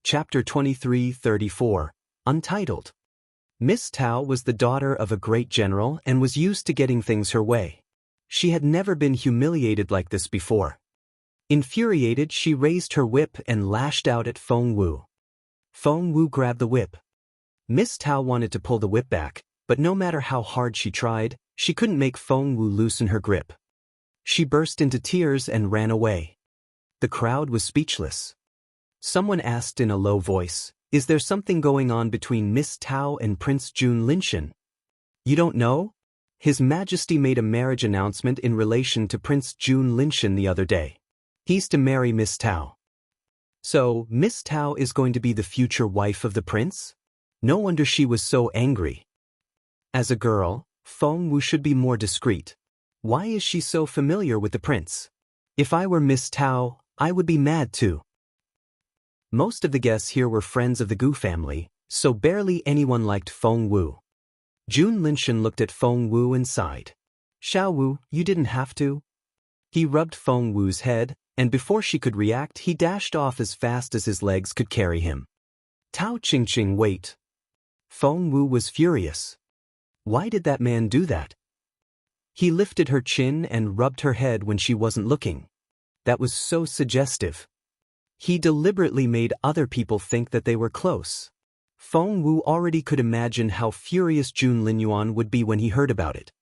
Chapter 23-34, Untitled. Miss Tao was the daughter of a great general and was used to getting things her way. She had never been humiliated like this before. Infuriated, she raised her whip and lashed out at Feng Wu. Feng Wu grabbed the whip. Miss Tao wanted to pull the whip back, but no matter how hard she tried, she couldn't make Feng Wu loosen her grip. She burst into tears and ran away. The crowd was speechless. Someone asked in a low voice, "Is there something going on between Miss Tao and Prince Jun Linshan?" "You don't know?" His Majesty made a marriage announcement in relation to Prince Jun Linshan the other day. He's to marry Miss Tao. So, Miss Tao is going to be the future wife of the prince? No wonder she was so angry. As a girl, Feng Wu should be more discreet. Why is she so familiar with the prince? If I were Miss Tao, I would be mad too. Most of the guests here were friends of the Gu family, so barely anyone liked Feng Wu. Jun Linshan looked at Feng Wu and sighed. "Xiao Wu, you didn't have to." He rubbed Feng Wu's head, and before she could react, he dashed off as fast as his legs could carry him. "Tao Qingqing, wait." Feng Wu was furious. Why did that man do that? He lifted her chin and rubbed her head when she wasn't looking. That was so suggestive. He deliberately made other people think that they were close. Feng Wu already could imagine how furious Jun Linyuan would be when he heard about it.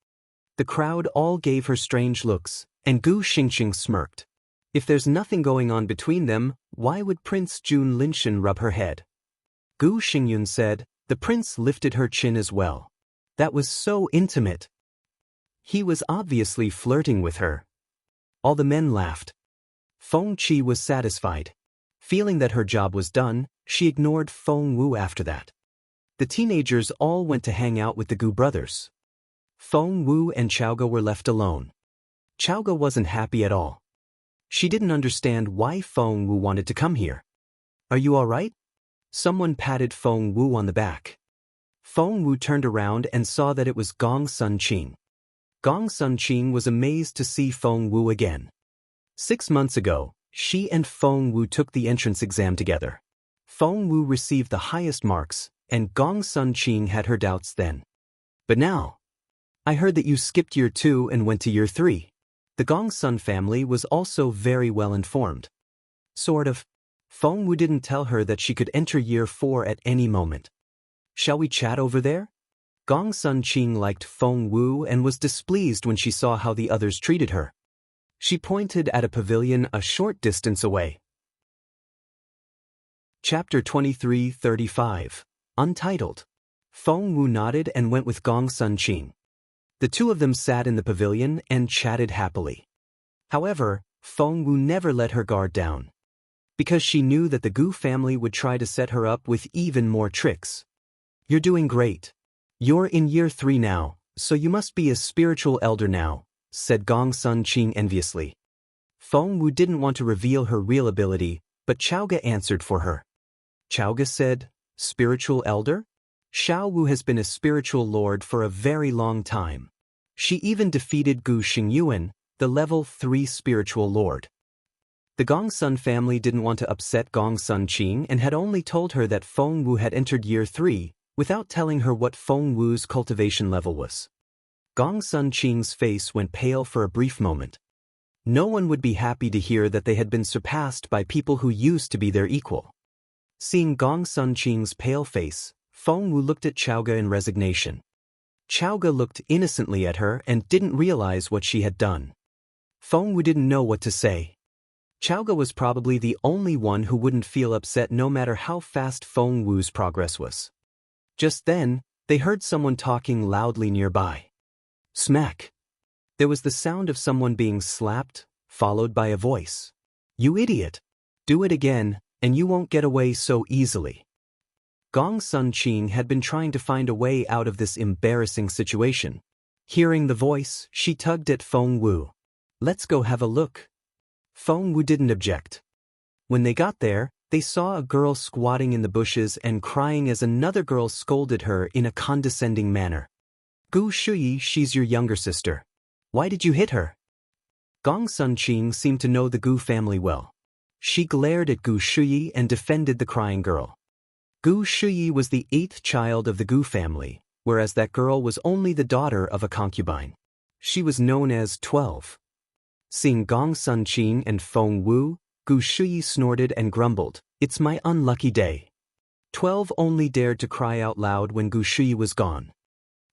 The crowd all gave her strange looks, and Gu Xingqing smirked. If there's nothing going on between them, why would Prince Jun Linshan rub her head? Gu Xingyun said. The prince lifted her chin as well. That was so intimate. He was obviously flirting with her. All the men laughed. Feng Qi was satisfied. Feeling that her job was done, she ignored Feng Wu after that. The teenagers all went to hang out with the Gu brothers. Feng Wu and Chaoge were left alone. Chaoge wasn't happy at all. She didn't understand why Feng Wu wanted to come here. "Are you all right?" Someone patted Feng Wu on the back. Feng Wu turned around and saw that it was Gong Sun Qing. Gong Sun Qing was amazed to see Feng Wu again. 6 months ago, she and Feng Wu took the entrance exam together. Feng Wu received the highest marks, and Gong Sun Qing had her doubts then. But now, "I heard that you skipped year 2 and went to year 3. The Gong Sun family was also very well informed. Sort of. Feng Wu didn't tell her that she could enter year 4 at any moment. "Shall we chat over there?" Gong Sun Qing liked Feng Wu and was displeased when she saw how the others treated her. She pointed at a pavilion a short distance away. Chapter 23-35, Untitled. Feng Wu nodded and went with Gong Sun Qing. The two of them sat in the pavilion and chatted happily. However, Feng Wu never let her guard down. Because she knew that the Gu family would try to set her up with even more tricks. "You're doing great. You're in year 3 now, so you must be a spiritual elder now," said Gong Sun Qing enviously. Feng Wu didn't want to reveal her real ability, but Chaoge answered for her. Chaoge said, "Spiritual elder?" Xiao Wu has been a spiritual lord for a very long time. She even defeated Gu Xingyuan, the level 3 spiritual lord. The Gong Sun family didn't want to upset Gong Sun Qing and had only told her that Feng Wu had entered year 3, without telling her what Feng Wu's cultivation level was. Gong Sun Qing's face went pale for a brief moment. No one would be happy to hear that they had been surpassed by people who used to be their equal. Seeing Gong Sun Qing's pale face, Feng Wu looked at Chaoge in resignation. Chaoge looked innocently at her and didn't realize what she had done. Feng Wu didn't know what to say. Chaoge was probably the only one who wouldn't feel upset no matter how fast Feng Wu's progress was. Just then, they heard someone talking loudly nearby. Smack! There was the sound of someone being slapped, followed by a voice. "You idiot! Do it again, and you won't get away so easily." Gong Sun Qing had been trying to find a way out of this embarrassing situation. Hearing the voice, she tugged at Feng Wu. "Let's go have a look." Feng Wu didn't object. When they got there, they saw a girl squatting in the bushes and crying as another girl scolded her in a condescending manner. "Gu Shuyi, she's your younger sister. Why did you hit her?" Gong Sun Qing seemed to know the Gu family well. She glared at Gu Shuyi and defended the crying girl. Gu Shuyi was the 8th child of the Gu family, whereas that girl was only the daughter of a concubine. She was known as 12. Seeing Gong Sun Qing and Feng Wu, Gu Shuyi snorted and grumbled, "It's my unlucky day." 12 only dared to cry out loud when Gu Shuyi was gone.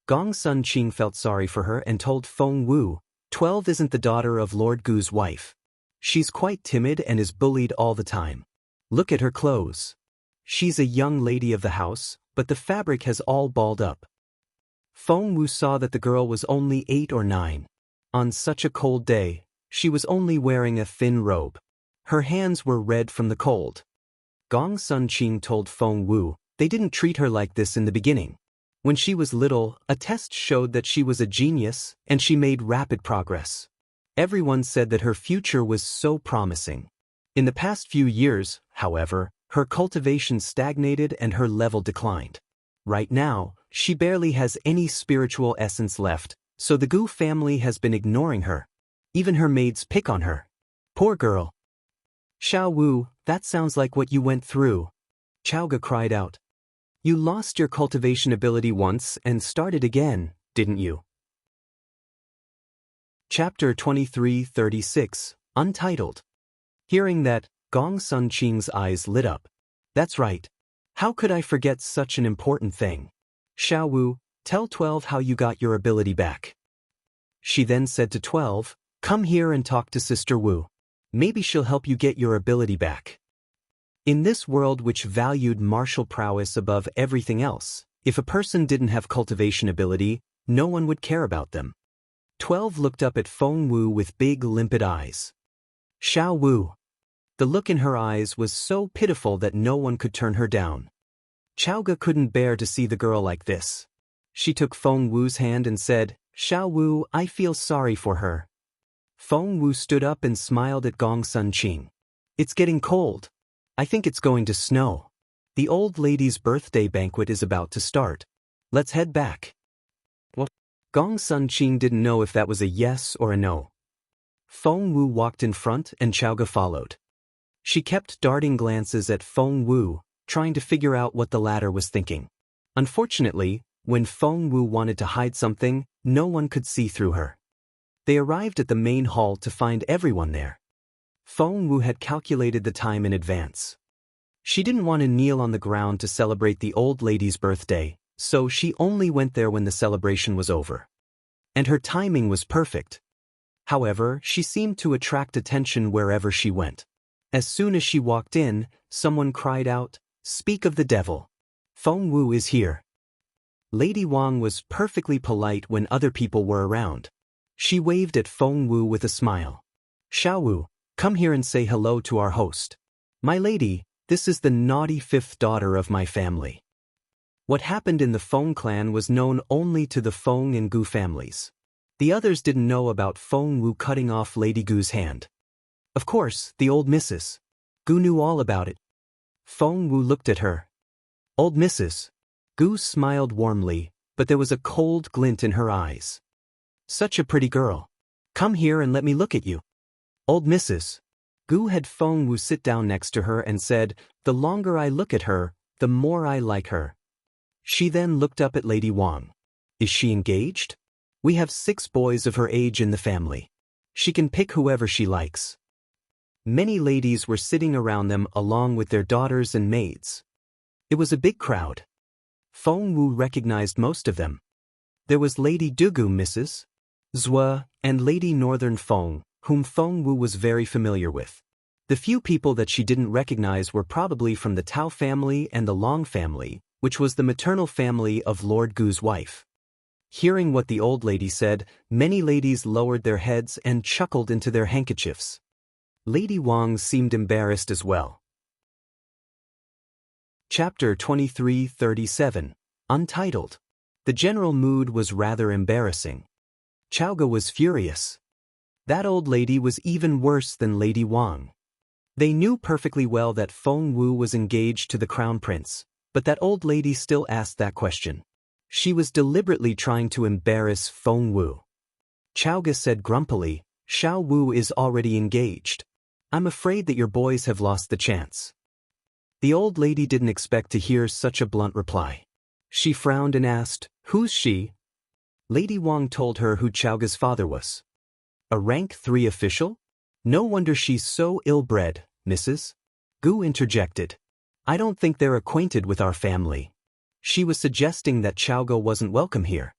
Gong Sun Qing felt sorry for her and told Feng Wu, 12 isn't the daughter of Lord Gu's wife. She's quite timid and is bullied all the time. Look at her clothes. She's a young lady of the house, but the fabric has all balled up. Feng Wu saw that the girl was only 8 or 9. On such a cold day, she was only wearing a thin robe. Her hands were red from the cold. Gong Sun Qing told Feng Wu, they didn't treat her like this in the beginning. When she was little, a test showed that she was a genius, and she made rapid progress. Everyone said that her future was so promising. In the past few years, however, her cultivation stagnated and her level declined. Right now, she barely has any spiritual essence left, so the Gu family has been ignoring her. Even her maids pick on her. Poor girl. Xiao Wu, that sounds like what you went through. Chaoga cried out. You lost your cultivation ability once and started again, didn't you? Chapter 2336, Untitled. Hearing that, Gong Sun Qing's eyes lit up. That's right. How could I forget such an important thing? Xiao Wu, tell 12 how you got your ability back. She then said to 12, come here and talk to Sister Wu. Maybe she'll help you get your ability back. In this world which valued martial prowess above everything else, if a person didn't have cultivation ability, no one would care about them. 12 looked up at Feng Wu with big limpid eyes. Xiao Wu. The look in her eyes was so pitiful that no one could turn her down. Chaoga couldn't bear to see the girl like this. She took Feng Wu's hand and said, Xiao Wu, I feel sorry for her. Feng Wu stood up and smiled at Gong Sun Qing. It's getting cold. I think it's going to snow. The old lady's birthday banquet is about to start. Let's head back. What? Gong Sun Qing didn't know if that was a yes or a no. Feng Wu walked in front and Chaoga followed. She kept darting glances at Feng Wu, trying to figure out what the latter was thinking. Unfortunately, when Feng Wu wanted to hide something, no one could see through her. They arrived at the main hall to find everyone there. Feng Wu had calculated the time in advance. She didn't want to kneel on the ground to celebrate the old lady's birthday, so she only went there when the celebration was over. And her timing was perfect. However, she seemed to attract attention wherever she went. As soon as she walked in, someone cried out, Speak of the devil. Feng Wu is here. Lady Wang was perfectly polite when other people were around. She waved at Feng Wu with a smile. Xiao Wu, come here and say hello to our host. My lady, this is the naughty 5th daughter of my family. What happened in the Feng clan was known only to the Feng and Gu families. The others didn't know about Feng Wu cutting off Lady Gu's hand. Of course, the old missus. Gu knew all about it. Feng Wu looked at her. Old missus. Gu smiled warmly, but there was a cold glint in her eyes. Such a pretty girl. Come here and let me look at you. Old missus. Gu had Feng Wu sit down next to her and said, The longer I look at her, the more I like her. She then looked up at Lady Wang. Is she engaged? We have 6 boys of her age in the family. She can pick whoever she likes. Many ladies were sitting around them along with their daughters and maids. It was a big crowd. Feng Wu recognized most of them. There was Lady Dugu Mrs. Zhua and Lady Northern Feng, whom Feng Wu was very familiar with. The few people that she didn't recognize were probably from the Tao family and the Long family, which was the maternal family of Lord Gu's wife. Hearing what the old lady said, many ladies lowered their heads and chuckled into their handkerchiefs. Lady Wang seemed embarrassed as well. Chapter 2337, Untitled. The general mood was rather embarrassing. Chaoga was furious. That old lady was even worse than Lady Wang. They knew perfectly well that Feng Wu was engaged to the crown prince, but that old lady still asked that question. She was deliberately trying to embarrass Feng Wu. Chaoga said grumpily, Xiao Wu is already engaged. I'm afraid that your boys have lost the chance. The old lady didn't expect to hear such a blunt reply. She frowned and asked, "Who's she?" Lady Wang told her who Chaoga's father was. A rank 3 official? No wonder she's so ill-bred, Mrs. Gu interjected. I don't think they're acquainted with our family. She was suggesting that Chaoga wasn't welcome here.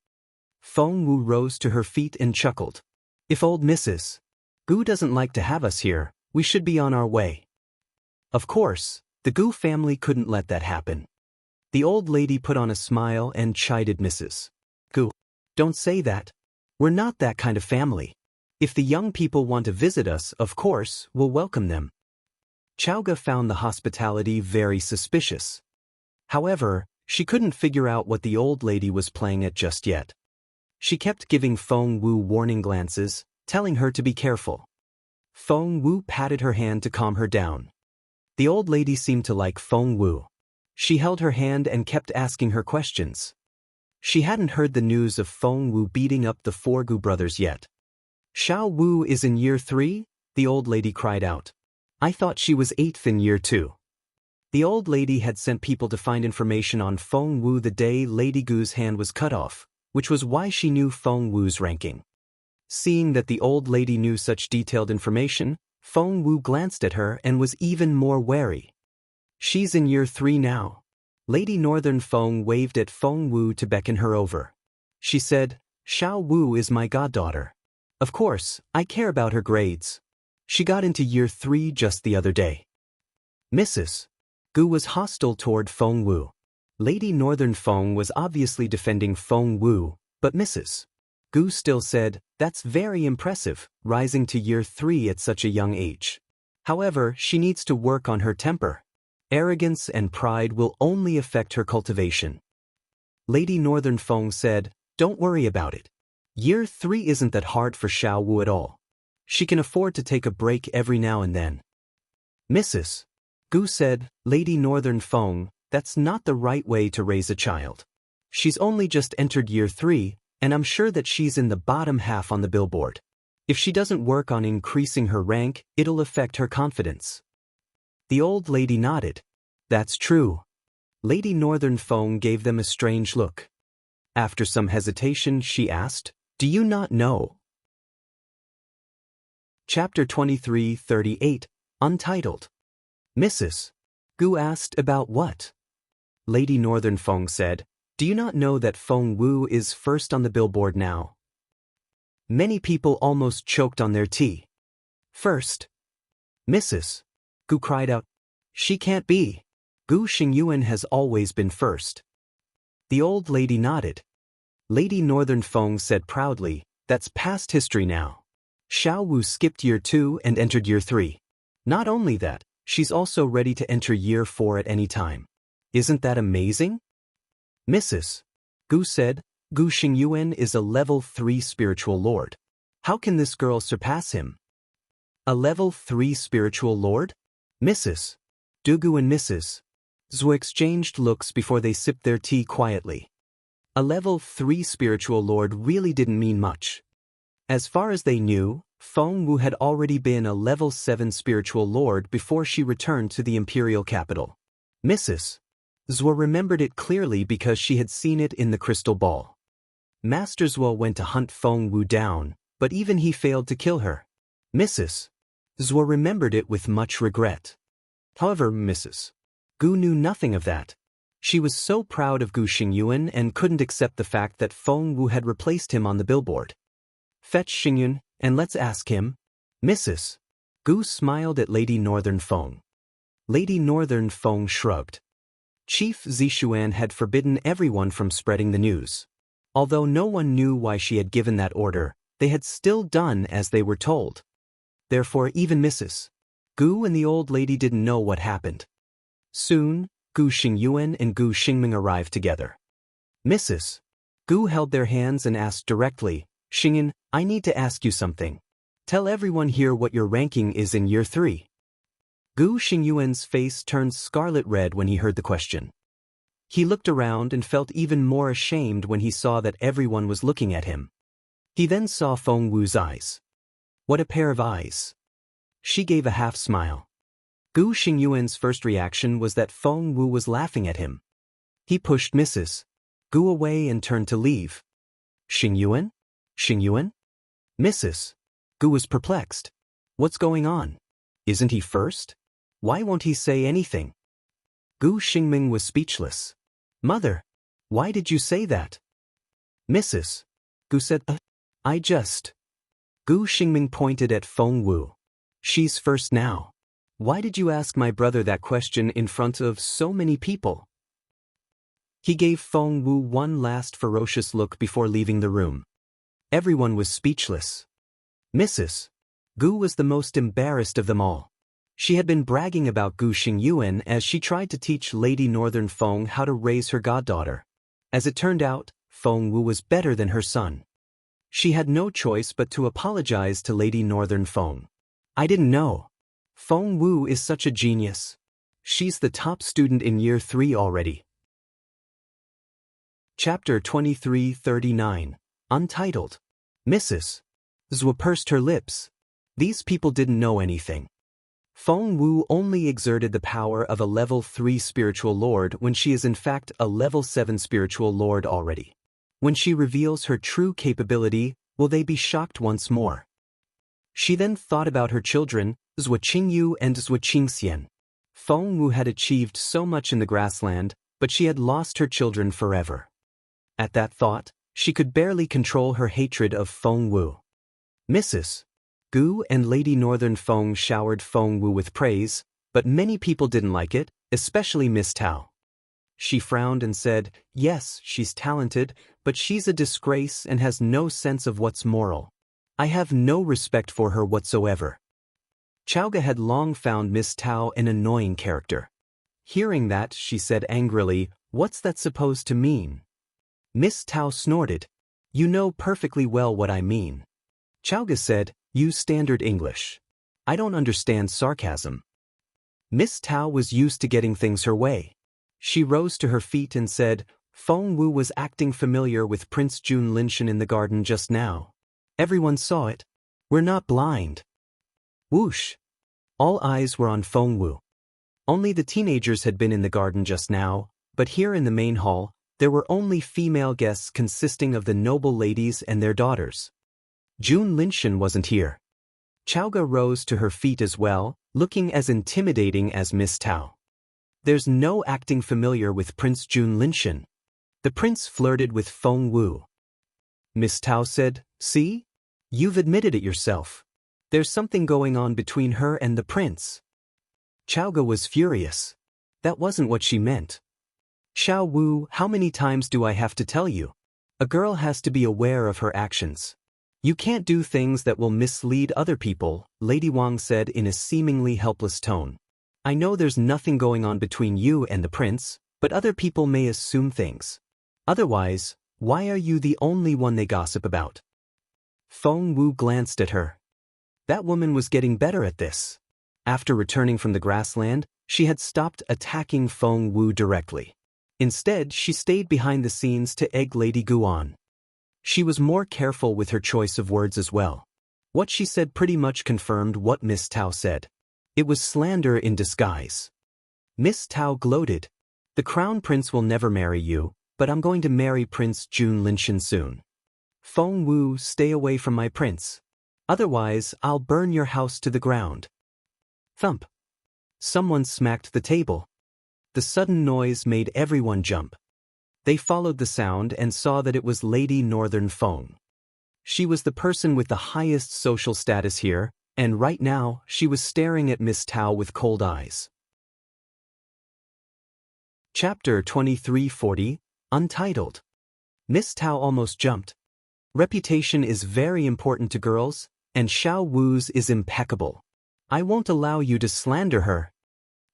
Feng Wu rose to her feet and chuckled. If old Mrs. Gu doesn't like to have us here, we should be on our way. Of course, the Gu family couldn't let that happen. The old lady put on a smile and chided Mrs. Gu. Don't say that. We're not that kind of family. If the young people want to visit us, of course, we'll welcome them. Chaoga found the hospitality very suspicious. However, she couldn't figure out what the old lady was playing at just yet. She kept giving Feng Wu warning glances, telling her to be careful. Feng Wu patted her hand to calm her down. The old lady seemed to like Feng Wu. She held her hand and kept asking her questions. She hadn't heard the news of Feng Wu beating up the 4 Gu brothers yet. Xiao Wu is in year 3? The old lady cried out. I thought she was 8th in year 2. The old lady had sent people to find information on Feng Wu the day Lady Gu's hand was cut off, which was why she knew Feng Wu's ranking. Seeing that the old lady knew such detailed information, Feng Wu glanced at her and was even more wary. She's in year 3 now. Lady Northern Feng waved at Feng Wu to beckon her over. She said, Xiao Wu is my goddaughter. Of course, I care about her grades. She got into year 3 just the other day. Mrs. Gu was hostile toward Feng Wu. Lady Northern Feng was obviously defending Feng Wu, but Mrs. Gu still said, that's very impressive, rising to year 3 at such a young age. However, she needs to work on her temper. Arrogance and pride will only affect her cultivation. Lady Northern Feng said, don't worry about it. Year 3 isn't that hard for Xiao Wu at all. She can afford to take a break every now and then. Mrs. Gu said, Lady Northern Feng, that's not the right way to raise a child. She's only just entered year 3, and I'm sure that she's in the bottom half on the billboard. If she doesn't work on increasing her rank, it'll affect her confidence. The old lady nodded. That's true. Lady Northern Feng gave them a strange look. After some hesitation, she asked, do you not know? Chapter 23:38, Untitled. Mrs. Gu asked about what? Lady Northern Feng said, do you not know that Feng Wu is first on the billboard now? Many people almost choked on their tea. First. Mrs. Gu cried out, she can't be. Gu Xingyuan has always been first. The old lady nodded. Lady Northern Feng said proudly, that's past history now. Xiao Wu skipped year 2 and entered year 3. Not only that, she's also ready to enter year 4 at any time. Isn't that amazing? Mrs. Gu said, Gu Xingyuan is a level 3 spiritual lord. How can this girl surpass him? A level 3 spiritual lord? Mrs. Dugu and Mrs. Zhu exchanged looks before they sipped their tea quietly. A level 3 spiritual lord really didn't mean much. As far as they knew, Feng Wu had already been a level 7 spiritual lord before she returned to the imperial capital. Mrs. Zhuo remembered it clearly because she had seen it in the crystal ball. Master Zhuo went to hunt Feng Wu down, but even he failed to kill her. Mrs. Zhuo remembered it with much regret. However, Mrs. Gu knew nothing of that. She was so proud of Gu Xingyuan and couldn't accept the fact that Feng Wu had replaced him on the billboard. Fetch Xingyuan, and let's ask him. Mrs. Gu smiled at Lady Northern Feng. Lady Northern Feng shrugged. Chief Zishuan had forbidden everyone from spreading the news. Although no one knew why she had given that order, they had still done as they were told. Therefore even Mrs. Gu and the old lady didn't know what happened. Soon, Gu Xingyuan and Gu Xingming arrived together. Mrs. Gu held their hands and asked directly, Xingyuan, I need to ask you something. Tell everyone here what your ranking is in year 3. Gu Xingyuan's face turned scarlet red when he heard the question. He looked around and felt even more ashamed when he saw that everyone was looking at him. He then saw Feng Wu's eyes. What a pair of eyes. She gave a half-smile. Gu Xingyuan's first reaction was that Feng Wu was laughing at him. He pushed Mrs. Gu away and turned to leave. Xingyuan? Xingyuan? Mrs. Gu was perplexed. What's going on? Isn't he first? Why won't he say anything? Gu Xingming was speechless. Mother, why did you say that? Mrs. Gu said, I just. Gu Xingming pointed at Feng Wu. She's first now. Why did you ask my brother that question in front of so many people? He gave Feng Wu one last ferocious look before leaving the room. Everyone was speechless. Mrs. Gu was the most embarrassed of them all. She had been bragging about Gu Xingyuan as she tried to teach Lady Northern Feng how to raise her goddaughter. As it turned out, Feng Wu was better than her son. She had no choice but to apologize to Lady Northern Feng. I didn't know. Feng Wu is such a genius. She's the top student in year 3 already. Chapter 2339, Untitled. Mrs. Zhou pursed her lips. These people didn't know anything. Feng Wu only exerted the power of a level 3 spiritual lord when she is in fact a level 7 spiritual lord already. When she reveals her true capability, will they be shocked once more? She then thought about her children, Zhou Qingyu and Zhou Qingxian. Feng Wu had achieved so much in the grassland, but she had lost her children forever. At that thought, she could barely control her hatred of Feng Wu. Mrs. Gu and Lady Northern Feng showered Feng Wu with praise, but many people didn't like it, especially Miss Tao. She frowned and said, yes, she's talented, but she's a disgrace and has no sense of what's moral. I have no respect for her whatsoever. Chaoga had long found Miss Tao an annoying character. Hearing that, she said angrily, what's that supposed to mean? Miss Tao snorted. You know perfectly well what I mean. Chaoga said, use standard English. I don't understand sarcasm. Miss Tao was used to getting things her way. She rose to her feet and said, Feng Wu was acting familiar with Prince Jun Linshan in the garden just now. Everyone saw it. We're not blind. Whoosh. All eyes were on Feng Wu. Only the teenagers had been in the garden just now, but here in the main hall, there were only female guests consisting of the noble ladies and their daughters. Jun Linshan wasn't here. Chaoga rose to her feet as well, looking as intimidating as Miss Tao. There's no acting familiar with Prince Jun Linshan. The prince flirted with Feng Wu. Miss Tao said, see? You've admitted it yourself. There's something going on between her and the prince. Chaoga was furious. That wasn't what she meant. Xiao Wu, how many times do I have to tell you? A girl has to be aware of her actions. You can't do things that will mislead other people, Lady Wang said in a seemingly helpless tone. I know there's nothing going on between you and the prince, but other people may assume things. Otherwise, why are you the only one they gossip about? Feng Wu glanced at her. That woman was getting better at this. After returning from the grassland, she had stopped attacking Feng Wu directly. Instead, she stayed behind the scenes to egg Lady Gu on. She was more careful with her choice of words as well. What she said pretty much confirmed what Miss Tao said. It was slander in disguise. Miss Tao gloated. The crown prince will never marry you, but I'm going to marry Prince Jun Linshan soon. Feng Wu, stay away from my prince. Otherwise, I'll burn your house to the ground. Thump. Someone smacked the table. The sudden noise made everyone jump. They followed the sound and saw that it was Lady Northern Feng. She was the person with the highest social status here, and right now, she was staring at Miss Tao with cold eyes. Chapter 2340, Untitled. Miss Tao almost jumped. Reputation is very important to girls, and Xiao Wu's is impeccable. I won't allow you to slander her.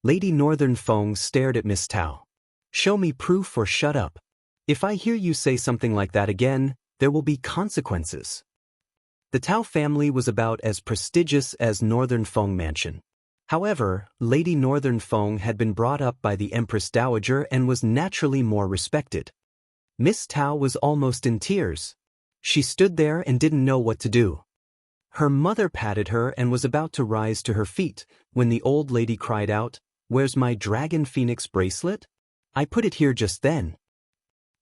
Lady Northern Feng stared at Miss Tao. Show me proof or shut up. If I hear you say something like that again, there will be consequences. The Tao family was about as prestigious as Northern Feng Mansion. However, Lady Northern Feng had been brought up by the Empress Dowager and was naturally more respected. Miss Tao was almost in tears. She stood there and didn't know what to do. Her mother patted her and was about to rise to her feet when the old lady cried out, "Where's my dragon phoenix bracelet? I put it here just then."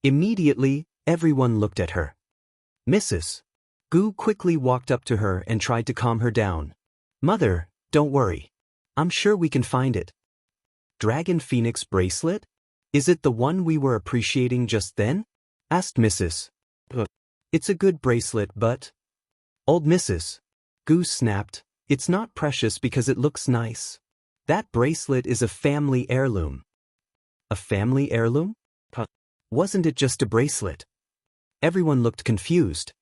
Immediately, everyone looked at her. Mrs. Gu quickly walked up to her and tried to calm her down. "Mother, don't worry. I'm sure we can find it." "Dragon phoenix bracelet? Is it the one we were appreciating just then?" asked Mrs. "It's a good bracelet, but—" Old Mrs. Gu snapped, "It's not precious because it looks nice. That bracelet is a family heirloom." "A family heirloom? Wasn't it just a bracelet?" Everyone looked confused.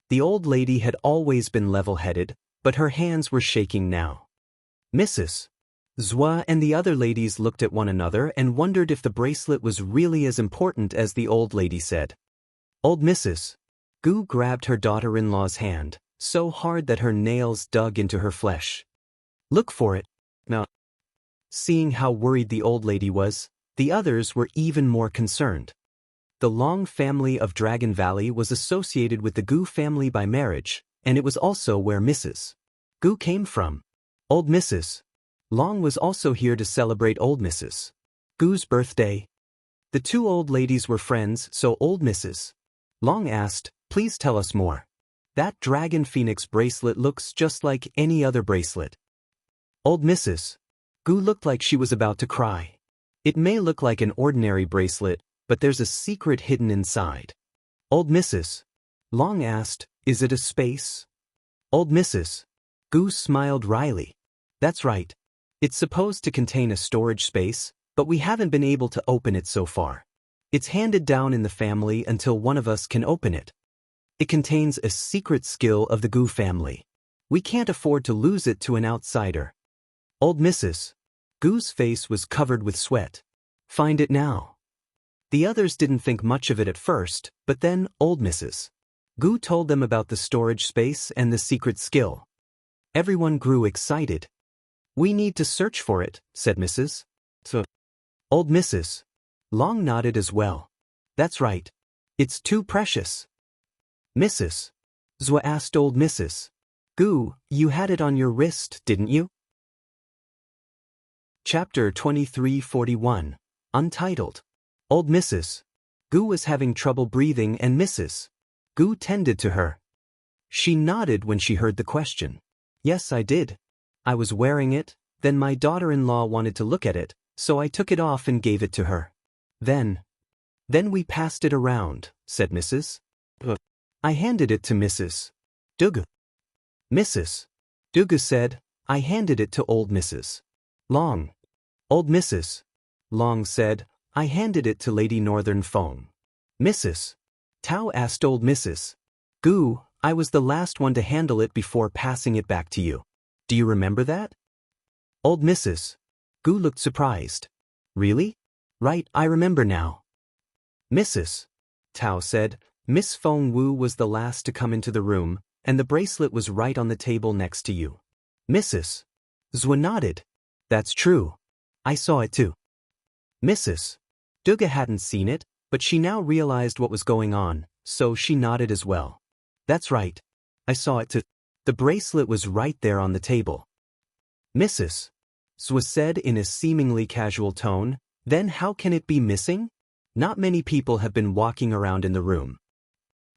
The old lady had always been level-headed, but her hands were shaking now. Mrs. Zhua and the other ladies looked at one another and wondered if the bracelet was really as important as the old lady said. Old Mrs. Gu grabbed her daughter-in-law's hand, so hard that her nails dug into her flesh. "Look for it now." Seeing how worried the old lady was, the others were even more concerned. The Long family of Dragon Valley was associated with the Gu family by marriage, and it was also where Mrs. Gu came from. Old Mrs. Long was also here to celebrate old Mrs. Gu's birthday. The two old ladies were friends, so old Mrs. Long asked, "Please tell us more. That dragon phoenix bracelet looks just like any other bracelet." Old Mrs. Gu looked like she was about to cry. "It may look like an ordinary bracelet, but there's a secret hidden inside." Old Mrs. Long asked, "Is it a space?" Old Mrs. Gu smiled wryly. "That's right. It's supposed to contain a storage space, but we haven't been able to open it so far. It's handed down in the family until one of us can open it. It contains a secret skill of the Gu family. We can't afford to lose it to an outsider." Old Mrs. Gu's face was covered with sweat. "Find it now." The others didn't think much of it at first, but then old Mrs. Gu told them about the storage space and the secret skill. Everyone grew excited. "We need to search for it," said Mrs. So. Old Mrs. Long nodded as well. "That's right. It's too precious." Mrs. Zhua asked old Mrs. Gu, "You had it on your wrist, didn't you?" Chapter 2341, Untitled. Old Mrs. Gu was having trouble breathing and Mrs. Gu tended to her. She nodded when she heard the question. "Yes, I did. I was wearing it, then my daughter-in-law wanted to look at it, so I took it off and gave it to her. Then we passed it around," said Mrs. "I handed it to Mrs. Dugu." Mrs. Dugu said, "I handed it to old Mrs. Long." Old Mrs. Long said, "I handed it to Lady Northern Fong." Mrs. Tao asked old Mrs. Gu, "I was the last one to handle it before passing it back to you. Do you remember that?" Old Mrs. Gu looked surprised. "Really? Right, I remember now." Mrs. Tao said, "Miss Feng Wu was the last to come into the room, and the bracelet was right on the table next to you." Mrs. Zhua nodded. "That's true. I saw it too." Mrs. Duga hadn't seen it, but she now realized what was going on, so she nodded as well. "That's right. I saw it too. The bracelet was right there on the table." Mrs. Zhua said in a seemingly casual tone, "Then how can it be missing? Not many people have been walking around in the room."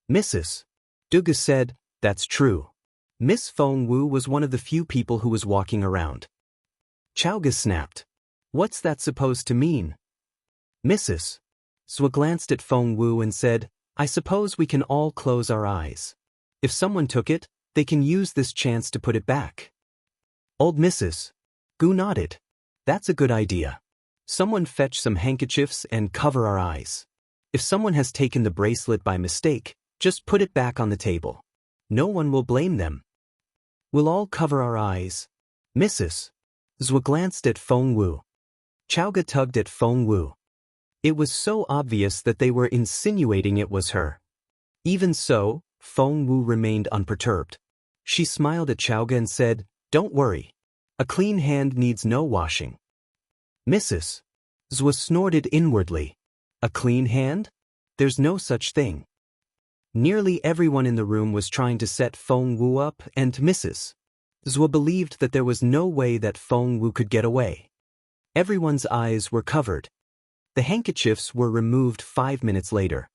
Mrs. Duga said, "That's true. Miss Feng Wu was one of the few people who was walking around." Chowga snapped. "What's that supposed to mean?" Mrs. Zhua glanced at Feng Wu and said, "I suppose we can all close our eyes. If someone took it, they can use this chance to put it back." Old Mrs. Gu nodded. "That's a good idea. Someone fetch some handkerchiefs and cover our eyes. If someone has taken the bracelet by mistake, just put it back on the table. No one will blame them." "We'll all cover our eyes." Mrs. Zhua glanced at Feng Wu. Chowga tugged at Feng Wu. It was so obvious that they were insinuating it was her. Even so, Feng Wu remained unperturbed. She smiled at Chowga and said, "Don't worry. A clean hand needs no washing." Mrs. Zhua snorted inwardly. "A clean hand? There's no such thing." Nearly everyone in the room was trying to set Feng Wu up, and Mrs. Zhou believed that there was no way that Feng Wu could get away. Everyone's eyes were covered. The handkerchiefs were removed 5 minutes later.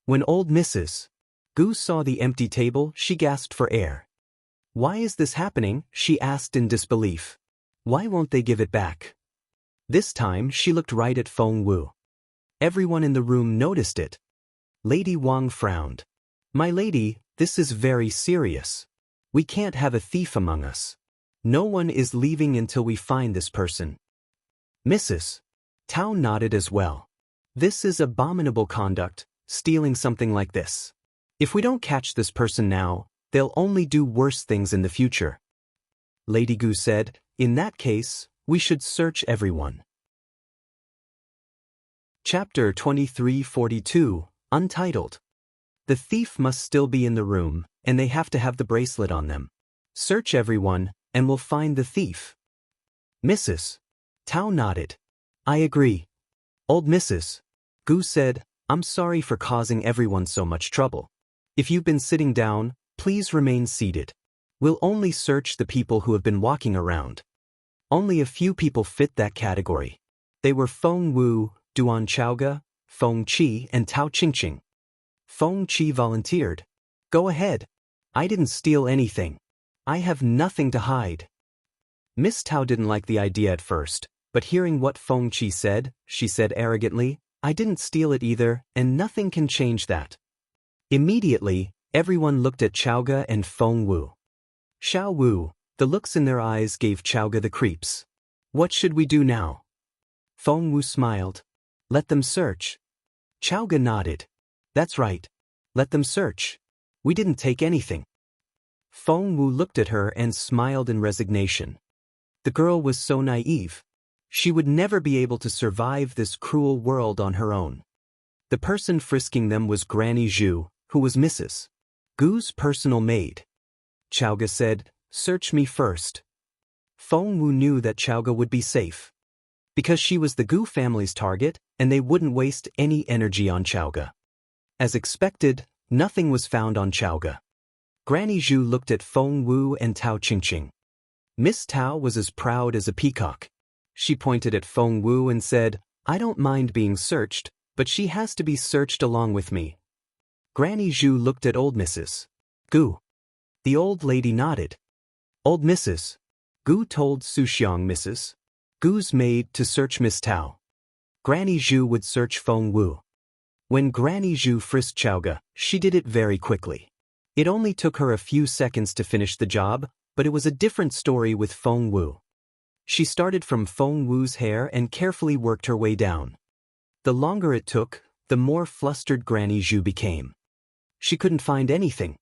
When old Mrs. Gu saw the empty table, she gasped for air. "Why is this happening?" she asked in disbelief. "Why won't they give it back?" This time she looked right at Feng Wu. Everyone in the room noticed it. Lady Wang frowned. "My lady, this is very serious. We can't have a thief among us. No one is leaving until we find this person." Mrs. Tao nodded as well. "This is abominable conduct, stealing something like this. If we don't catch this person now, they'll only do worse things in the future." Lady Gu said, "In that case, we should search everyone." Chapter 2342, Untitled. The thief must still be in the room, and they have to have the bracelet on them. Search everyone, and we'll find the thief. Mrs. Tao nodded. "I agree." Old Mrs. Gu said, "I'm sorry for causing everyone so much trouble. If you've been sitting down, please remain seated. We'll only search the people who have been walking around." Only a few people fit that category. They were Feng Wu, Duan Chaoge, Feng Qi, and Tao Qingqing. Feng Qi volunteered. "Go ahead. I didn't steal anything. I have nothing to hide." Miss Tao didn't like the idea at first, but hearing what Feng Qi said, she said arrogantly, "I didn't steal it either, and nothing can change that." Immediately, everyone looked at Chaoge and Feng Wu. Xiao Wu, the looks in their eyes gave Chaoge the creeps. "What should we do now?" Feng Wu smiled. "Let them search." Chaoge nodded. "That's right. Let them search. We didn't take anything." Feng Wu looked at her and smiled in resignation. The girl was so naive. She would never be able to survive this cruel world on her own. The person frisking them was Granny Zhu, who was Mrs. Gu's personal maid. Chaoge said, "Search me first." Feng Wu knew that Chaoge would be safe. Because she was the Gu family's target, and they wouldn't waste any energy on Chaoge. As expected, nothing was found on Chaoge. Granny Zhu looked at Feng Wu and Tao Qingqing. Miss Tao was as proud as a peacock. She pointed at Feng Wu and said, "I don't mind being searched, but she has to be searched along with me." Granny Zhu looked at old Mrs. Gu. The old lady nodded. Old Mrs. Gu told Suxiang Mrs. Gu's maid to search Miss Tao. Granny Zhu would search Feng Wu. When Granny Zhu frisked Chaoge, she did it very quickly. It only took her a few seconds to finish the job, but it was a different story with Feng Wu. She started from Feng Wu's hair and carefully worked her way down. The longer it took, the more flustered Granny Zhu became. She couldn't find anything.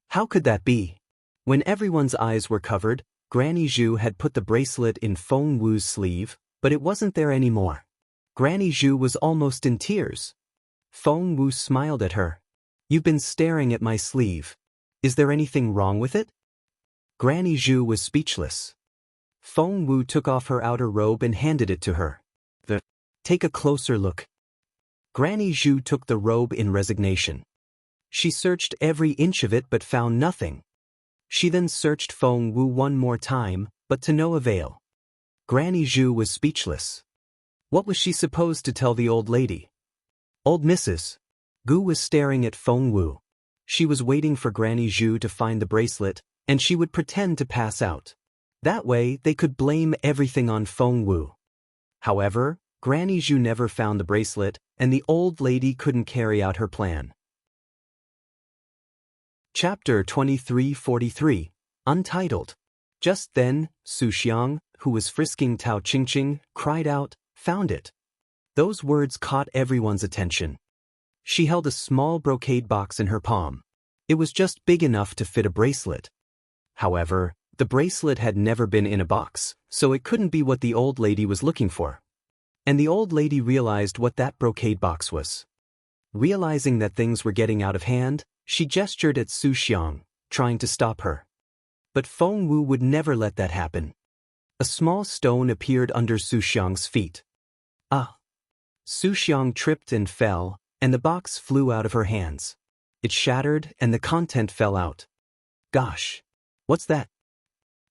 How could that be? When everyone's eyes were covered, Granny Zhu had put the bracelet in Feng Wu's sleeve, but it wasn't there anymore. Granny Zhu was almost in tears. Feng Wu smiled at her. "You've been staring at my sleeve. Is there anything wrong with it?" Granny Zhu was speechless. Feng Wu took off her outer robe and handed it to her. Take a closer look." Granny Zhu took the robe in resignation. She searched every inch of it but found nothing. She then searched Feng Wu one more time, but to no avail. Granny Zhu was speechless. What was she supposed to tell the old lady? Old Mrs. Gu was staring at Feng Wu. She was waiting for Granny Zhu to find the bracelet, and she would pretend to pass out. That way, they could blame everything on Feng Wu. However, Granny Zhu never found the bracelet, and the old lady couldn't carry out her plan. Chapter 2343, Untitled. Just then, Suxiang, who was frisking Tao Qingqing, cried out, "Found it." Those words caught everyone's attention. She held a small brocade box in her palm. It was just big enough to fit a bracelet. However, the bracelet had never been in a box, so it couldn't be what the old lady was looking for. And the old lady realized what that brocade box was. Realizing that things were getting out of hand, she gestured at Suxiang, trying to stop her. But Feng Wu would never let that happen. A small stone appeared under Suxiang's feet. Ah! Suxiang tripped and fell, and the box flew out of her hands. It shattered and the content fell out. Gosh. What's that?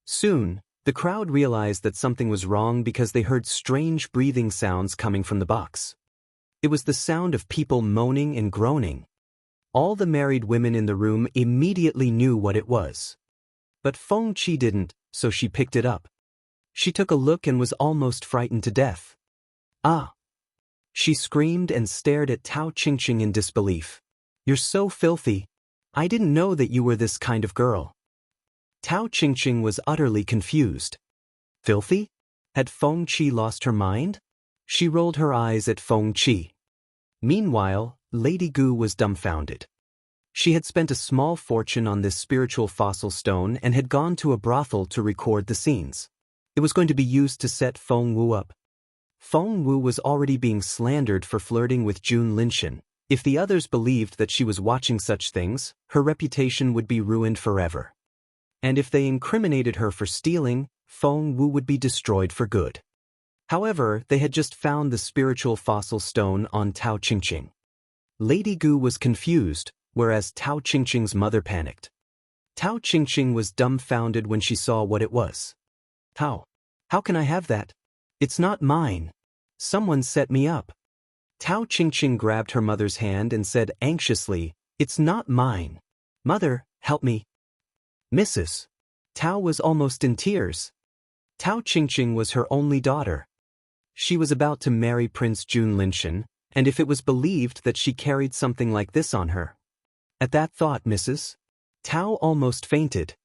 Soon, the crowd realized that something was wrong because they heard strange breathing sounds coming from the box. It was the sound of people moaning and groaning. All the married women in the room immediately knew what it was. But Feng Qi didn't, so she picked it up. She took a look and was almost frightened to death. Ah! She screamed and stared at Tao Qingqing in disbelief. You're so filthy. I didn't know that you were this kind of girl. Tao Qingqing was utterly confused. Filthy? Had Feng Qi lost her mind? She rolled her eyes at Feng Qi. Meanwhile, Lady Gu was dumbfounded. She had spent a small fortune on this spiritual fossil stone and had gone to a brothel to record the scenes. It was going to be used to set Feng Wu up. Feng Wu was already being slandered for flirting with Jun Linshan. If the others believed that she was watching such things, her reputation would be ruined forever. And if they incriminated her for stealing, Feng Wu would be destroyed for good. However, they had just found the spiritual fossil stone on Tao Qingqing. Lady Gu was confused, whereas Tao Qingqing's mother panicked. Tao Qingqing was dumbfounded when she saw what it was. How can I have that? It's not mine. Someone set me up. Tao Qingqing grabbed her mother's hand and said anxiously, It's not mine. Mother, help me. Mrs. Tao was almost in tears. Tao Qingqing was her only daughter. She was about to marry Prince Jun Linshan, and if it was believed that she carried something like this on her. At that thought, Mrs. Tao almost fainted.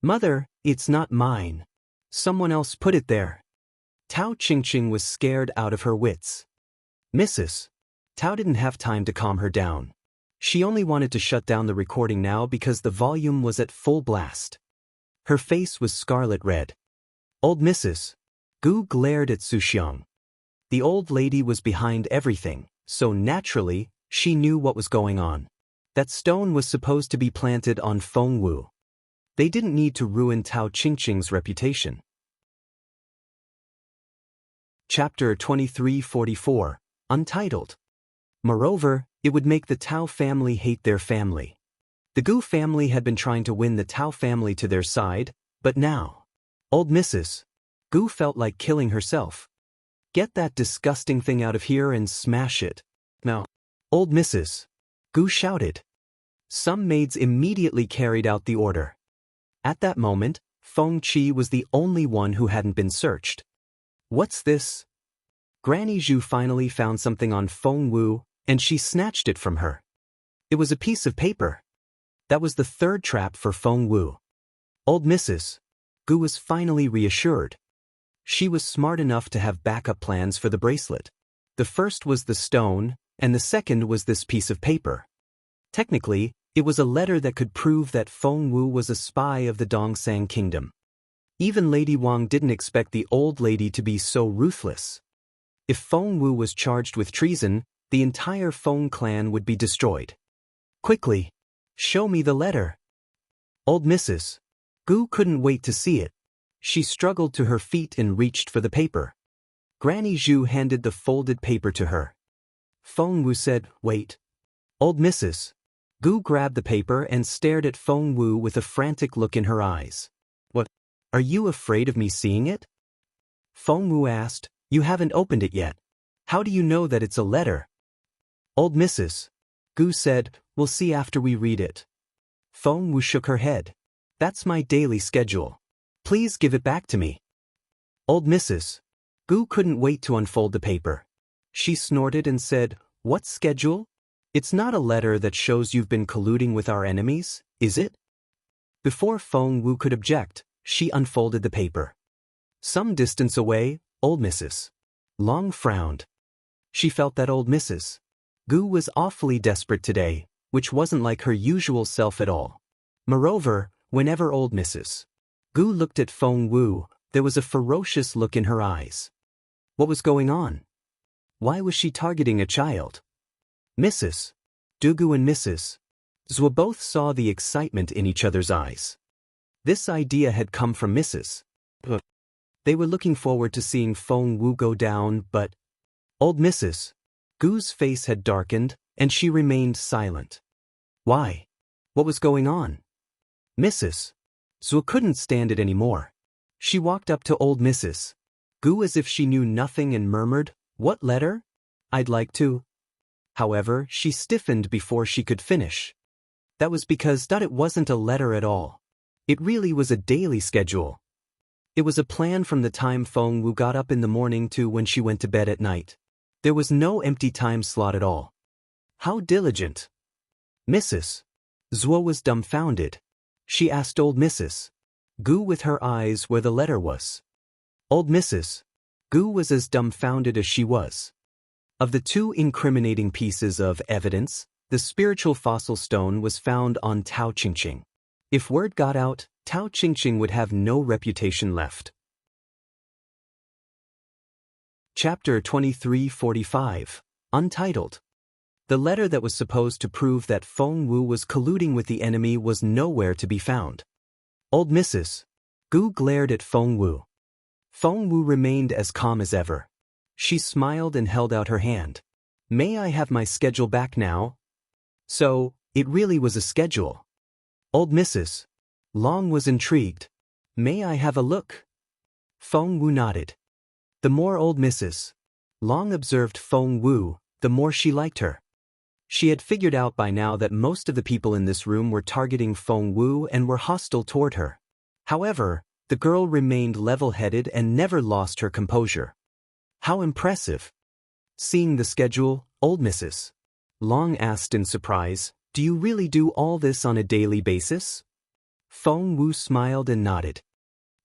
Mother, it's not mine. Someone else put it there. Tao Qingqing was scared out of her wits. Mrs. Tao didn't have time to calm her down. She only wanted to shut down the recording now because the volume was at full blast. Her face was scarlet red. Old Mrs. Gu glared at Su Xiang. The old lady was behind everything, so naturally, she knew what was going on. That stone was supposed to be planted on Feng Wu. They didn't need to ruin Tao Qingqing's reputation. Chapter 2344, Untitled. Moreover, it would make the Tao family hate their family. The Gu family had been trying to win the Tao family to their side, but now, old Mrs. Gu felt like killing herself. Get that disgusting thing out of here and smash it. Now, old Mrs. Gu shouted. Some maids immediately carried out the order. At that moment, Feng Qi was the only one who hadn't been searched. What's this? Granny Zhu finally found something on Feng Wu, and she snatched it from her. It was a piece of paper. That was the third trap for Feng Wu. Old Mrs. Gu was finally reassured. She was smart enough to have backup plans for the bracelet. The first was the stone, and the second was this piece of paper. Technically, it was a letter that could prove that Feng Wu was a spy of the Dongsang Kingdom. Even Lady Wang didn't expect the old lady to be so ruthless. If Feng Wu was charged with treason, the entire Feng clan would be destroyed. Quickly, show me the letter. Old Mrs. Gu couldn't wait to see it. She struggled to her feet and reached for the paper. Granny Zhu handed the folded paper to her. Feng Wu said, Wait. Old Mrs. Gu grabbed the paper and stared at Feng Wu with a frantic look in her eyes. What? Are you afraid of me seeing it? Feng Wu asked, You haven't opened it yet. How do you know that it's a letter? Old Mrs. Gu said, We'll see after we read it. Feng Wu shook her head. That's my daily schedule. Please give it back to me. Old Mrs. Gu couldn't wait to unfold the paper. She snorted and said, What schedule? It's not a letter that shows you've been colluding with our enemies, is it? Before Feng Wu could object, she unfolded the paper. Some distance away, old Mrs. Long frowned. She felt that old Mrs. Gu was awfully desperate today, which wasn't like her usual self at all. Moreover, whenever old Mrs. Gu looked at Feng Wu, there was a ferocious look in her eyes. What was going on? Why was she targeting a child? Mrs. Dugu and Mrs. Zhou both saw the excitement in each other's eyes. This idea had come from Mrs. They were looking forward to seeing Feng Wu go down, but old Mrs. Gu's face had darkened, and she remained silent. Why? What was going on? Mrs. Zhu couldn't stand it anymore. She walked up to old Mrs. Gu as if she knew nothing and murmured, "What letter? I'd like to." However, she stiffened before she could finish. That was because it wasn't a letter at all. It really was a daily schedule. It was a plan from the time Feng Wu got up in the morning to when she went to bed at night. There was no empty time slot at all. How diligent. Mrs. Zhuo was dumbfounded. She asked old Mrs. Gu with her eyes where the letter was. Old Mrs. Gu was as dumbfounded as she was. Of the two incriminating pieces of evidence, the spiritual fossil stone was found on Tao Qingqing. If word got out, Tao Qingqing would have no reputation left. Chapter 2345, Untitled. The letter that was supposed to prove that Feng Wu was colluding with the enemy was nowhere to be found. Old Mrs. Gu glared at Feng Wu. Feng Wu remained as calm as ever. She smiled and held out her hand. "May I have my schedule back now?" So, it really was a schedule. Old Mrs. Long was intrigued. "May I have a look?" Feng Wu nodded. The more old Mrs. Long observed Feng Wu, the more she liked her. She had figured out by now that most of the people in this room were targeting Feng Wu and were hostile toward her. However, the girl remained level-headed and never lost her composure. How impressive. Seeing the schedule, old Mrs. Long asked in surprise, "Do you really do all this on a daily basis?" Feng Wu smiled and nodded.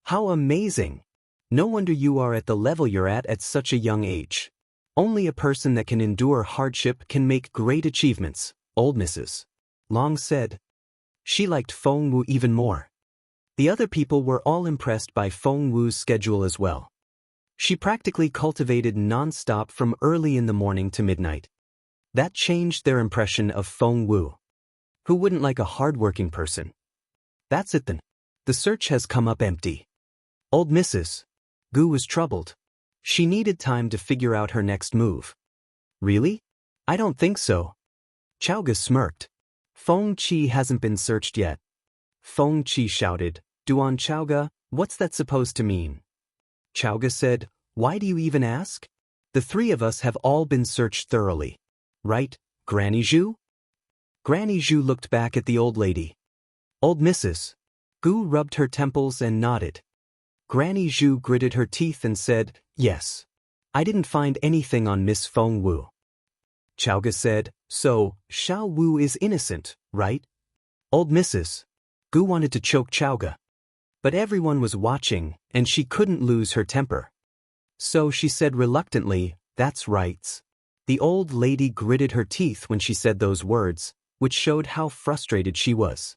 "How amazing! No wonder you are at the level you're at such a young age. Only a person that can endure hardship can make great achievements," old Mrs. Long said. She liked Feng Wu even more. The other people were all impressed by Feng Wu's schedule as well. She practically cultivated non-stop from early in the morning to midnight. That changed their impression of Feng Wu. Who wouldn't like a hard-working person? That's it then. The search has come up empty. Old Mrs. Gu was troubled. She needed time to figure out her next move. "Really? I don't think so." Chaoga smirked. "Feng Qi hasn't been searched yet." Feng Qi shouted, "Duan Chaoga, what's that supposed to mean?" Chaoga said, "Why do you even ask? The three of us have all been searched thoroughly. Right, Granny Zhu?" Granny Zhu looked back at the old lady. Old Mrs. Gu rubbed her temples and nodded. Granny Zhu gritted her teeth and said, "Yes. I didn't find anything on Miss Feng Wu." Chaoga said, "So, Xiao Wu is innocent, right?" Old Mrs. Gu wanted to choke Chaoga. But everyone was watching, and she couldn't lose her temper. So she said reluctantly, "That's right." The old lady gritted her teeth when she said those words, which showed how frustrated she was.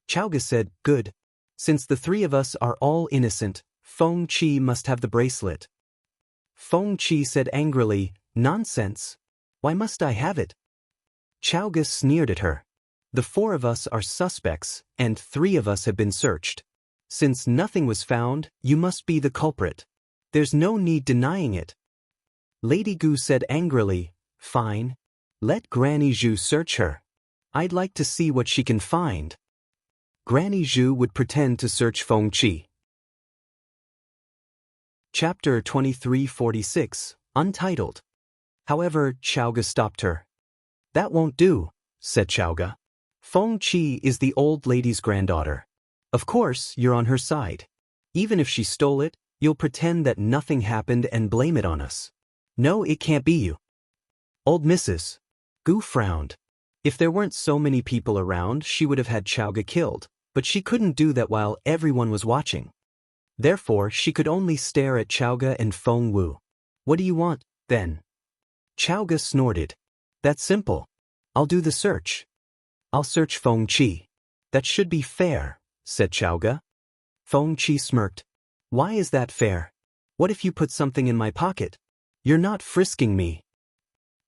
Chaoga said, "Good. Since the three of us are all innocent, Feng Qi must have the bracelet." Feng Qi said angrily, "Nonsense. Why must I have it?" Chaoga sneered at her. "The four of us are suspects, and three of us have been searched. Since nothing was found, you must be the culprit. There's no need denying it." Lady Gu said angrily, "Fine. Let Granny Zhu search her. I'd like to see what she can find." Granny Zhu would pretend to search Feng Qi. Chapter 2346, Untitled. However, Chaoga stopped her. "That won't do," said Chaoga. "Feng Qi is the old lady's granddaughter. Of course, you're on her side. Even if she stole it, you'll pretend that nothing happened and blame it on us. No, it can't be you." Old Mrs. Gu frowned. If there weren't so many people around, she would have had Chaoga killed, but she couldn't do that while everyone was watching. Therefore, she could only stare at Chaoga and Feng Wu. "What do you want, then?" Chaoga snorted. "That's simple. I'll do the search. I'll search Feng Qi." "That should be fair," said Chaoga. Feng Qi smirked. "Why is that fair? What if you put something in my pocket? You're not frisking me."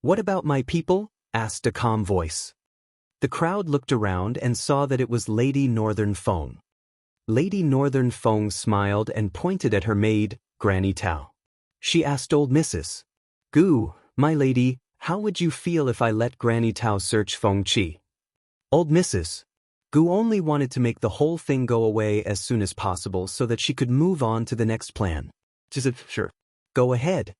"What about my people?" asked a calm voice. The crowd looked around and saw that it was Lady Northern Feng. Lady Northern Feng smiled and pointed at her maid, Granny Tao. She asked old Mrs. Gu, "My lady, how would you feel if I let Granny Tao search Feng Qi?" Old Mrs. Gu only wanted to make the whole thing go away as soon as possible so that she could move on to the next plan. Sure. Go ahead.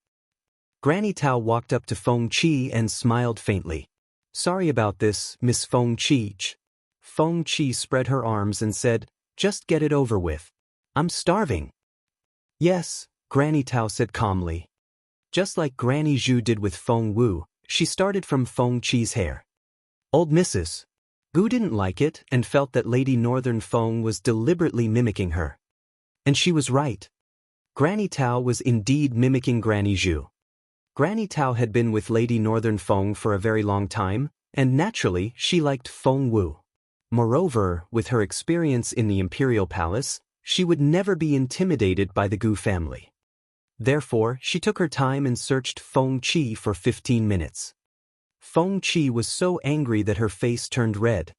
Granny Tao walked up to Feng Qi and smiled faintly. Sorry about this, Miss Feng Qi. Feng Qi spread her arms and said, just get it over with. I'm starving. Yes, Granny Tao said calmly. Just like Granny Zhu did with Feng Wu, she started from Feng Qi's hair. Old Mrs. Gu didn't like it and felt that Lady Northern Feng was deliberately mimicking her. And she was right. Granny Tao was indeed mimicking Granny Zhu. Granny Tao had been with Lady Northern Feng for a very long time, and naturally she liked Feng Wu. Moreover, with her experience in the Imperial Palace, she would never be intimidated by the Gu family. Therefore, she took her time and searched Feng Qi for 15 minutes. Feng Qi was so angry that her face turned red.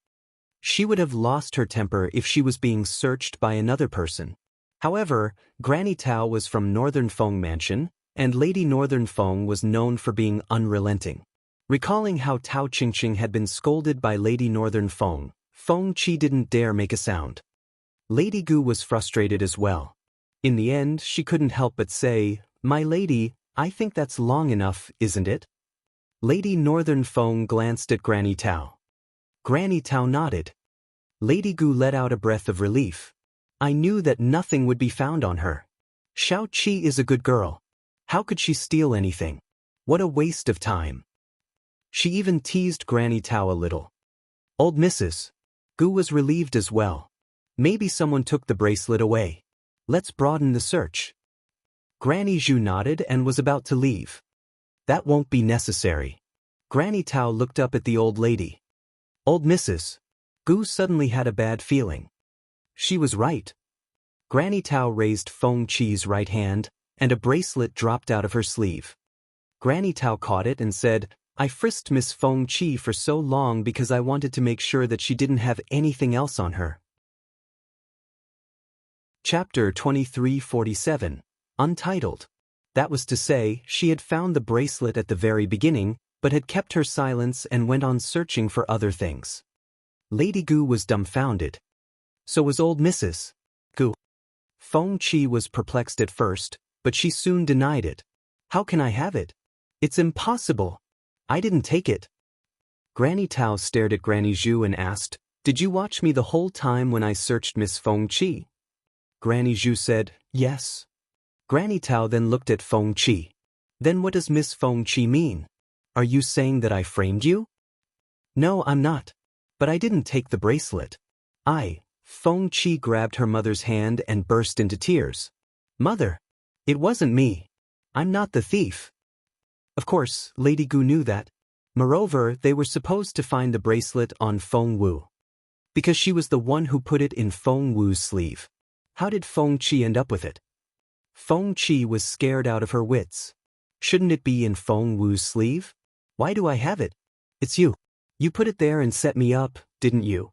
She would have lost her temper if she was being searched by another person. However, Granny Tao was from Northern Feng Mansion, and Lady Northern Feng was known for being unrelenting. Recalling how Tao Qingqing had been scolded by Lady Northern Feng, Feng Qi didn't dare make a sound. Lady Gu was frustrated as well. In the end, she couldn't help but say, "My lady, I think that's long enough, isn't it?" Lady Northern Feng glanced at Granny Tao. Granny Tao nodded. Lady Gu let out a breath of relief. I knew that nothing would be found on her. Xiao Qi is a good girl. How could she steal anything? What a waste of time. She even teased Granny Tao a little. Old Mrs. Gu was relieved as well. Maybe someone took the bracelet away. Let's broaden the search. Granny Zhu nodded and was about to leave. That won't be necessary. Granny Tao looked up at the old lady. Old Mrs. Gu suddenly had a bad feeling. She was right. Granny Tao raised Feng Qi's right hand, and a bracelet dropped out of her sleeve. Granny Tao caught it and said, I frisked Miss Feng Qi for so long because I wanted to make sure that she didn't have anything else on her. Chapter 2347, Untitled. That was to say, she had found the bracelet at the very beginning, but had kept her silence and went on searching for other things. Lady Gu was dumbfounded. So was old Mrs. Gu. Feng Qi was perplexed at first, but she soon denied it. How can I have it? It's impossible. I didn't take it. Granny Tao stared at Granny Zhu and asked, Did you watch me the whole time when I searched Miss Feng Qi? Granny Zhu said, Yes. Granny Tao then looked at Feng Qi. Then what does Miss Feng Qi mean? Are you saying that I framed you? No, I'm not. But I didn't take the bracelet. Feng Qi grabbed her mother's hand and burst into tears. Mother, it wasn't me. I'm not the thief. Of course, Lady Gu knew that. Moreover, they were supposed to find the bracelet on Feng Wu. Because she was the one who put it in Feng Wu's sleeve. How did Feng Qi end up with it? Feng Qi was scared out of her wits. Shouldn't it be in Feng Wu's sleeve? Why do I have it? It's you. You put it there and set me up, didn't you?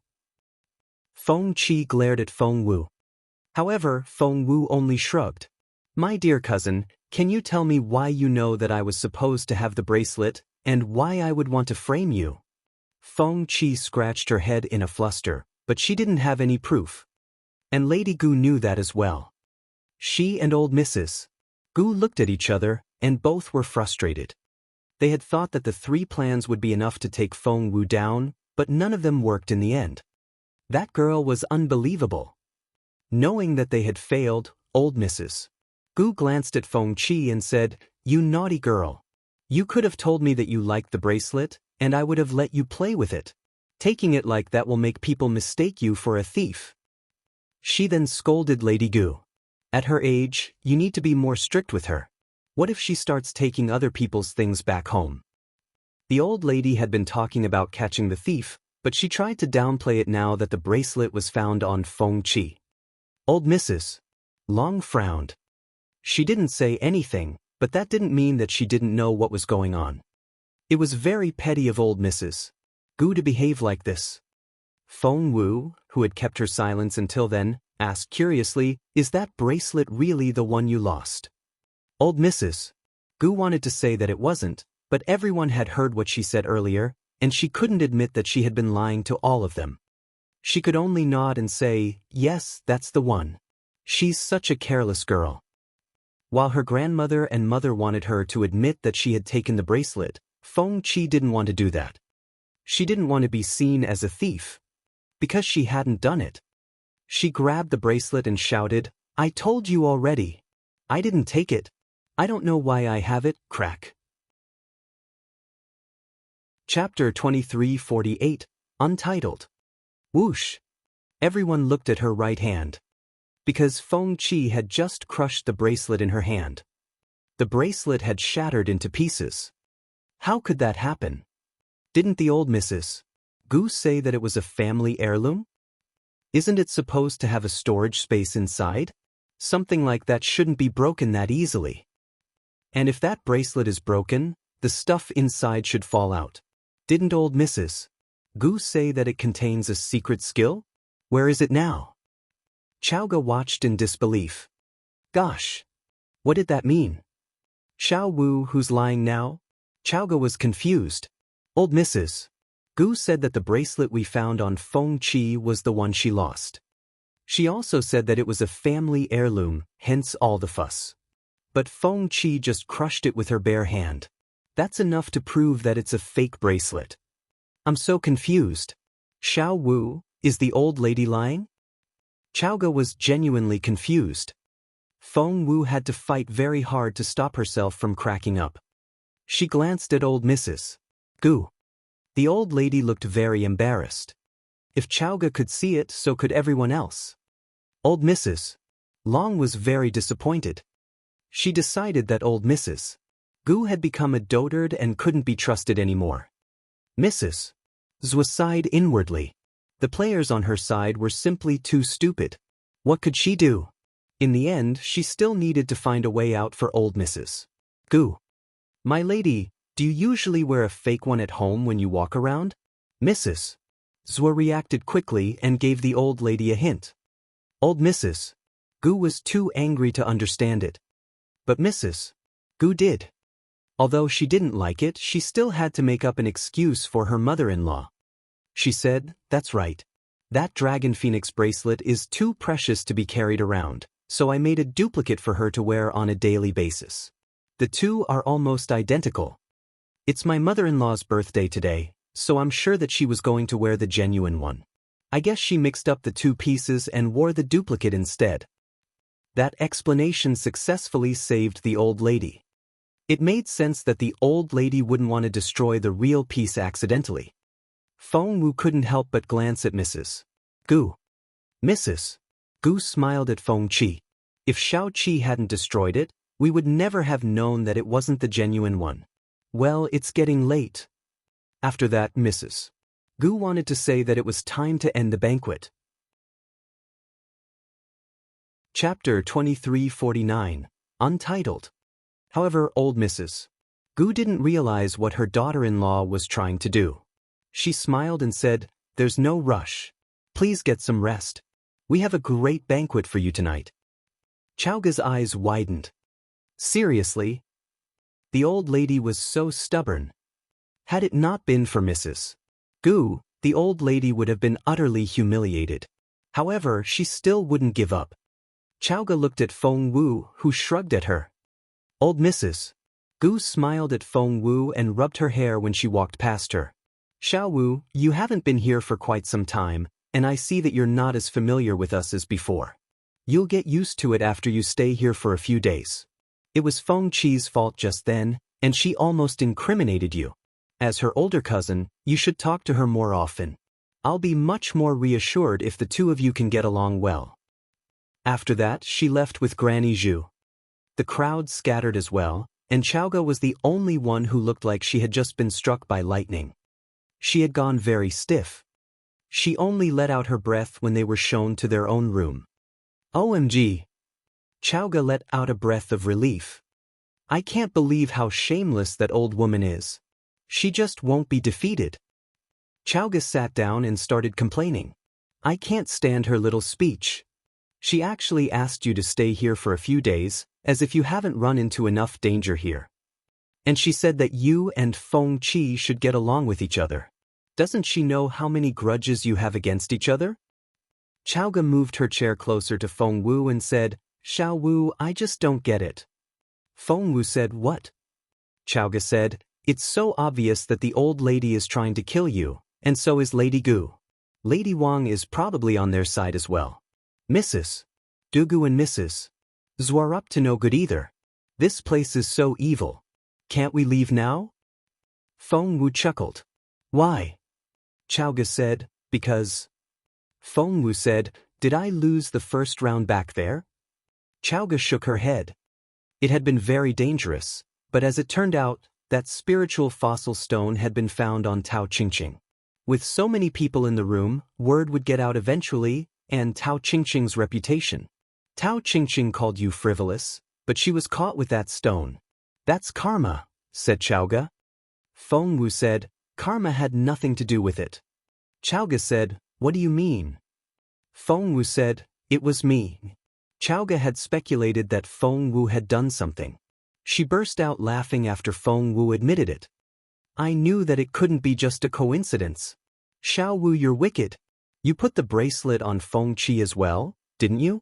Feng Qi glared at Feng Wu. However, Feng Wu only shrugged. My dear cousin, can you tell me why you know that I was supposed to have the bracelet, and why I would want to frame you? Feng Qi scratched her head in a fluster, but she didn't have any proof. And Lady Gu knew that as well. She and old Mrs. Gu looked at each other, and both were frustrated. They had thought that the 3 plans would be enough to take Feng Wu down, but none of them worked in the end. That girl was unbelievable. Knowing that they had failed, old Mrs. Gu glanced at Feng Qi and said, You naughty girl. You could have told me that you liked the bracelet, and I would have let you play with it. Taking it like that will make people mistake you for a thief. She then scolded Lady Gu. At her age, you need to be more strict with her. What if she starts taking other people's things back home? The old lady had been talking about catching the thief, but she tried to downplay it now that the bracelet was found on Feng Qi. Old Mrs. Long frowned. She didn't say anything, but that didn't mean that she didn't know what was going on. It was very petty of old Mrs. Gu to behave like this. Feng Wu, who had kept her silence until then, asked curiously, Is that bracelet really the one you lost? Old Mrs. Gu wanted to say that it wasn't, but everyone had heard what she said earlier, and she couldn't admit that she had been lying to all of them. She could only nod and say, "Yes, that's the one. She's such a careless girl." While her grandmother and mother wanted her to admit that she had taken the bracelet, Feng Qi didn't want to do that. She didn't want to be seen as a thief, because she hadn't done it. She grabbed the bracelet and shouted, "I told you already. I didn't take it. I don't know why I have it." Crack. Chapter 2348, Untitled. Whoosh. Everyone looked at her right hand, because Feng Qi had just crushed the bracelet in her hand. The bracelet had shattered into pieces. How could that happen? Didn't the old Mrs. Gu say that it was a family heirloom? Isn't it supposed to have a storage space inside? Something like that shouldn't be broken that easily. And if that bracelet is broken, the stuff inside should fall out. Didn't old Mrs. Gu say that it contains a secret skill? Where is it now? Chaoga watched in disbelief. Gosh! What did that mean? Xiao Wu, who's lying now? Chaoga was confused. Old Mrs. Gu said that the bracelet we found on Feng Qi was the one she lost. She also said that it was a family heirloom, hence all the fuss. But Feng Qi just crushed it with her bare hand. That's enough to prove that it's a fake bracelet. I'm so confused. Xiao Wu, is the old lady lying? Chaoga was genuinely confused. Feng Wu had to fight very hard to stop herself from cracking up. She glanced at old Mrs. Gu. The old lady looked very embarrassed. If Chaoga could see it, so could everyone else. Old Mrs. Long was very disappointed. She decided that old Mrs. Gu had become a dotard and couldn't be trusted anymore. Mrs. Zhou sighed inwardly. The players on her side were simply too stupid. What could she do? In the end, she still needed to find a way out for old Mrs. Gu. My lady, do you usually wear a fake one at home when you walk around? Mrs. Zhou reacted quickly and gave the old lady a hint. Old Mrs. Gu was too angry to understand it. But Mrs. Gu did. Although she didn't like it, she still had to make up an excuse for her mother-in-law. She said, "That's right. That dragon phoenix bracelet is too precious to be carried around, so I made a duplicate for her to wear on a daily basis. The two are almost identical. It's my mother-in-law's birthday today, so I'm sure that she was going to wear the genuine one. I guess she mixed up the two pieces and wore the duplicate instead." That explanation successfully saved the old lady. It made sense that the old lady wouldn't want to destroy the real piece accidentally. Feng Wu couldn't help but glance at Mrs. Gu. Mrs. Gu smiled at Feng Qi. If Xiao Qi hadn't destroyed it, we would never have known that it wasn't the genuine one. Well, it's getting late. After that, Mrs. Gu wanted to say that it was time to end the banquet. Chapter 2349, Untitled. However, old Mrs. Gu didn't realize what her daughter-in-law was trying to do. She smiled and said, "There's no rush. Please get some rest. We have a great banquet for you tonight." Chaoga's eyes widened. Seriously? The old lady was so stubborn. Had it not been for Mrs. Gu, the old lady would have been utterly humiliated. However, she still wouldn't give up. Chaoga looked at Feng Wu, who shrugged at her. Old Mrs. Gu smiled at Feng Wu and rubbed her hair when she walked past her. Xiao Wu, you haven't been here for quite some time, and I see that you're not as familiar with us as before. You'll get used to it after you stay here for a few days. It was Feng Qi's fault just then, and she almost incriminated you. As her older cousin, you should talk to her more often. I'll be much more reassured if the two of you can get along well. After that, she left with Granny Zhu. The crowd scattered as well, and Chaoga was the only one who looked like she had just been struck by lightning. She had gone very stiff. She only let out her breath when they were shown to their own room. OMG! Chaoga let out a breath of relief. I can't believe how shameless that old woman is. She just won't be defeated. Chaoga sat down and started complaining. I can't stand her little speech. She actually asked you to stay here for a few days, as if you haven't run into enough danger here. And she said that you and Feng Qi should get along with each other. Doesn't she know how many grudges you have against each other? Chaoga moved her chair closer to Feng Wu and said, Xiao Wu, I just don't get it. Feng Wu said, what? Chaoga said, it's so obvious that the old lady is trying to kill you, and so is Lady Gu. Lady Wang is probably on their side as well. Mrs. Dugu and Mrs. Zhu are up to no good either. This place is so evil. Can't we leave now? Feng Wu chuckled. Why? Chaoga said, because. Feng Wu said, did I lose the first round back there? Chaoga shook her head. It had been very dangerous, but as it turned out, that spiritual fossil stone had been found on Tao Qingqing. With so many people in the room, word would get out eventually, and Tao Qingqing's reputation. Tao Qingqing called you frivolous, but she was caught with that stone. That's karma, said Chaoga. Feng Wu said, karma had nothing to do with it. Chaoga said, what do you mean? Feng Wu said, it was me. Chaoga had speculated that Feng Wu had done something. She burst out laughing after Feng Wu admitted it. I knew that it couldn't be just a coincidence. Xiao Wu, you're wicked. You put the bracelet on Feng Qi as well, didn't you?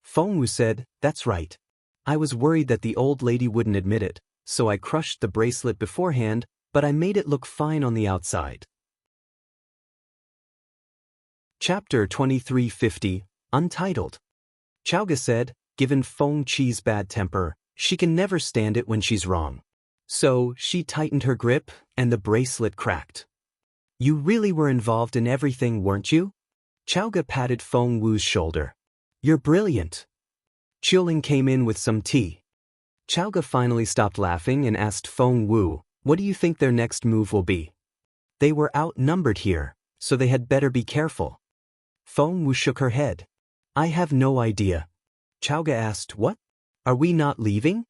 Feng Wu said, that's right. I was worried that the old lady wouldn't admit it, so I crushed the bracelet beforehand, but I made it look fine on the outside. Chapter 2350, Untitled. Chaoga said, given Feng Qi's bad temper, she can never stand it when she's wrong. So, she tightened her grip, and the bracelet cracked. You really were involved in everything, weren't you? Chaoga patted Feng Wu's shoulder. You're brilliant. Qiuling came in with some tea. Chaoga finally stopped laughing and asked Feng Wu, what do you think their next move will be? They were outnumbered here, so they had better be careful. Feng Wu shook her head. I have no idea. Chaoga asked, what? Are we not leaving?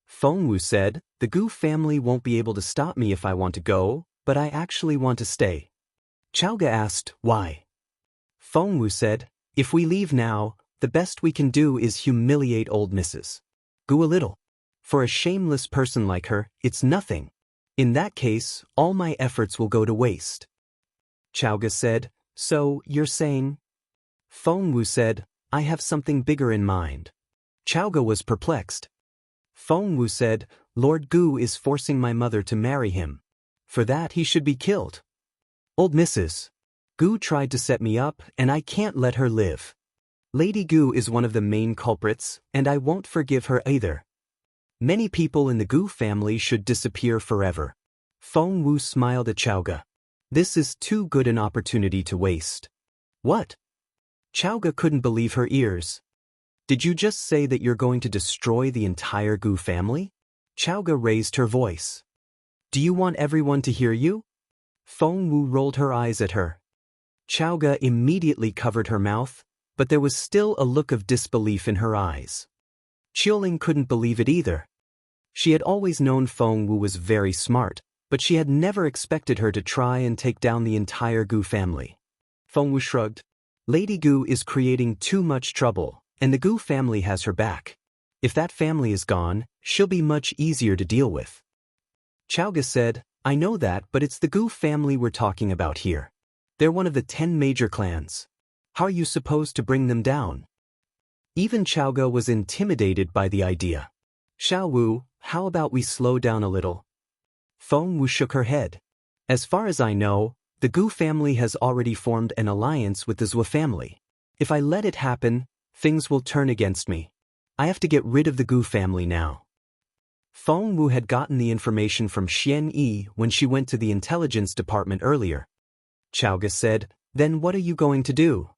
Feng Wu said, the Gu family won't be able to stop me if I want to go, but I actually want to stay. Chaoga asked, why? Feng Wu said, if we leave now, the best we can do is humiliate old Mrs. Gu a little. For a shameless person like her, it's nothing. In that case, all my efforts will go to waste. Chaoga said, so, you're saying? Feng Wu said, I have something bigger in mind. Chaoga was perplexed. Feng Wu said, Lord Gu is forcing my mother to marry him. For that he should be killed. Old Mrs. Gu tried to set me up, and I can't let her live. Lady Gu is one of the main culprits, and I won't forgive her either. Many people in the Gu family should disappear forever. Feng Wu smiled at Chaoga. This is too good an opportunity to waste. What? Chaoga couldn't believe her ears. Did you just say that you're going to destroy the entire Gu family? Chaoga raised her voice. Do you want everyone to hear you? Feng Wu rolled her eyes at her. Chaoga immediately covered her mouth, but there was still a look of disbelief in her eyes. Qiuling couldn't believe it either. She had always known Feng Wu was very smart, but she had never expected her to try and take down the entire Gu family. Feng Wu shrugged. Lady Gu is creating too much trouble, and the Gu family has her back. If that family is gone, she'll be much easier to deal with. Chaoga said, I know that, but it's the Gu family we're talking about here. They're one of the 10 major clans. How are you supposed to bring them down? Even Chaoga was intimidated by the idea. Xiao Wu, how about we slow down a little? Feng Wu shook her head. As far as I know, the Gu family has already formed an alliance with the Zhou family. If I let it happen, things will turn against me. I have to get rid of the Gu family now. Feng Wu had gotten the information from Xian Yi when she went to the intelligence department earlier. Chaoga said, then what are you going to do?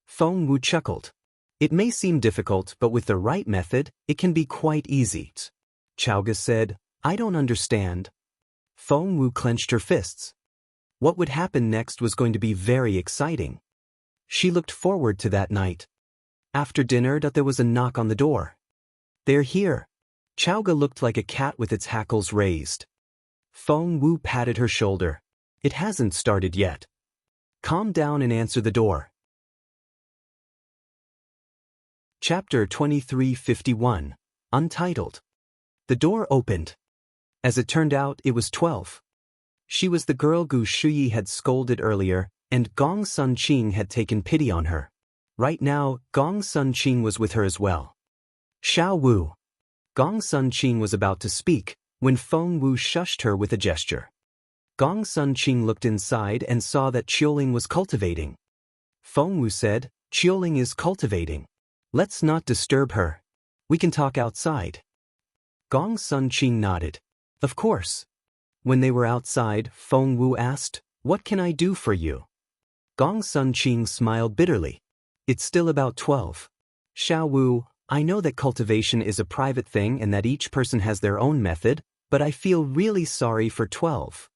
Feng Wu chuckled. It may seem difficult, but with the right method, it can be quite easy. Chaoga said, I don't understand. Feng Wu clenched her fists. What would happen next was going to be very exciting. She looked forward to that night. After dinner, there was a knock on the door. They're here. Chaoga looked like a cat with its hackles raised. Feng Wu patted her shoulder. It hasn't started yet. Calm down and answer the door. Chapter 2351, Untitled. The door opened. As it turned out, it was 12. She was the girl Gu Shuyi had scolded earlier, and Gong Sun Qing had taken pity on her. Right now, Gong Sun Qing was with her as well. Xiao Wu. Gong Sun Qing was about to speak, when Feng Wu shushed her with a gesture. Gong Sun Qing looked inside and saw that Qiuling was cultivating. Feng Wu said, "Qiuling is cultivating. Let's not disturb her. We can talk outside." Gong Sun Qing nodded. Of course. When they were outside, Feng Wu asked, "What can I do for you?" Gong Sun Qing smiled bitterly. "It's still about 12. Xiao Wu, I know that cultivation is a private thing and that each person has their own method, but I feel really sorry for 12.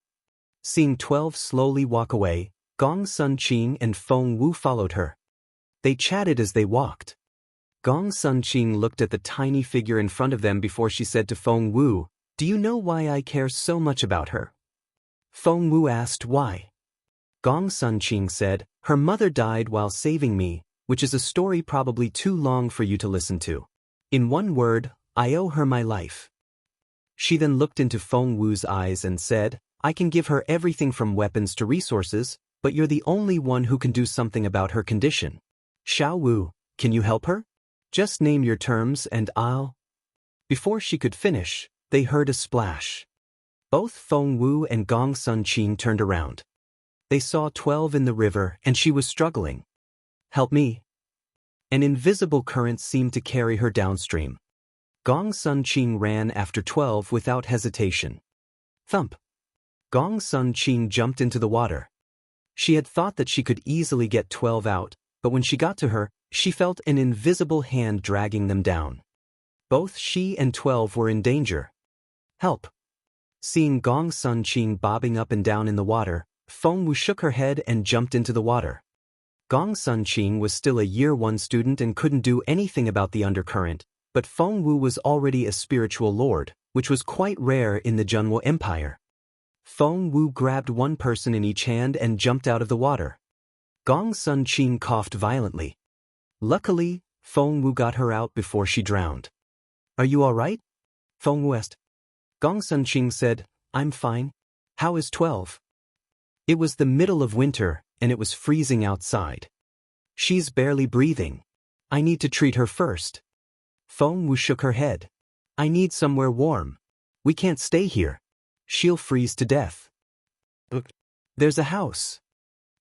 Seeing 12 slowly walk away, Gong Sun Qing and Feng Wu followed her. They chatted as they walked. Gong Sun Qing looked at the tiny figure in front of them before she said to Feng Wu, "Do you know why I care so much about her?" Feng Wu asked why. Gong Sun Qing said, "Her mother died while saving me, which is a story probably too long for you to listen to. In one word, I owe her my life." She then looked into Feng Wu's eyes and said, "I can give her everything from weapons to resources, but you're the only one who can do something about her condition. Xiao Wu, can you help her? Just name your terms and I'll—" Before she could finish, they heard a splash. Both Feng Wu and Gong Sun Qing turned around. They saw 12 in the river and she was struggling. "Help me." An invisible current seemed to carry her downstream. Gong Sun Qing ran after 12 without hesitation. Thump. Gong Sun Qing jumped into the water. She had thought that she could easily get 12 out, but when she got to her, she felt an invisible hand dragging them down. Both she and 12 were in danger. "Help." Seeing Gong Sun Qing bobbing up and down in the water, Feng Wu shook her head and jumped into the water. Gong Sun Qing was still a Year 1 student and couldn't do anything about the undercurrent, but Feng Wu was already a spiritual lord, which was quite rare in the Junwo Empire. Feng Wu grabbed one person in each hand and jumped out of the water. Gong Sun Qing coughed violently. Luckily, Feng Wu got her out before she drowned. "Are you all right?" Feng Wu asked. Gong Sun Qing said, "I'm fine. How is 12? It was the middle of winter, and it was freezing outside. She's barely breathing. I need to treat her first." Feng Wu shook her head. "I need somewhere warm. We can't stay here. She'll freeze to death." "There's a house."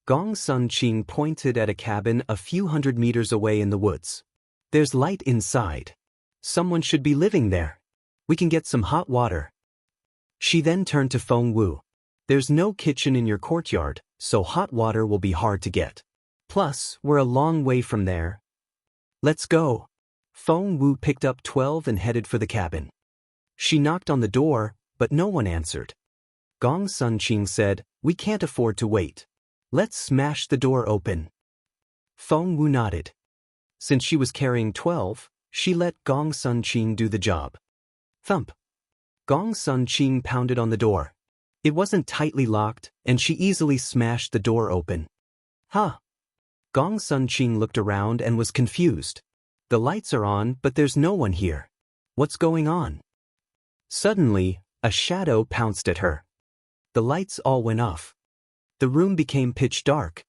Gong Sun Qing pointed at a cabin a few hundred meters away in the woods. "There's light inside. Someone should be living there. We can get some hot water." She then turned to Feng Wu. "There's no kitchen in your courtyard, so hot water will be hard to get. Plus, we're a long way from there." "Let's go." Feng Wu picked up 12 and headed for the cabin. She knocked on the door, but no one answered. Gong Sun Qing said, "We can't afford to wait. Let's smash the door open." Feng Wu nodded. Since she was carrying 12, she let Gong Sun Qing do the job. Thump. Gong Sun Qing pounded on the door. It wasn't tightly locked, and she easily smashed the door open. "Huh?" Gong Sun Qing looked around and was confused. The lights are on, but there's no one here. What's going on? Suddenly, a shadow pounced at her. The lights all went off. The room became pitch dark.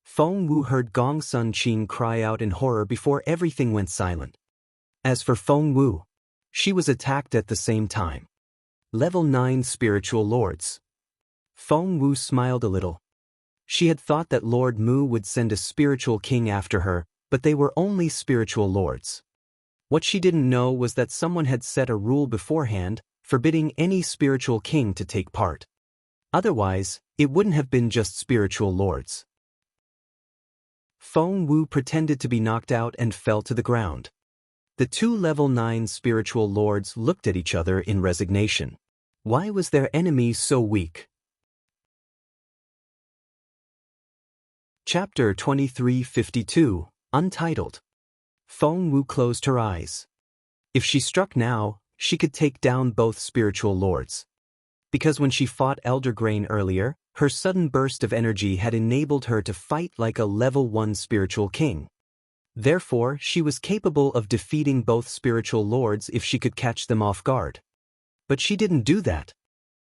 Feng Wu heard Gong Sun Qing cry out in horror before everything went silent. As for Feng Wu, she was attacked at the same time. Level 9 Spiritual Lords. Feng Wu smiled a little. She had thought that Lord Mu would send a spiritual king after her, but they were only spiritual lords. What she didn't know was that someone had set a rule beforehand, forbidding any spiritual king to take part. Otherwise, it wouldn't have been just spiritual lords. Feng Wu pretended to be knocked out and fell to the ground. The two level 9 spiritual lords looked at each other in resignation. Why was their enemy so weak? Chapter 2352, Untitled. Feng Wu closed her eyes. If she struck now, she could take down both spiritual lords. Because when she fought Elder Grain earlier, her sudden burst of energy had enabled her to fight like a level 1 spiritual king. Therefore, she was capable of defeating both spiritual lords if she could catch them off guard. But she didn't do that.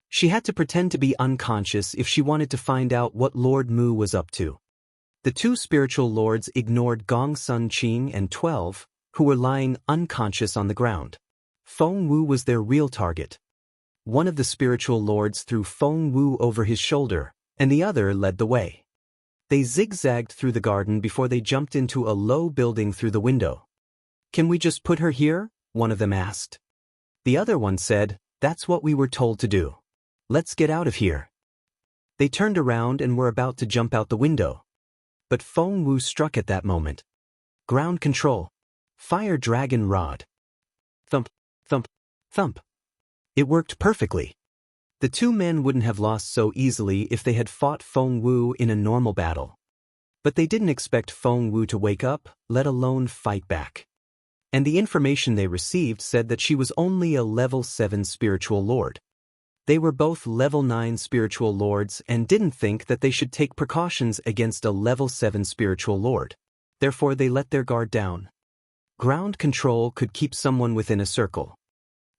She had to pretend to be unconscious if she wanted to find out what Lord Mu was up to. The two spiritual lords ignored Gong Sun Qing and 12, who were lying unconscious on the ground. Feng Wu was their real target. One of the spiritual lords threw Feng Wu over his shoulder, and the other led the way. They zigzagged through the garden before they jumped into a low building through the window. "Can we just put her here?" one of them asked. The other one said, "That's what we were told to do. Let's get out of here." They turned around and were about to jump out the window. But Feng Wu struck at that moment. Ground control. Fire dragon rod. Thump, thump, thump. It worked perfectly. The two men wouldn't have lost so easily if they had fought Feng Wu in a normal battle. But they didn't expect Feng Wu to wake up, let alone fight back. And the information they received said that she was only a level 7 spiritual lord. They were both level 9 spiritual lords and didn't think that they should take precautions against a level 7 spiritual lord. Therefore they let their guard down. Ground control could keep someone within a circle.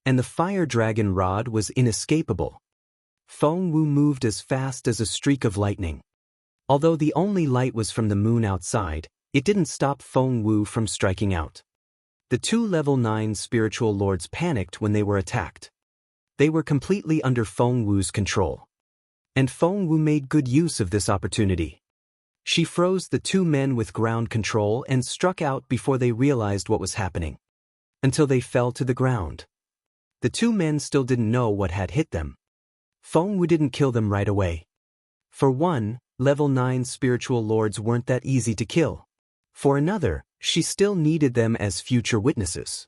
And the fire dragon rod was inescapable. Feng Wu moved as fast as a streak of lightning. Although the only light was from the moon outside, it didn't stop Feng Wu from striking out. The two level 9 spiritual lords panicked when they were attacked. They were completely under Feng Wu's control. And Feng Wu made good use of this opportunity. She froze the two men with ground control and struck out before they realized what was happening. Until they fell to the ground. The two men still didn't know what had hit them. Feng Wu didn't kill them right away. For one, level 9 spiritual lords weren't that easy to kill. For another, she still needed them as future witnesses.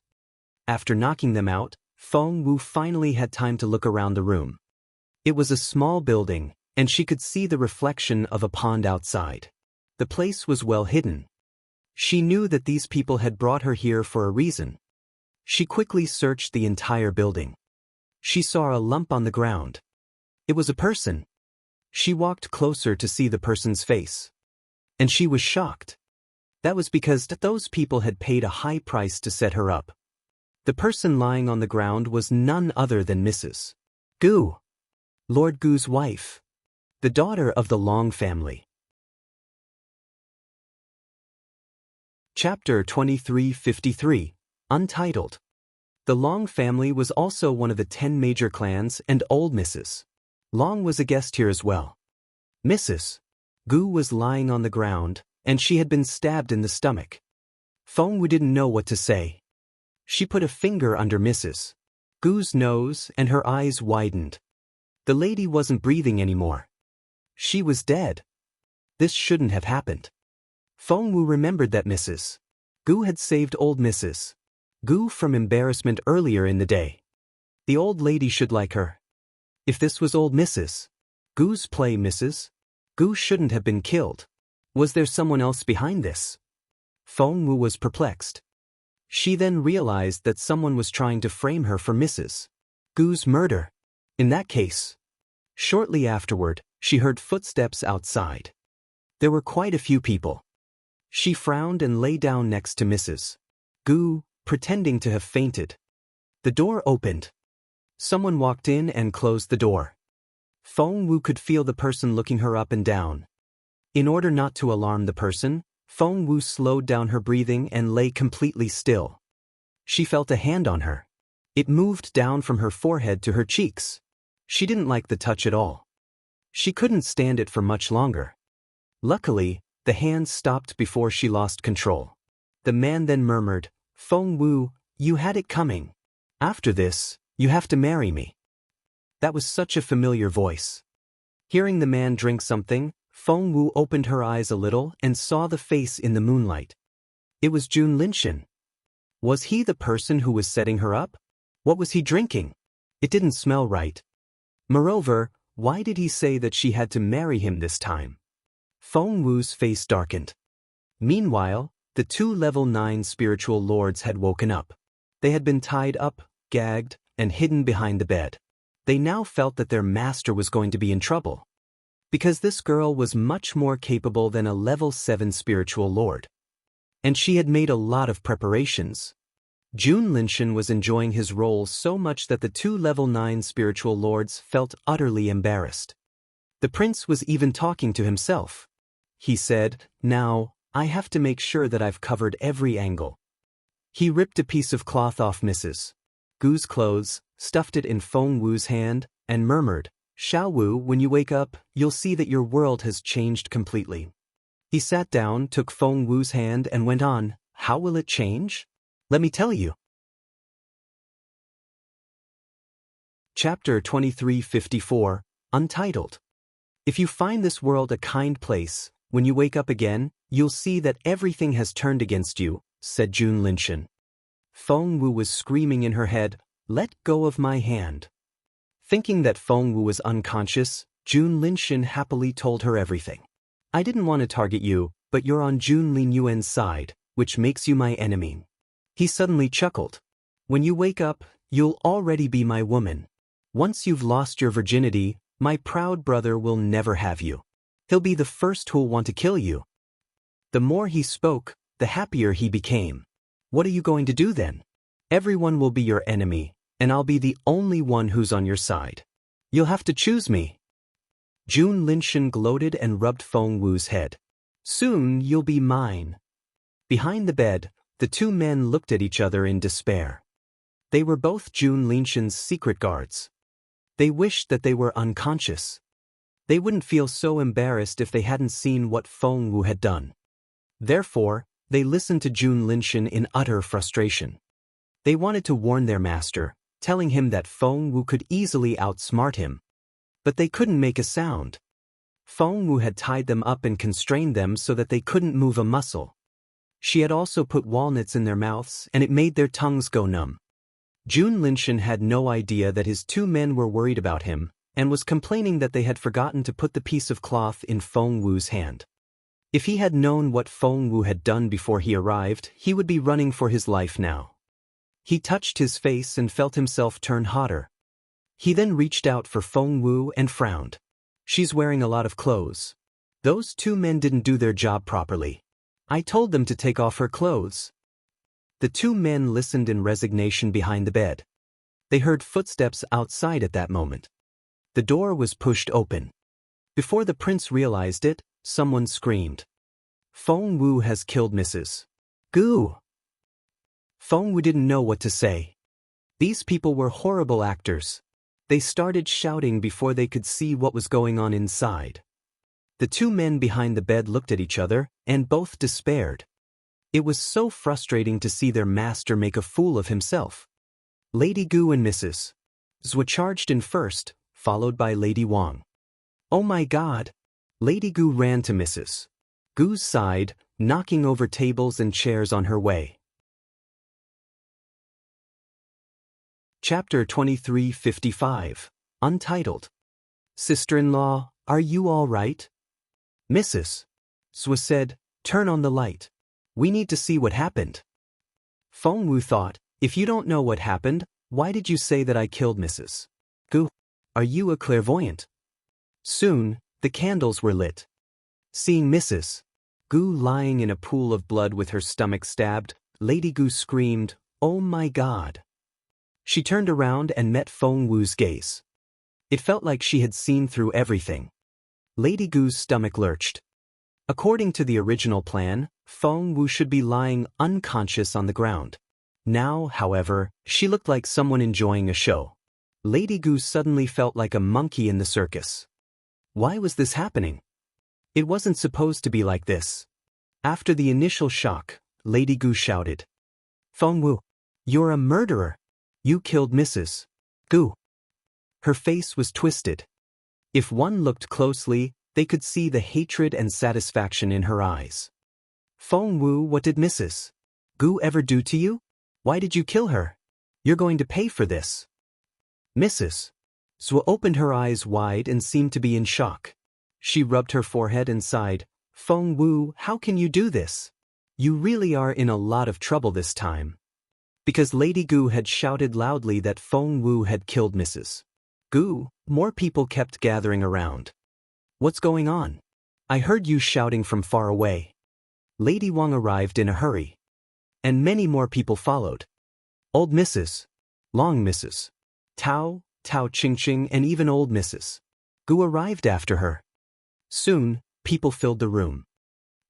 After knocking them out, Feng Wu finally had time to look around the room. It was a small building, and she could see the reflection of a pond outside. The place was well hidden. She knew that these people had brought her here for a reason. She quickly searched the entire building. She saw a lump on the ground. It was a person. She walked closer to see the person's face. And she was shocked. That was because those people had paid a high price to set her up. The person lying on the ground was none other than Mrs. Gu, Lord Gu's wife, the daughter of the Long family. Chapter 2353, Untitled. The Long family was also one of the 10 major clans, and old Mrs. Long was a guest here as well. Mrs. Gu was lying on the ground, and she had been stabbed in the stomach. Feng Wu didn't know what to say. She put a finger under Mrs. Gu's nose and her eyes widened. The lady wasn't breathing anymore. She was dead. This shouldn't have happened. Feng Wu remembered that Mrs. Gu had saved old Mrs. Gu from embarrassment earlier in the day. The old lady should like her. If this was old Mrs. Gu's play, Mrs. Gu shouldn't have been killed. Was there someone else behind this? Feng Wu was perplexed. She then realized that someone was trying to frame her for Mrs. Gu's murder. In that case. Shortly afterward, she heard footsteps outside. There were quite a few people. She frowned and lay down next to Mrs. Gu, pretending to have fainted. The door opened. Someone walked in and closed the door. Feng Wu could feel the person looking her up and down. In order not to alarm the person, Feng Wu slowed down her breathing and lay completely still. She felt a hand on her. It moved down from her forehead to her cheeks. She didn't like the touch at all. She couldn't stand it for much longer. Luckily, the hand stopped before she lost control. The man then murmured, "Feng Wu, you had it coming. After this, you have to marry me." That was such a familiar voice. Hearing the man drink something, Feng Wu opened her eyes a little and saw the face in the moonlight. It was Jun Linshan. Was he the person who was setting her up? What was he drinking? It didn't smell right. Moreover, why did he say that she had to marry him this time? Feng Wu's face darkened. Meanwhile, the two level 9 spiritual lords had woken up. They had been tied up, gagged, and hidden behind the bed. They now felt that their master was going to be in trouble. Because this girl was much more capable than a level 7 spiritual lord. And she had made a lot of preparations. Jun Linshan was enjoying his role so much that the two level 9 spiritual lords felt utterly embarrassed. The prince was even talking to himself. He said, "Now, I have to make sure that I've covered every angle." He ripped a piece of cloth off Mrs. Gu's clothes, stuffed it in Feng Wu's hand, and murmured, "Xiao Wu, when you wake up, you'll see that your world has changed completely." He sat down, took Feng Wu's hand and went on, "How will it change? Let me tell you." Chapter 2354, Untitled. If you find this world a kind place, when you wake up again, you'll see that everything has turned against you, said Jun Linshan. Feng Wu was screaming in her head, "Let go of my hand." Thinking that Feng Wu was unconscious, Jun Linshan happily told her everything. "I didn't want to target you, but you're on Jun Lin Yuan's side, which makes you my enemy." He suddenly chuckled. "When you wake up, you'll already be my woman. Once you've lost your virginity, my proud brother will never have you. He'll be the first who'll want to kill you." The more he spoke, the happier he became. "What are you going to do then? Everyone will be your enemy, and I'll be the only one who's on your side. You'll have to choose me." Jun Linshan gloated and rubbed Feng Wu's head. "Soon you'll be mine." Behind the bed, the two men looked at each other in despair. They were both Jun Linshan's secret guards. They wished that they were unconscious. They wouldn't feel so embarrassed if they hadn't seen what Feng Wu had done. Therefore, they listened to Jun Linshan in utter frustration. They wanted to warn their master, telling him that Feng Wu could easily outsmart him. But they couldn't make a sound. Feng Wu had tied them up and constrained them so that they couldn't move a muscle. She had also put walnuts in their mouths, and it made their tongues go numb. Jun Linshan had no idea that his two men were worried about him, and was complaining that they had forgotten to put the piece of cloth in Feng Wu's hand. If he had known what Feng Wu had done before he arrived, he would be running for his life now. He touched his face and felt himself turn hotter. He then reached out for Feng Wu and frowned. "She's wearing a lot of clothes. Those two men didn't do their job properly. I told them to take off her clothes." The two men listened in resignation behind the bed. They heard footsteps outside at that moment. The door was pushed open. Before the prince realized it, someone screamed, "Feng Wu has killed Mrs. Gu." Feng Wu didn't know what to say. These people were horrible actors. They started shouting before they could see what was going on inside. The two men behind the bed looked at each other, and both despaired. It was so frustrating to see their master make a fool of himself. Lady Gu and Mrs. Zhou charged in first, followed by Lady Wang. "Oh my God!" Lady Gu ran to Mrs. Gu's side, knocking over tables and chairs on her way. Chapter 2355, Untitled. "Sister-in-law, are you all right?" Mrs. Zhou said, "Turn on the light. We need to see what happened." Feng Wu thought, "If you don't know what happened, why did you say that I killed Mrs. Gu? Are you a clairvoyant?" Soon, the candles were lit. Seeing Mrs. Gu lying in a pool of blood with her stomach stabbed, Lady Gu screamed, "Oh my God!" She turned around and met Feng Wu's gaze. It felt like she had seen through everything. Lady Gu's stomach lurched. According to the original plan, Feng Wu should be lying unconscious on the ground. Now, however, she looked like someone enjoying a show. Lady Gu suddenly felt like a monkey in the circus. Why was this happening? It wasn't supposed to be like this. After the initial shock, Lady Gu shouted, "Feng Wu, you're a murderer. You killed Mrs. Gu." Her face was twisted. If one looked closely, they could see the hatred and satisfaction in her eyes. "Feng Wu, what did Mrs. Gu ever do to you? Why did you kill her? You're going to pay for this." Mrs. Zhou opened her eyes wide and seemed to be in shock. She rubbed her forehead and sighed, "Feng Wu, how can you do this? You really are in a lot of trouble this time." Because Lady Gu had shouted loudly that Feng Wu had killed Mrs. Gu, more people kept gathering around. "What's going on? I heard you shouting from far away." Lady Wang arrived in a hurry. And many more people followed. Old Mrs. Long Mrs. Tao, Tao Ching, and even old Mrs. Gu arrived after her. Soon, people filled the room.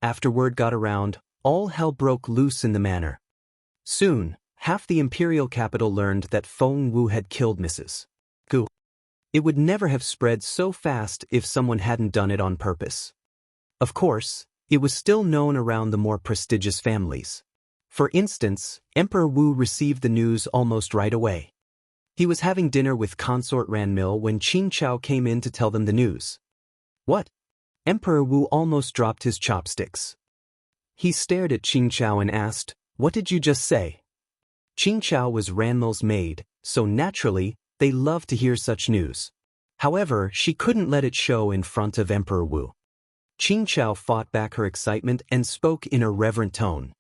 After word got around, all hell broke loose in the manor. Soon, half the imperial capital learned that Feng Wu had killed Mrs. Gu. It would never have spread so fast if someone hadn't done it on purpose. Of course, it was still known around the more prestigious families. For instance, Emperor Wu received the news almost right away. He was having dinner with consort Ranmil when Qing Chao came in to tell them the news. What? Emperor Wu almost dropped his chopsticks. He stared at Qing Chao and asked, "What did you just say?" Qing Chao was Ranmil's maid, so naturally, they loved to hear such news. However, she couldn't let it show in front of Emperor Wu. Qing Chao fought back her excitement and spoke in a reverent tone.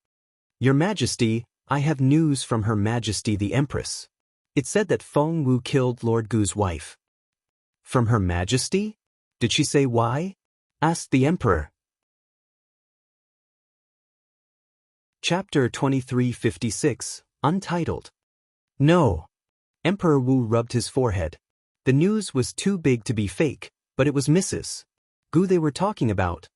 "Your Majesty, I have news from Her Majesty the Empress. It said that Feng Wu killed Lord Gu's wife." "From Her Majesty? Did she say why?" asked the Emperor. Chapter 2356, Untitled. No. Emperor Wu rubbed his forehead. The news was too big to be fake, but it was Mrs. Gu they were talking about.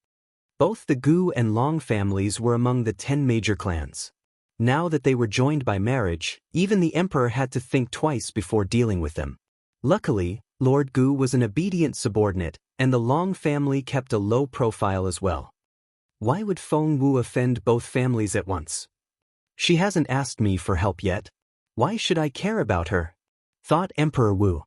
Both the Gu and Long families were among the 10 major clans. Now that they were joined by marriage, even the emperor had to think twice before dealing with them. Luckily, Lord Gu was an obedient subordinate, and the Long family kept a low profile as well. Why would Feng Wu offend both families at once? She hasn't asked me for help yet. Why should I care about her? Thought Emperor Wu.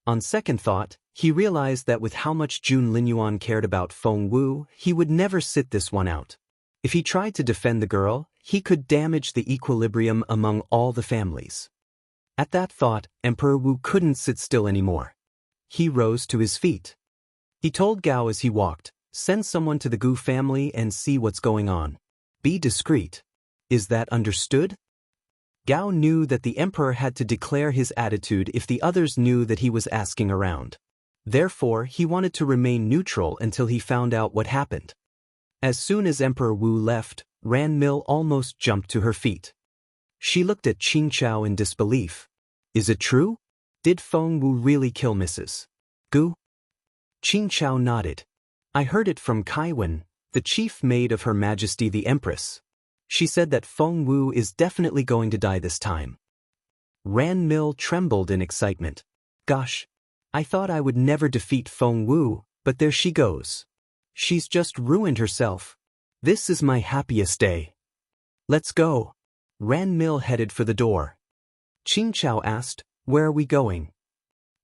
On second thought, he realized that with how much Jun Linyuan cared about Feng Wu, he would never sit this one out. If he tried to defend the girl, he could damage the equilibrium among all the families. At that thought, Emperor Wu couldn't sit still anymore. He rose to his feet. He told Gao as he walked, "Send someone to the Gu family and see what's going on. Be discreet. Is that understood?" Gao knew that the emperor had to declare his attitude if the others knew that he was asking around. Therefore, he wanted to remain neutral until he found out what happened. As soon as Emperor Wu left, Ranmil almost jumped to her feet. She looked at Qing Chao in disbelief. "Is it true? Did Feng Wu really kill Mrs. Gu?" Qing Chao nodded. "I heard it from Kaiwen, the chief maid of Her Majesty the Empress. She said that Feng Wu is definitely going to die this time." Ranmil trembled in excitement. "Gosh, I thought I would never defeat Feng Wu, but there she goes. She's just ruined herself. This is my happiest day. Let's go." Ranmil headed for the door. Qing Chao asked, "Where are we going?"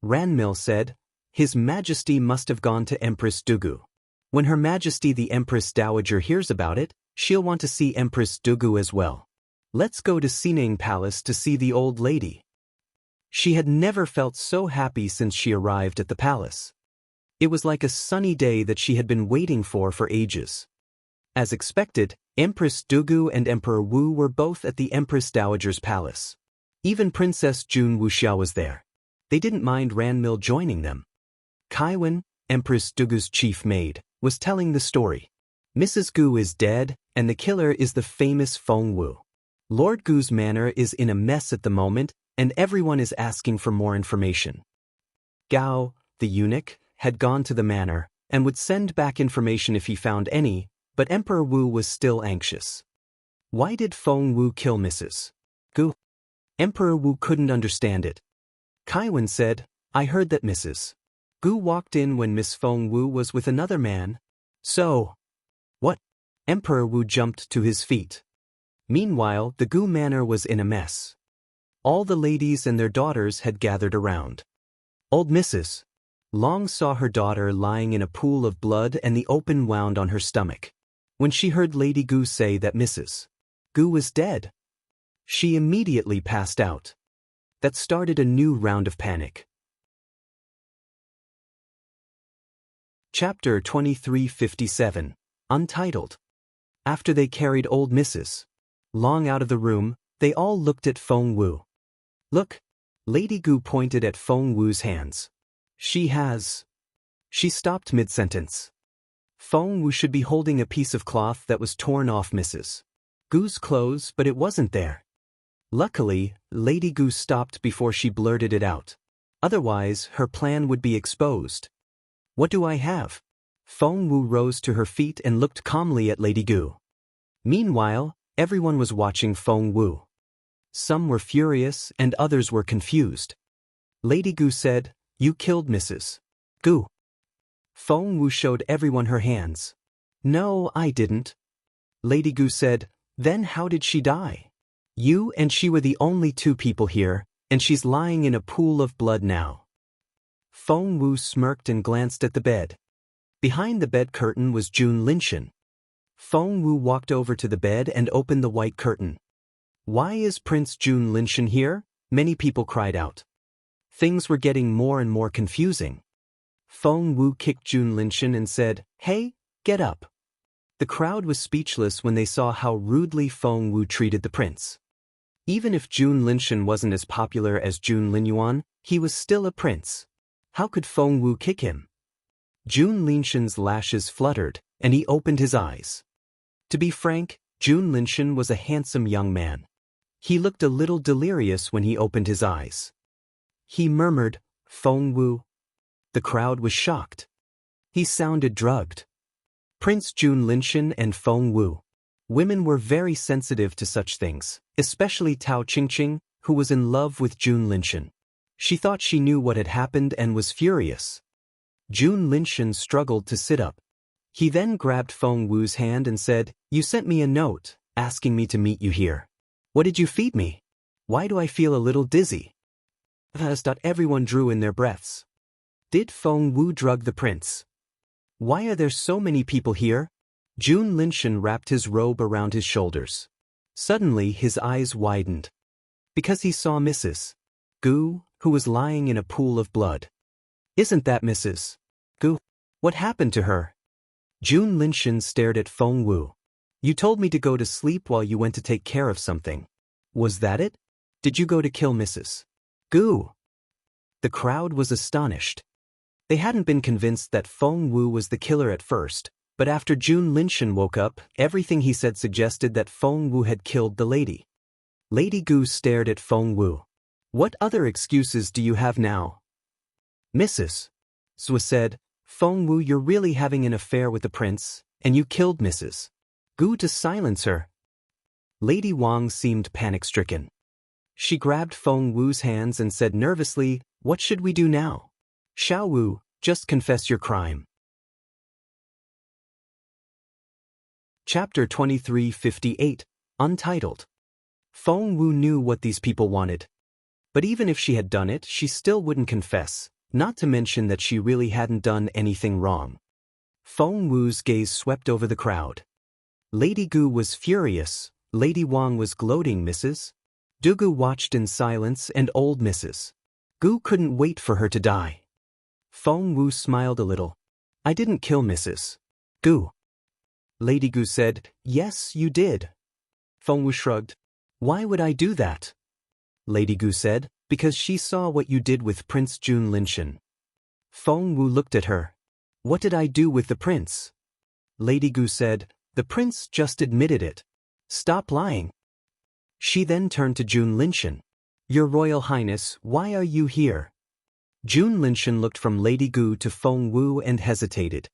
Ranmil said, "His Majesty must have gone to Empress Dugu. When Her Majesty the Empress Dowager hears about it, she'll want to see Empress Dugu as well. Let's go to Sinang Palace to see the old lady." She had never felt so happy since she arrived at the palace. It was like a sunny day that she had been waiting for ages. As expected, Empress Dugu and Emperor Wu were both at the Empress Dowager's palace. Even Princess Jun Wuxiao was there. They didn't mind Ranmil joining them. Kaiwen, Empress Dugu's chief maid, was telling the story. Mrs. Gu is dead, and the killer is the famous Feng Wu. Lord Gu's manor is in a mess at the moment, and everyone is asking for more information. Gao, the eunuch, had gone to the manor, and would send back information if he found any, but Emperor Wu was still anxious. Why did Feng Wu kill Mrs. Gu? Emperor Wu couldn't understand it. Kaiwen said, "I heard that Mrs. Gu walked in when Miss Feng Wu was with another man. So..." "What?" Emperor Wu jumped to his feet. Meanwhile, the Gu manor was in a mess. All the ladies and their daughters had gathered around. Old Mrs. Long saw her daughter lying in a pool of blood and the open wound on her stomach. When she heard Lady Gu say that Mrs. Gu was dead, she immediately passed out. That started a new round of panic. Chapter 2357, Untitled. After they carried old Mrs. Long out of the room, they all looked at Feng Wu. "Look." Lady Gu pointed at Feng Wu's hands. She stopped mid-sentence. Feng Wu should be holding a piece of cloth that was torn off Mrs. Gu's clothes, but it wasn't there. Luckily, Lady Gu stopped before she blurted it out. Otherwise, her plan would be exposed. What do I have? Feng Wu rose to her feet and looked calmly at Lady Gu. Meanwhile, everyone was watching Feng Wu. Some were furious and others were confused. Lady Gu said, "You killed Mrs. Gu." Feng Wu showed everyone her hands. "No, I didn't." Lady Gu said, "Then how did she die? You and she were the only two people here, and she's lying in a pool of blood now." Feng Wu smirked and glanced at the bed. Behind the bed curtain was Jun Linshan. Feng Wu walked over to the bed and opened the white curtain. "Why is Prince Jun Linshan here?" many people cried out. Things were getting more and more confusing. Feng Wu kicked Jun Linshan and said, "Hey, get up." The crowd was speechless when they saw how rudely Feng Wu treated the prince. Even if Jun Linshan wasn't as popular as Jun Linyuan, he was still a prince. How could Feng Wu kick him? Jun Linshan's lashes fluttered, and he opened his eyes. To be frank, Jun Linshan was a handsome young man. He looked a little delirious when he opened his eyes. He murmured, "Feng Wu." The crowd was shocked. He sounded drugged. Prince Jun Linshan and Feng Wu. Women were very sensitive to such things, especially Tao Qingqing, who was in love with Jun Linshan. She thought she knew what had happened and was furious. Jun Linshan struggled to sit up. He then grabbed Feng Wu's hand and said, "You sent me a note, asking me to meet you here. What did you feed me? Why do I feel a little dizzy?" Everyone drew in their breaths. Did Feng Wu drug the prince? Why are there so many people here? Jun Linshan wrapped his robe around his shoulders. Suddenly his eyes widened. Because he saw Mrs. Gu, who was lying in a pool of blood. "Isn't that Mrs. Gu? What happened to her?" Jun Linshan stared at Feng Wu. "You told me to go to sleep while you went to take care of something. Was that it? Did you go to kill Mrs. Gu?" The crowd was astonished. They hadn't been convinced that Feng Wu was the killer at first, but after Jun Linshan woke up, everything he said suggested that Feng Wu had killed the lady. Lady Gu stared at Feng Wu. "What other excuses do you have now?" Mrs. Zhou said, "Feng Wu, you're really having an affair with the prince, and you killed Mrs. Gu to silence her." Lady Wang seemed panic-stricken. She grabbed Feng Wu's hands and said nervously, "What should we do now? Xiao Wu, just confess your crime." Chapter 2358, Untitled. Feng Wu knew what these people wanted. But even if she had done it, she still wouldn't confess, not to mention that she really hadn't done anything wrong. Feng Wu's gaze swept over the crowd. Lady Gu was furious, Lady Wang was gloating. Mrs. Dugu watched in silence, and old Mrs. Gu couldn't wait for her to die. Feng Wu smiled a little. "I didn't kill Mrs. Gu." Lady Gu said, "Yes, you did." Feng Wu shrugged. "Why would I do that?" Lady Gu said, "Because she saw what you did with Prince Jun Linshan." Feng Wu looked at her. "What did I do with the prince?" Lady Gu said, "The prince just admitted it. Stop lying." She then turned to Jun Linshan. "Your Royal Highness, why are you here?" Jun Linshan looked from Lady Gu to Feng Wu and hesitated.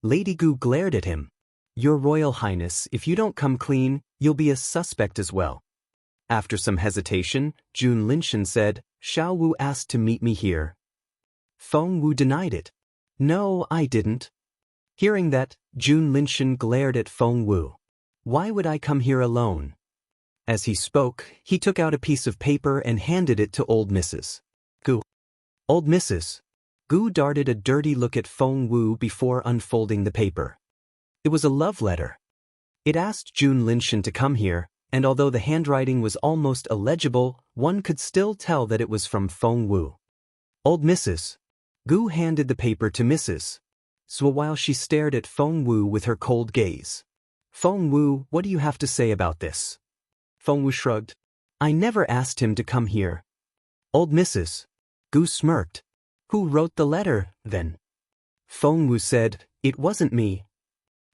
Lady Gu glared at him. "Your Royal Highness, if you don't come clean, you'll be a suspect as well." After some hesitation, Jun Linshan said, "Xiao Wu asked to meet me here." Feng Wu denied it. "No, I didn't." Hearing that, Jun Linshan glared at Feng Wu. "Why would I come here alone?" As he spoke, he took out a piece of paper and handed it to old Mrs. Gu. Old Mrs. Gu darted a dirty look at Feng Wu before unfolding the paper. It was a love letter. It asked Jun Linshan to come here, and although the handwriting was almost illegible, one could still tell that it was from Feng Wu. Old Mrs. Gu handed the paper to Mrs. Zhou while she stared at Feng Wu with her cold gaze. "Feng Wu, what do you have to say about this?" Feng Wu shrugged. "I never asked him to come here." Old Mrs. Gu smirked. "Who wrote the letter, then?" Feng Wu said, "It wasn't me."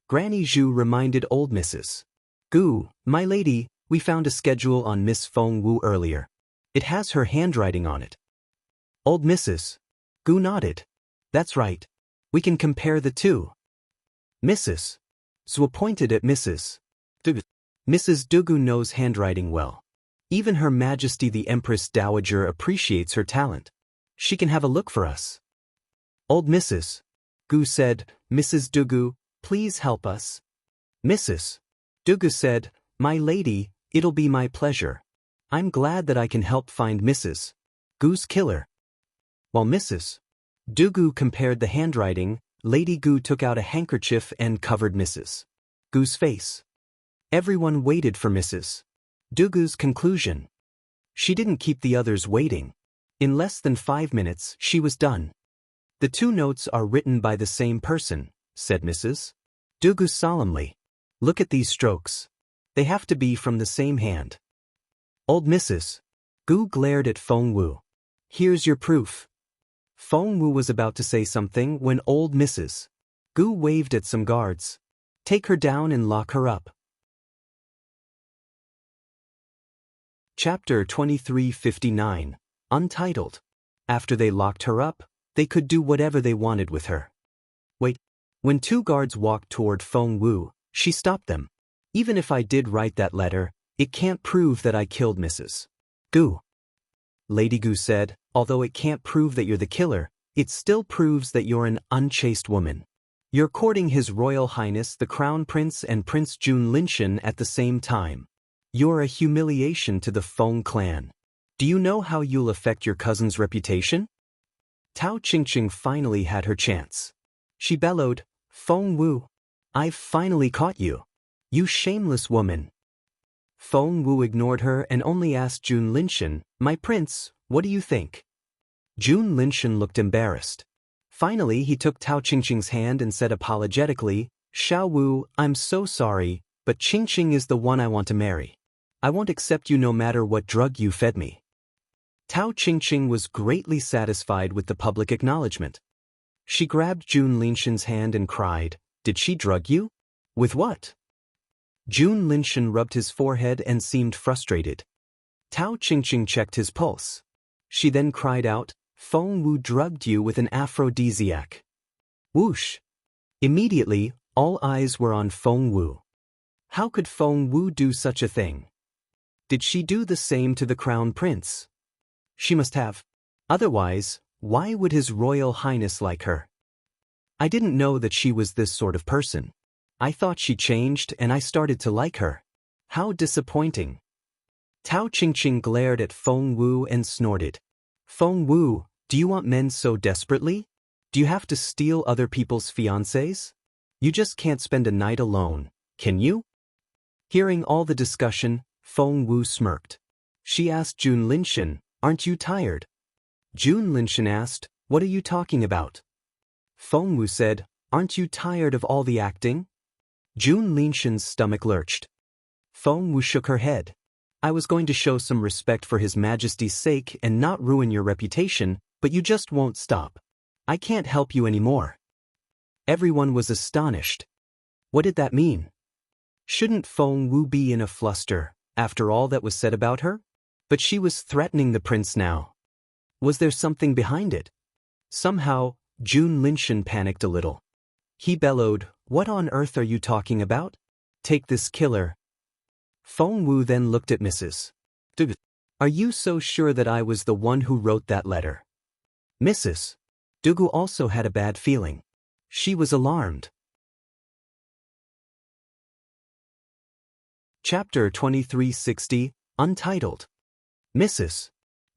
Granny Zhu reminded old Mrs. Gu, "My lady, We found a schedule on Miss Feng Wu earlier. It has her handwriting on it. Old Mrs. Gu nodded. That's right. We can compare the two. Mrs. Zhu pointed at Mrs. Dugu. Mrs. Dugu knows handwriting well. Even Her Majesty the Empress Dowager appreciates her talent. She can have a look for us. Old Mrs. Gu said, Mrs. Dugu, please help us. Mrs. Dugu said, my lady, it'll be my pleasure. I'm glad that I can help find Mrs. Gu's killer. While Mrs. Dugu compared the handwriting, Lady Gu took out a handkerchief and covered Mrs. Gu's face. Everyone waited for Mrs. Dugu's conclusion. She didn't keep the others waiting. In less than 5 minutes, she was done. The 2 notes are written by the same person, said Mrs. Dugu solemnly. Look at these strokes. They have to be from the same hand. Old Mrs. Gu glared at Feng Wu. Here's your proof. Feng Wu was about to say something when old Mrs. Gu waved at some guards. Take her down and lock her up. Chapter 2359, Untitled. After they locked her up, they could do whatever they wanted with her. Wait. When 2 guards walked toward Feng Wu, she stopped them. Even if I did write that letter, it can't prove that I killed Mrs. Gu. Lady Gu said, although it can't prove that you're the killer, it still proves that you're an unchaste woman. You're courting His Royal Highness the Crown Prince and Prince Jun Linshan at the same time. You're a humiliation to the Feng clan. Do you know how you'll affect your cousin's reputation? Tao Qingqing finally had her chance. She bellowed, Feng Wu, I've finally caught you. You shameless woman. Feng Wu ignored her and only asked Jun Linshan, my prince, what do you think? Jun Linshan looked embarrassed. Finally he took Tao Qingqing's hand and said apologetically, Xiao Wu, I'm so sorry, but Qingqing is the one I want to marry. I won't accept you no matter what drug you fed me. Tao Qingqing was greatly satisfied with the public acknowledgement. She grabbed Jun Linshan's hand and cried, did she drug you? With what? Jun Linshan rubbed his forehead and seemed frustrated. Tao Qingqing checked his pulse. She then cried out, Feng Wu drugged you with an aphrodisiac. Whoosh! Immediately, all eyes were on Feng Wu. How could Feng Wu do such a thing? Did she do the same to the Crown Prince? She must have. Otherwise, why would His Royal Highness like her? I didn't know that she was this sort of person. I thought she changed and I started to like her. How disappointing. Tao Qingqing glared at Feng Wu and snorted. Feng Wu, do you want men so desperately? Do you have to steal other people's fiancés? You just can't spend a night alone, can you? Hearing all the discussion, Feng Wu smirked. She asked Jun Linshan, aren't you tired? Jun Linshan asked, what are you talking about? Feng Wu said, aren't you tired of all the acting? Jun Linshan's stomach lurched. Feng Wu shook her head. I was going to show some respect for His Majesty's sake and not ruin your reputation, but you just won't stop. I can't help you anymore. Everyone was astonished. What did that mean? Shouldn't Feng Wu be in a fluster, after all that was said about her? But she was threatening the prince now. Was there something behind it? Somehow, Jun Linshan panicked a little. He bellowed, what on earth are you talking about? Take this killer. Feng Wu then looked at Mrs. Dugu. Are you so sure that I was the one who wrote that letter? Mrs. Dugu also had a bad feeling. She was alarmed. Chapter 2360, Untitled. Mrs.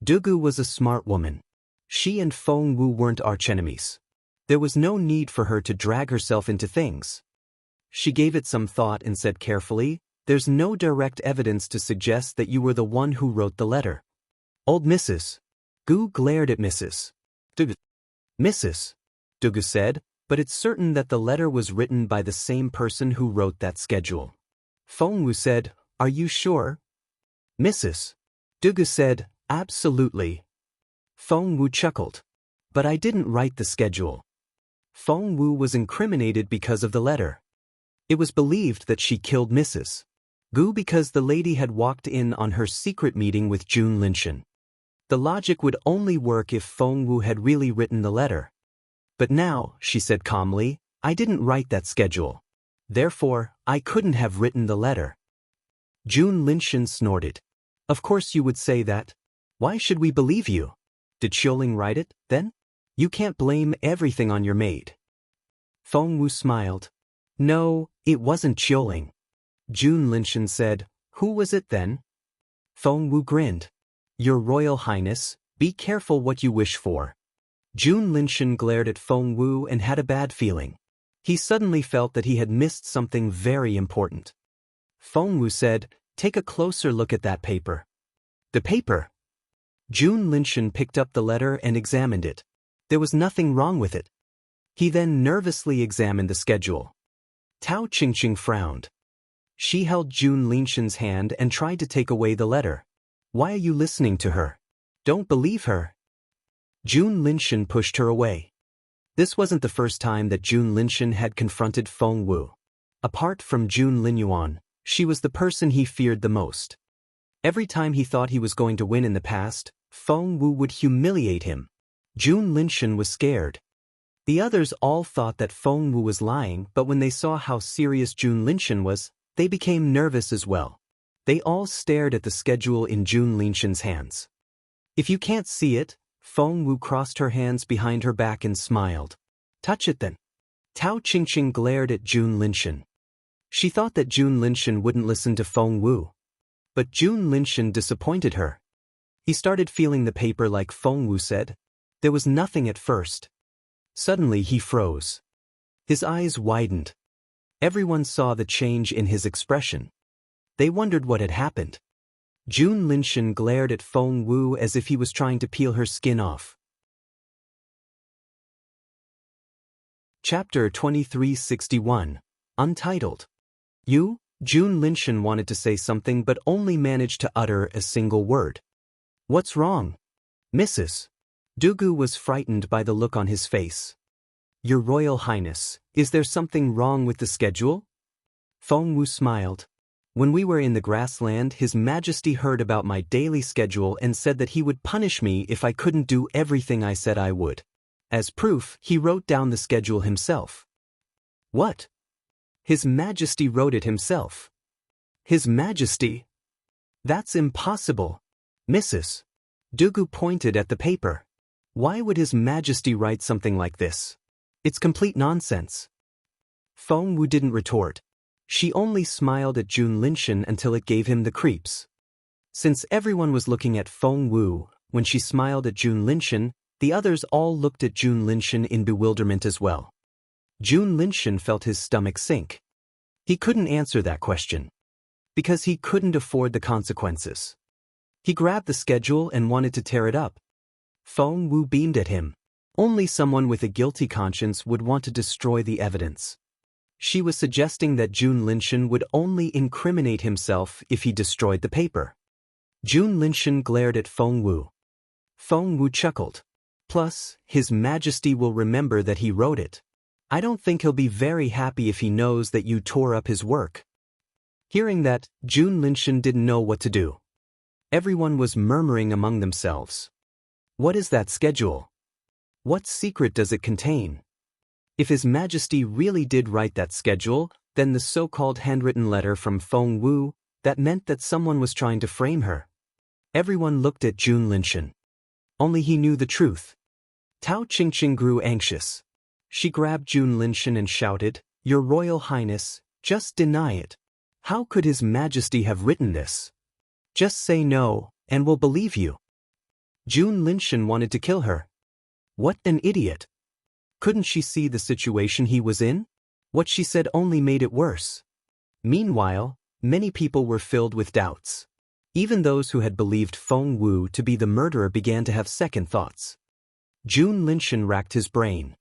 Dugu was a smart woman. She and Feng Wu weren't archenemies. There was no need for her to drag herself into things. She gave it some thought and said carefully, there's no direct evidence to suggest that you were the one who wrote the letter. Old Mrs. Gu glared at Mrs. Dugu. Mrs. Dugu said, but it's certain that the letter was written by the same person who wrote that schedule. Feng Wu said, are you sure? Mrs. Dugu said, absolutely. Feng Wu chuckled. But I didn't write the schedule. Feng Wu was incriminated because of the letter. It was believed that she killed Mrs. Gu because the lady had walked in on her secret meeting with Jun Linshan. The logic would only work if Feng Wu had really written the letter. But now, she said calmly, I didn't write that schedule. Therefore, I couldn't have written the letter. Jun Linshan snorted. Of course you would say that. Why should we believe you? Did Xiuling write it, then? You can't blame everything on your maid. Feng Wu smiled. No, it wasn't Xiuling. Jun Linshan said, Who was it then? Feng Wu grinned. Your Royal Highness, be careful what you wish for. Jun Linshan glared at Feng Wu and had a bad feeling. He suddenly felt that he had missed something very important. Feng Wu said, Take a closer look at that paper. The paper? Jun Linshan picked up the letter and examined it. There was nothing wrong with it. He then nervously examined the schedule. Tao Qingqing frowned. She held Jun Linshan's hand and tried to take away the letter. Why are you listening to her? Don't believe her. Jun Linshan pushed her away. This wasn't the first time that Jun Linshan had confronted Feng Wu. Apart from Jun Linyuan, she was the person he feared the most. Every time he thought he was going to win in the past, Feng Wu would humiliate him. Jun Linshan was scared. The others all thought that Feng Wu was lying, but when they saw how serious Jun Linshan was, they became nervous as well. They all stared at the schedule in Jun Linshan's hands. If you can't see it, Feng Wu crossed her hands behind her back and smiled. Touch it then. Tao Qingqing glared at Jun Linshan. She thought that Jun Linshan wouldn't listen to Feng Wu. But Jun Linshan disappointed her. He started feeling the paper like Feng Wu said. There was nothing at first. Suddenly he froze. His eyes widened. Everyone saw the change in his expression. They wondered what had happened. Jun Linshan glared at Feng Wu as if he was trying to peel her skin off. Chapter 2361, Untitled. Jun Linshan wanted to say something but only managed to utter a single word. What's wrong? Mrs. Dugu was frightened by the look on his face. Your Royal Highness, is there something wrong with the schedule? Feng Wu smiled. When we were in the grassland, His Majesty heard about my daily schedule and said that he would punish me if I couldn't do everything I said I would. As proof, he wrote down the schedule himself. What? His Majesty wrote it himself. His Majesty? That's impossible. Mrs. Dugu pointed at the paper. Why would His Majesty write something like this? It's complete nonsense. Feng Wu didn't retort. She only smiled at Jun Linshan until it gave him the creeps. Since everyone was looking at Feng Wu, when she smiled at Jun Linshan, the others all looked at Jun Linshan in bewilderment as well. Jun Linshan felt his stomach sink. He couldn't answer that question. Because he couldn't afford the consequences. He grabbed the schedule and wanted to tear it up. Feng Wu beamed at him. Only someone with a guilty conscience would want to destroy the evidence. She was suggesting that Jun Linshan would only incriminate himself if he destroyed the paper. Jun Linshan glared at Feng Wu. Feng Wu chuckled. Plus, His Majesty will remember that he wrote it. I don't think he'll be very happy if he knows that you tore up his work. Hearing that, Jun Linshan didn't know what to do. Everyone was murmuring among themselves. What is that schedule? What secret does it contain? If His Majesty really did write that schedule, then the so-called handwritten letter from Feng Wu, that meant that someone was trying to frame her. Everyone looked at Jun Linshan. Only he knew the truth. Tao Qingqing grew anxious. She grabbed Jun Linshan and shouted, Your Royal Highness, just deny it. How could His Majesty have written this? Just say no, and we'll believe you. Jun Linshan wanted to kill her. What an idiot. Couldn't she see the situation he was in? What she said only made it worse. Meanwhile, many people were filled with doubts. Even those who had believed Feng Wu to be the murderer began to have second thoughts. Jun Linshan racked his brain.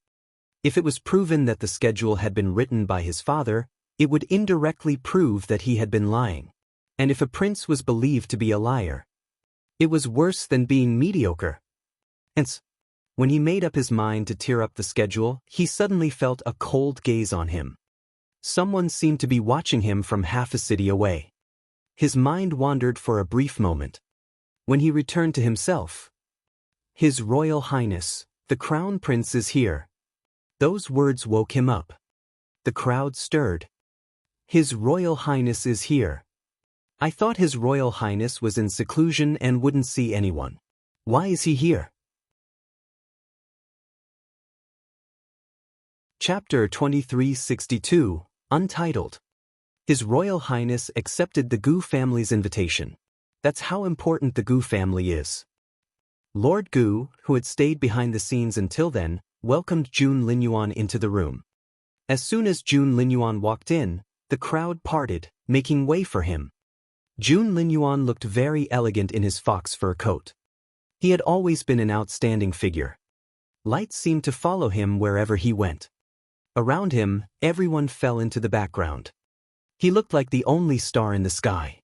If it was proven that the schedule had been written by his father, it would indirectly prove that he had been lying. And if a prince was believed to be a liar, it was worse than being mediocre. Hence, when he made up his mind to tear up the schedule, he suddenly felt a cold gaze on him. Someone seemed to be watching him from half a city away. His mind wandered for a brief moment. When he returned to himself, "His Royal Highness, the Crown Prince is here." Those words woke him up. The crowd stirred. "His Royal Highness is here. I thought His Royal Highness was in seclusion and wouldn't see anyone. Why is he here?" Chapter 2362, Untitled. His Royal Highness accepted the Gu family's invitation. That's how important the Gu family is. Lord Gu, who had stayed behind the scenes until then, welcomed Jun Linyuan into the room. As soon as Jun Linyuan walked in, the crowd parted, making way for him. Jun Linyuan looked very elegant in his fox fur coat. He had always been an outstanding figure. Lights seemed to follow him wherever he went. Around him, everyone fell into the background. He looked like the only star in the sky.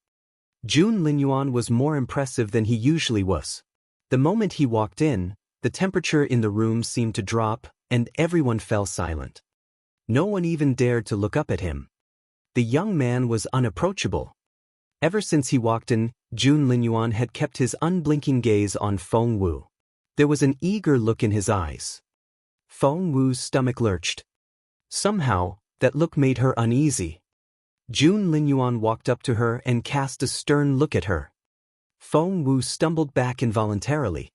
Jun Linyuan was more impressive than he usually was. The moment he walked in, the temperature in the room seemed to drop, and everyone fell silent. No one even dared to look up at him. The young man was unapproachable. Ever since he walked in, Jun Linyuan had kept his unblinking gaze on Feng Wu. There was an eager look in his eyes. Feng Wu's stomach lurched. Somehow, that look made her uneasy. Jun Linyuan walked up to her and cast a stern look at her. Feng Wu stumbled back involuntarily.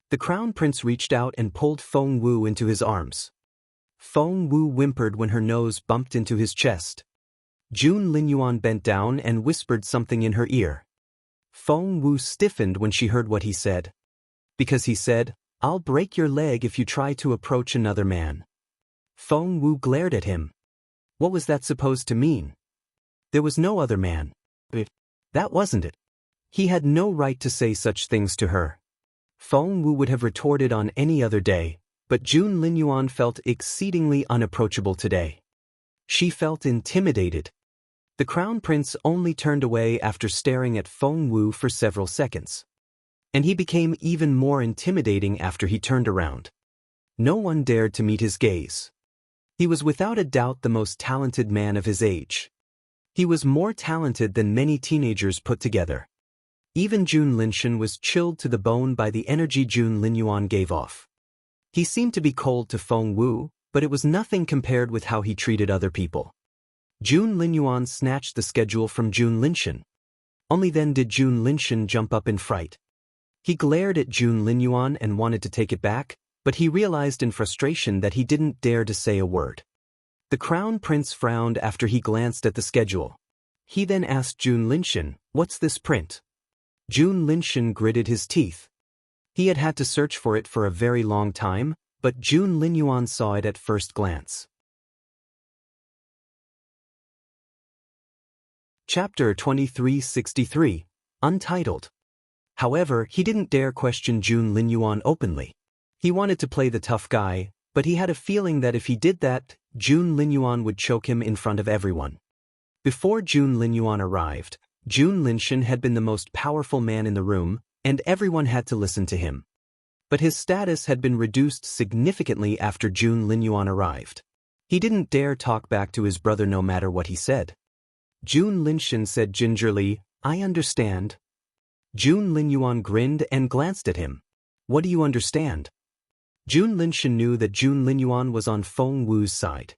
The Crown Prince reached out and pulled Feng Wu into his arms. Feng Wu whimpered when her nose bumped into his chest. Jun Linyuan bent down and whispered something in her ear. Feng Wu stiffened when she heard what he said. Because he said, "I'll break your leg if you try to approach another man." Feng Wu glared at him. What was that supposed to mean? There was no other man. That wasn't it. He had no right to say such things to her. Feng Wu would have retorted on any other day, but Jun Linyuan felt exceedingly unapproachable today. She felt intimidated. The Crown Prince only turned away after staring at Feng Wu for several seconds. And he became even more intimidating after he turned around. No one dared to meet his gaze. He was without a doubt the most talented man of his age. He was more talented than many teenagers put together. Even Jun Linshan was chilled to the bone by the energy Jun Linyuan gave off. He seemed to be cold to Feng Wu, but it was nothing compared with how he treated other people. Jun Linyuan snatched the schedule from Jun Linshan. Only then did Jun Linshan jump up in fright. He glared at Jun Linyuan and wanted to take it back, but he realized in frustration that he didn't dare to say a word. The Crown Prince frowned after he glanced at the schedule. He then asked Jun Linshan, "What's this print?" Jun Linshan gritted his teeth. He had had to search for it for a very long time, but Jun Linyuan saw it at first glance. Chapter 2363, Untitled. However, he didn't dare question Jun Linyuan openly. He wanted to play the tough guy, but he had a feeling that if he did that, Jun Linyuan would choke him in front of everyone. Before Jun Linyuan arrived, Jun Linshan had been the most powerful man in the room, and everyone had to listen to him. But his status had been reduced significantly after Jun Linyuan arrived. He didn't dare talk back to his brother no matter what he said. Jun Linshan said gingerly, "I understand." Jun Linyuan grinned and glanced at him. "What do you understand?" Jun Linshan knew that Jun Linyuan was on Feng Wu's side.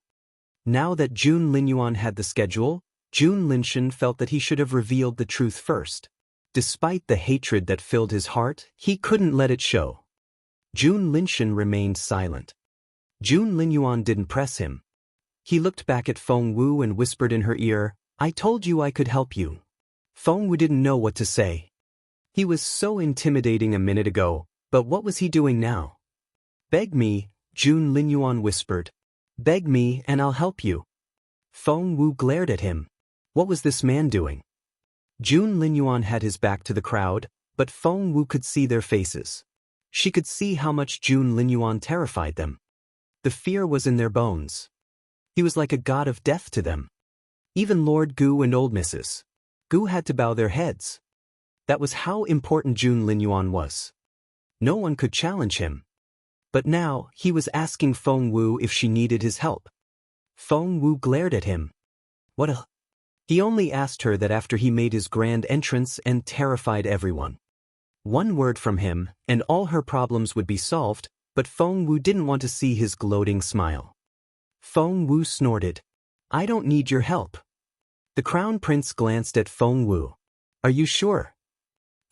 Now that Jun Linyuan had the schedule, Jun Linshan felt that he should have revealed the truth first. Despite the hatred that filled his heart, he couldn't let it show. Jun Linshan remained silent. Jun Linyuan didn't press him. He looked back at Feng Wu and whispered in her ear, "I told you I could help you." Feng Wu didn't know what to say. He was so intimidating a minute ago, but what was he doing now? "Beg me," Jun Linyuan whispered. "Beg me and I'll help you." Feng Wu glared at him. What was this man doing? Jun Linyuan had his back to the crowd, but Feng Wu could see their faces. She could see how much Jun Linyuan terrified them. The fear was in their bones. He was like a god of death to them. Even Lord Gu and old Mrs. Gu had to bow their heads. That was how important Jun Linyuan was. No one could challenge him. But now, he was asking Feng Wu if she needed his help. Feng Wu glared at him. He only asked her that after he made his grand entrance and terrified everyone. One word from him, and all her problems would be solved, but Feng Wu didn't want to see his gloating smile. Feng Wu snorted. "I don't need your help." The crown prince glanced at Feng Wu. "Are you sure?"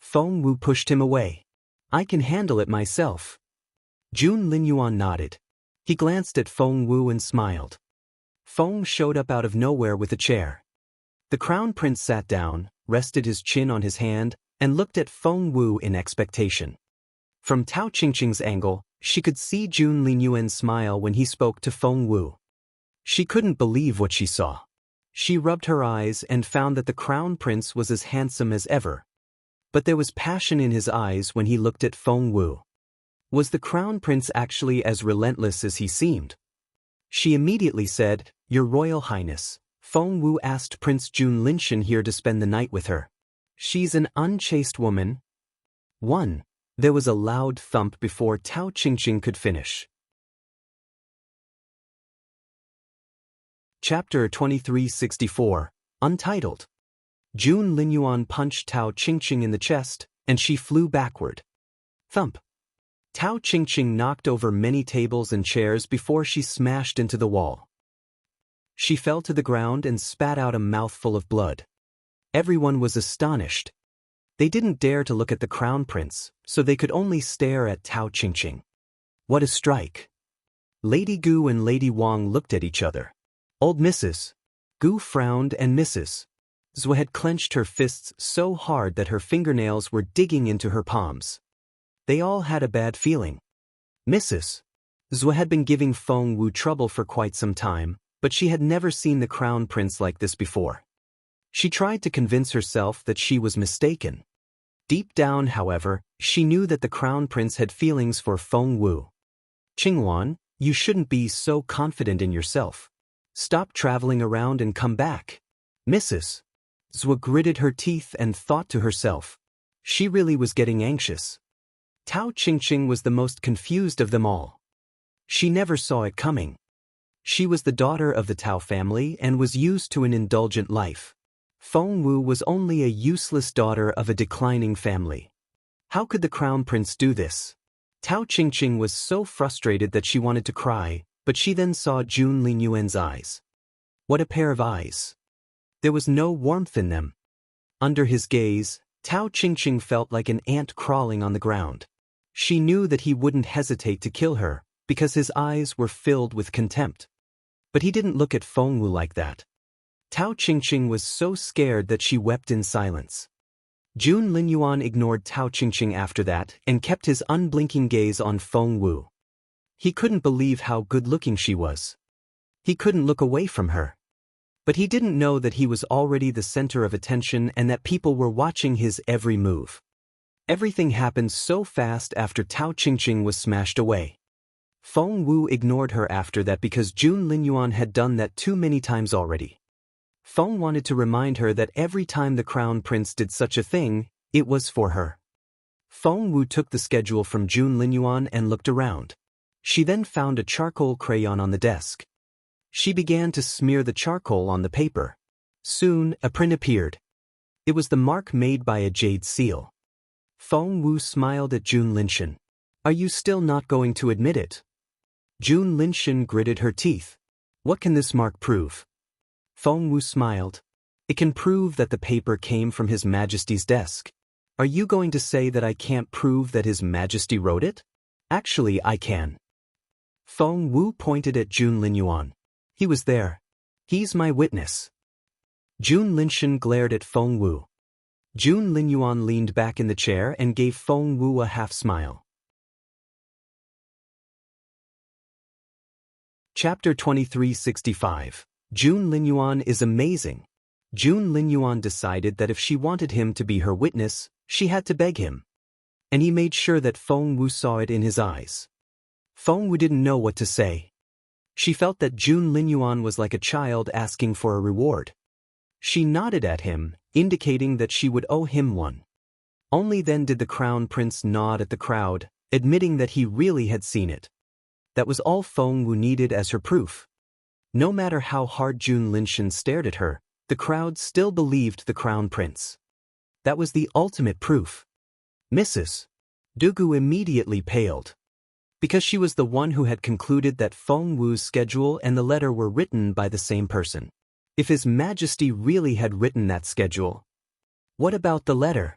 Feng Wu pushed him away. "I can handle it myself." Jun Linyuan nodded. He glanced at Feng Wu and smiled. Feng showed up out of nowhere with a chair. The crown prince sat down, rested his chin on his hand, and looked at Feng Wu in expectation. From Tao Qingqing's angle, she could see Jun Linyuan smile when he spoke to Feng Wu. She couldn't believe what she saw. She rubbed her eyes and found that the crown prince was as handsome as ever. But there was passion in his eyes when he looked at Feng Wu. Was the crown prince actually as relentless as he seemed? She immediately said, "Your Royal Highness, Feng Wu asked Prince Jun Linshan here to spend the night with her. She's an unchaste woman." 1. There was a loud thump before Tao Qingqing could finish. Chapter 2364, Untitled. Jun Linyuan punched Tao Qingqing in the chest, and she flew backward. Thump. Tao Qingqing knocked over many tables and chairs before she smashed into the wall. She fell to the ground and spat out a mouthful of blood. Everyone was astonished. They didn't dare to look at the crown prince, so they could only stare at Tao Qingqing. What a strike! Lady Gu and Lady Wang looked at each other. Old Mrs. Gu frowned and Mrs. Zhou had clenched her fists so hard that her fingernails were digging into her palms. They all had a bad feeling. Mrs. Zhou had been giving Feng Wu trouble for quite some time, but she had never seen the crown prince like this before. She tried to convince herself that she was mistaken. Deep down, however, she knew that the crown prince had feelings for Feng Wu. "Qingwan, you shouldn't be so confident in yourself. Stop traveling around and come back." Mrs. Zhou gritted her teeth and thought to herself. She really was getting anxious. Tao Qingqing was the most confused of them all. She never saw it coming. She was the daughter of the Tao family and was used to an indulgent life. Feng Wu was only a useless daughter of a declining family. How could the crown prince do this? Tao Qingqing was so frustrated that she wanted to cry, but she then saw Jun Linyuan's eyes. What a pair of eyes! There was no warmth in them. Under his gaze, Tao Qingqing felt like an ant crawling on the ground. She knew that he wouldn't hesitate to kill her, because his eyes were filled with contempt. But he didn't look at Feng Wu like that. Tao Qingqing was so scared that she wept in silence. Jun Linyuan ignored Tao Qingqing after that and kept his unblinking gaze on Feng Wu. He couldn't believe how good-looking she was. He couldn't look away from her. But he didn't know that he was already the center of attention and that people were watching his every move. Everything happened so fast after Tao Qingqing was smashed away. Feng Wu ignored her after that because Jun Linyuan had done that too many times already. Feng wanted to remind her that every time the crown prince did such a thing, it was for her. Feng Wu took the schedule from Jun Linyuan and looked around. She then found a charcoal crayon on the desk. She began to smear the charcoal on the paper. Soon, a print appeared. It was the mark made by a jade seal. Feng Wu smiled at Jun Linshan. "Are you still not going to admit it?" Jun Linshan gritted her teeth. "What can this mark prove?" Feng Wu smiled. "It can prove that the paper came from His Majesty's desk." "Are you going to say that I can't prove that His Majesty wrote it?" "Actually, I can." Feng Wu pointed at Jun Linyuan. "He was there. He's my witness." Jun Linshan glared at Feng Wu. Jun Linyuan leaned back in the chair and gave Feng Wu a half-smile. Chapter 2365. Jun Linyuan is amazing. Jun Linyuan decided that if she wanted him to be her witness, she had to beg him. And he made sure that Feng Wu saw it in his eyes. Feng Wu didn't know what to say. She felt that Jun Linyuan was like a child asking for a reward. She nodded at him, indicating that she would owe him one. Only then did the crown prince nod at the crowd, admitting that he really had seen it. That was all Feng Wu needed as her proof. No matter how hard Jun Linshan stared at her, The crowd still believed the crown prince. That was the ultimate proof. Mrs. Dugu immediately paled. Because she was the one who had concluded that Feng Wu's schedule and the letter were written by the same person. If His Majesty really had written that schedule, what about the letter?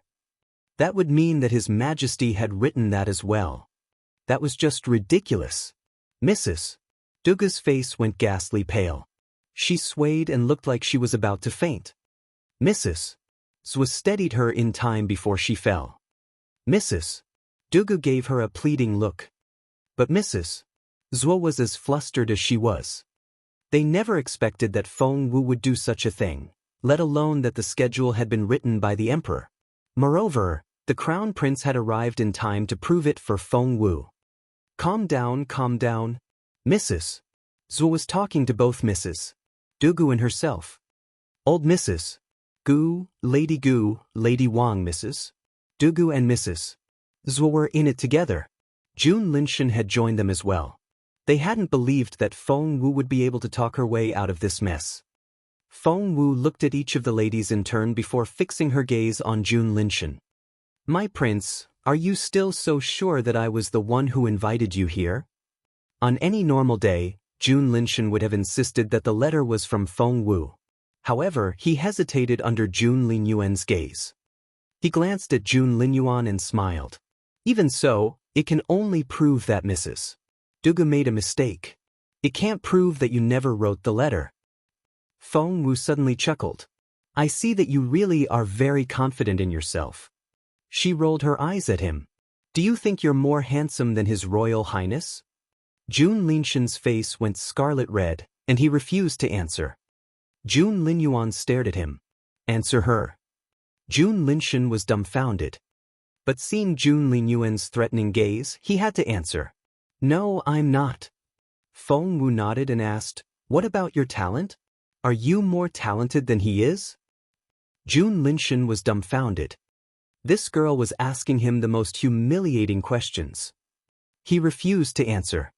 That would mean that His Majesty had written that as well. That was just ridiculous. Mrs. Dugu's face went ghastly pale. She swayed and looked like she was about to faint. Mrs. Zwa steadied her in time before she fell. Mrs. Dugu gave her a pleading look. But Mrs. Zwa was as flustered as she was. They never expected that Feng Wu would do such a thing, let alone that the schedule had been written by the emperor. Moreover, the crown prince had arrived in time to prove it for Feng Wu. Calm down, calm down. Mrs. Zwa was talking to both Mrs. Dugu and herself. Old Mrs. Gu, Lady Wang, Mrs. Dugu and Mrs. Zwa were in it together. Jun Linshan had joined them as well. They hadn't believed that Feng Wu would be able to talk her way out of this mess. Feng Wu looked at each of the ladies in turn before fixing her gaze on Jun Linshan. My prince, are you still so sure that I was the one who invited you here? On any normal day, Jun Linshan would have insisted that the letter was from Feng Wu. However, he hesitated under Jun Linyuan's gaze. He glanced at Jun Linyuan and smiled. Even so, it can only prove that Mrs. Dugu made a mistake. It can't prove that you never wrote the letter. Feng Wu suddenly chuckled. I see that you really are very confident in yourself. She rolled her eyes at him. Do you think you're more handsome than His Royal Highness? Jun Linshan's face went scarlet red, and he refused to answer. Jun Linyuan stared at him. Answer her. Jun Linshan was dumbfounded. But seeing Jun Linyuan's threatening gaze, he had to answer. No, I'm not. Feng Wu nodded and asked, what about your talent? Are you more talented than he is? Jun Linshan was dumbfounded. This girl was asking him the most humiliating questions. He refused to answer.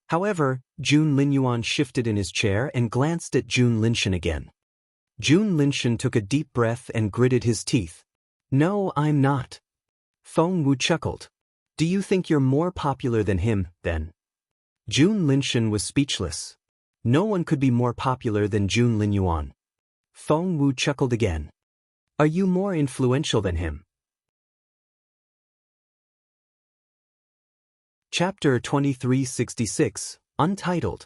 However, Jun Linyuan shifted in his chair and glanced at Jun Linshan again. Jun Linshan took a deep breath and gritted his teeth. No, I'm not. Feng Wu chuckled. Do you think you're more popular than him, then? Jun Linshan was speechless. No one could be more popular than Jun Linyuan. Feng Wu chuckled again. Are you more influential than him? Chapter 2366, Untitled.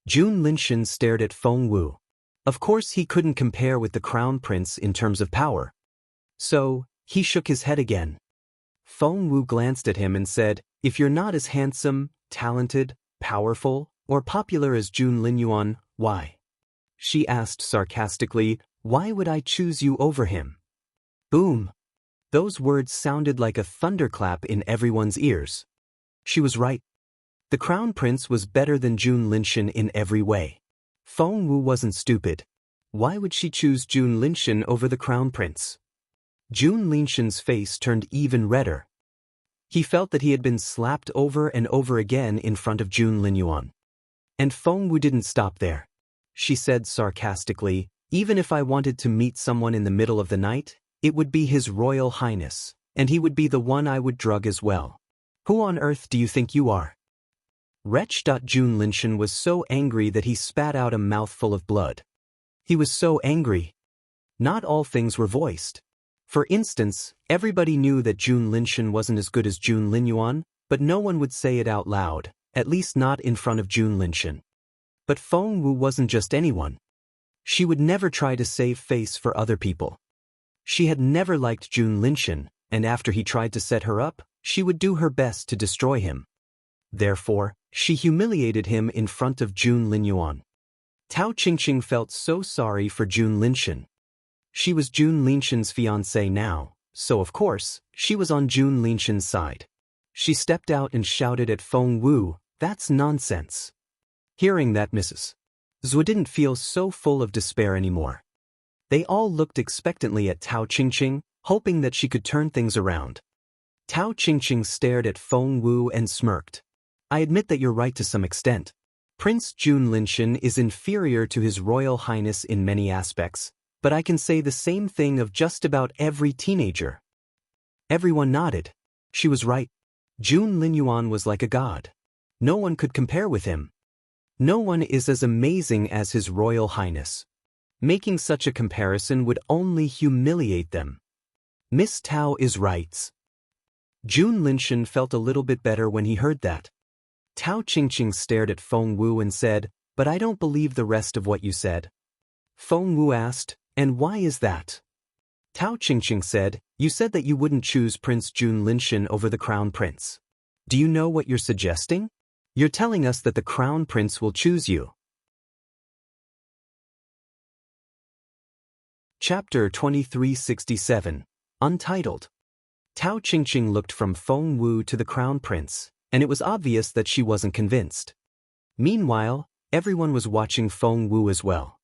Jun Linshan stared at Feng Wu. Of course he couldn't compare with the crown prince in terms of power. So, he shook his head again. Feng Wu glanced at him and said, if you're not as handsome, talented, powerful, or popular as Jun Linyuan, why? She asked sarcastically, why would I choose you over him? Boom! Those words sounded like a thunderclap in everyone's ears. She was right. The crown prince was better than Jun Linshan in every way. Feng Wu wasn't stupid. Why would she choose Jun Linshan over the crown prince? Jun Linshan's face turned even redder. He felt that he had been slapped over and over again in front of Jun Linyuan. And Feng Wu didn't stop there. She said sarcastically, even if I wanted to meet someone in the middle of the night, it would be His Royal Highness, and he would be the one I would drug as well. Who on earth do you think you are? Wretch. Jun Linshan was so angry that he spat out a mouthful of blood. He was so angry. Not all things were voiced. For instance, everybody knew that Jun Linshan wasn't as good as Jun Linyuan, but no one would say it out loud, at least not in front of Jun Linshan. But Feng Wu wasn't just anyone. She would never try to save face for other people. She had never liked Jun Linshan, and after he tried to set her up, she would do her best to destroy him. Therefore, she humiliated him in front of Jun Linyuan. Tao Qingqing felt so sorry for Jun Linshan. She was Jun Linshan's fiancée now, so of course, she was on Jun Linshan's side. She stepped out and shouted at Feng Wu, that's nonsense. Hearing that, Mrs. Zwa didn't feel so full of despair anymore. They all looked expectantly at Tao Qingqing, hoping that she could turn things around. Tao Qingqing stared at Feng Wu and smirked. I admit that you're right to some extent. Prince Jun Linshan is inferior to His Royal Highness in many aspects, But I can say the same thing of just about every teenager. Everyone nodded. She was right. Jun Linyuan was like a god. No one could compare with him. No one is as amazing as His Royal Highness. Making such a comparison would only humiliate them. Miss Tao is right. Jun Linshan felt a little bit better when he heard that. Tao Qingqing stared at Feng Wu and said, "But I don't believe the rest of what you said." Feng Wu asked, "And why is that?" Tao Qingqing said, "You said that you wouldn't choose Prince Jun Linshan over the Crown Prince. Do you know what you're suggesting? You're telling us that the Crown Prince will choose you." Chapter 2367, Untitled. Tao Qingqing looked from Feng Wu to the Crown Prince, and it was obvious that she wasn't convinced. Meanwhile, everyone was watching Feng Wu as well.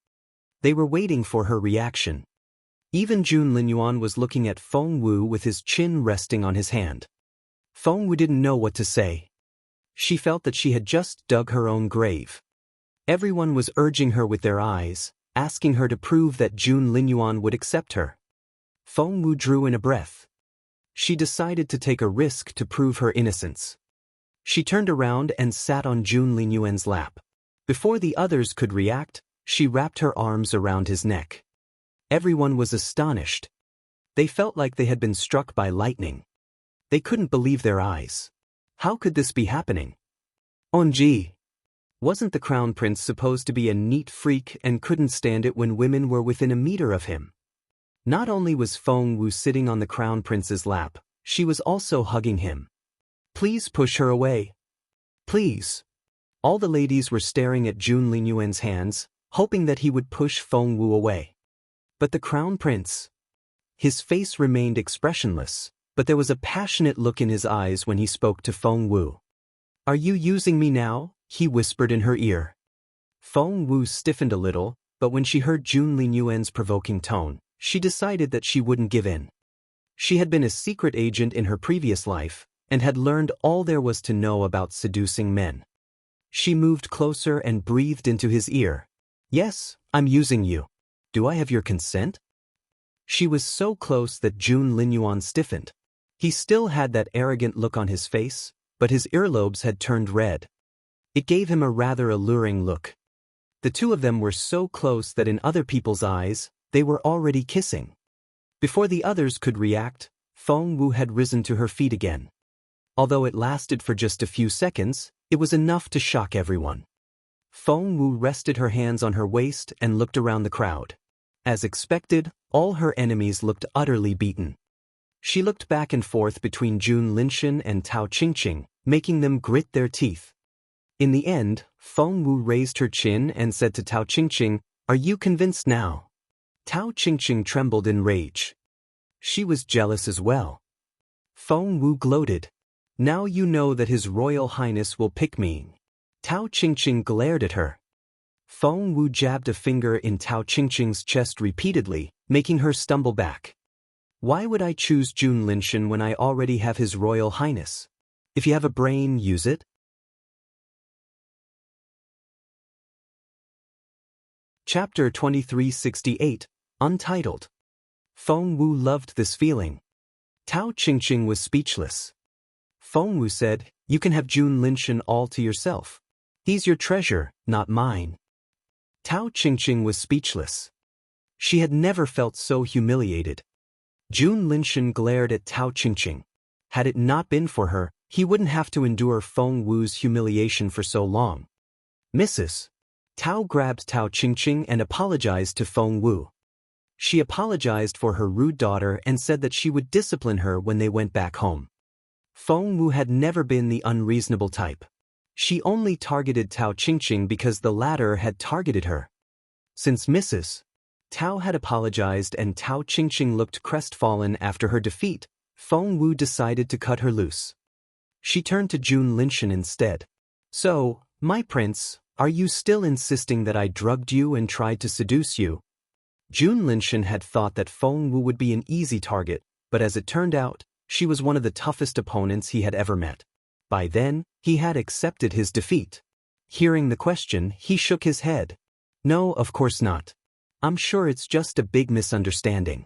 They were waiting for her reaction. Even Jun Linyuan was looking at Feng Wu with his chin resting on his hand. Feng Wu didn't know what to say. She felt that she had just dug her own grave. Everyone was urging her with their eyes, asking her to prove that Jun Linyuan would accept her. Feng Wu drew in a breath. She decided to take a risk to prove her innocence. She turned around and sat on Jun Linyuan's lap. Before the others could react, she wrapped her arms around his neck. Everyone was astonished. They felt like they had been struck by lightning. They couldn't believe their eyes. How could this be happening? Onji. Wasn't the Crown Prince supposed to be a neat freak and couldn't stand it when women were within a meter of him? Not only was Feng Wu sitting on the Crown Prince's lap, she was also hugging him. "Please push her away. Please." All the ladies were staring at Jun Linyuan's hands, hoping that he would push Feng Wu away. But the Crown Prince. His face remained expressionless, but there was a passionate look in his eyes when he spoke to Feng Wu. "Are you using me now?" he whispered in her ear. Feng Wu stiffened a little, but when she heard Jun Linyuan's provoking tone, she decided that she wouldn't give in. She had been a secret agent in her previous life, and had learned all there was to know about seducing men. She moved closer and breathed into his ear. "Yes, I'm using you. Do I have your consent?" She was so close that Jun Linyuan stiffened. He still had that arrogant look on his face, but his earlobes had turned red. It gave him a rather alluring look. The two of them were so close that in other people's eyes, they were already kissing. Before the others could react, Feng Wu had risen to her feet again. Although it lasted for just a few seconds, it was enough to shock everyone. Feng Wu rested her hands on her waist and looked around the crowd. As expected, all her enemies looked utterly beaten. She looked back and forth between Jun Linshan and Tao Qingqing, making them grit their teeth. In the end, Feng Wu raised her chin and said to Tao Qingqing, "Are you convinced now?" Tao Qingqing trembled in rage. She was jealous as well. Feng Wu gloated. "Now you know that His Royal Highness will pick me." Tao Qingqing glared at her. Feng Wu jabbed a finger in Tao Qingqing's chest repeatedly, making her stumble back. "Why would I choose Jun Linshan when I already have His Royal Highness? If you have a brain, use it." Chapter 2368, Untitled. Feng Wu loved this feeling. Tao Qingqing was speechless. Feng Wu said, "You can have Jun Linshan all to yourself. He's your treasure, not mine." Tao Qingqing was speechless. She had never felt so humiliated. Jun Linshan glared at Tao Qingqing. Had it not been for her, he wouldn't have to endure Feng Wu's humiliation for so long. "Mrs." Tao grabbed Tao Qingqing and apologized to Feng Wu. She apologized for her rude daughter and said that she would discipline her when they went back home. Feng Wu had never been the unreasonable type. She only targeted Tao Qingqing because the latter had targeted her. Since Mrs. Tao had apologized and Tao Qingqing looked crestfallen after her defeat, Feng Wu decided to cut her loose. She turned to Jun Linshan instead. "So, my prince, are you still insisting that I drugged you and tried to seduce you?" Jun Linshan had thought that Feng Wu would be an easy target, but as it turned out, she was one of the toughest opponents he had ever met. By then, he had accepted his defeat. Hearing the question, he shook his head. "No, of course not. I'm sure it's just a big misunderstanding.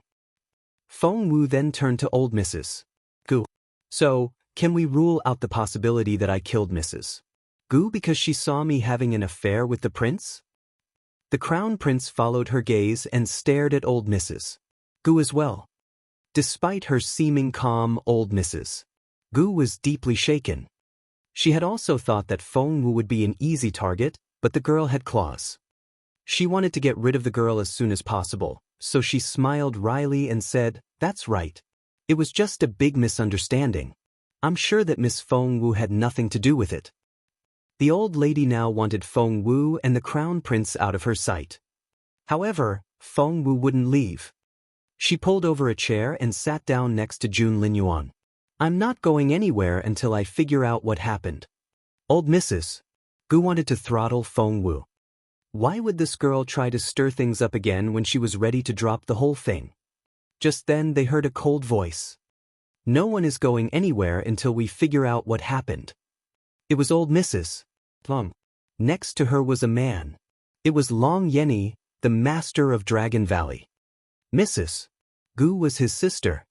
Feng Wu then turned to old Mrs. Gu. So, can we rule out the possibility that I killed Mrs. Gu because she saw me having an affair with the prince? The crown prince followed her gaze and stared at old Mrs. Gu as well. Despite her seeming calm, old Mrs. Gu was deeply shaken. She had also thought that Feng Wu would be an easy target, but the girl had claws. She wanted to get rid of the girl as soon as possible, so she smiled wryly and said, "That's right. It was just a big misunderstanding. I'm sure that Miss Feng Wu had nothing to do with it." The old lady now wanted Feng Wu and the crown prince out of her sight. However, Feng Wu wouldn't leave. She pulled over a chair and sat down next to Jun Linyuan. "I'm not going anywhere until I figure out what happened." Old Mrs. Gu wanted to throttle Feng Wu. Why would this girl try to stir things up again when she was ready to drop the whole thing? Just then they heard a cold voice. "No one is going anywhere until we figure out what happened." It was old Mrs. Plum. Next to her was a man. It was Long Yenny, the master of Dragon Valley. Mrs. Gu was his sister.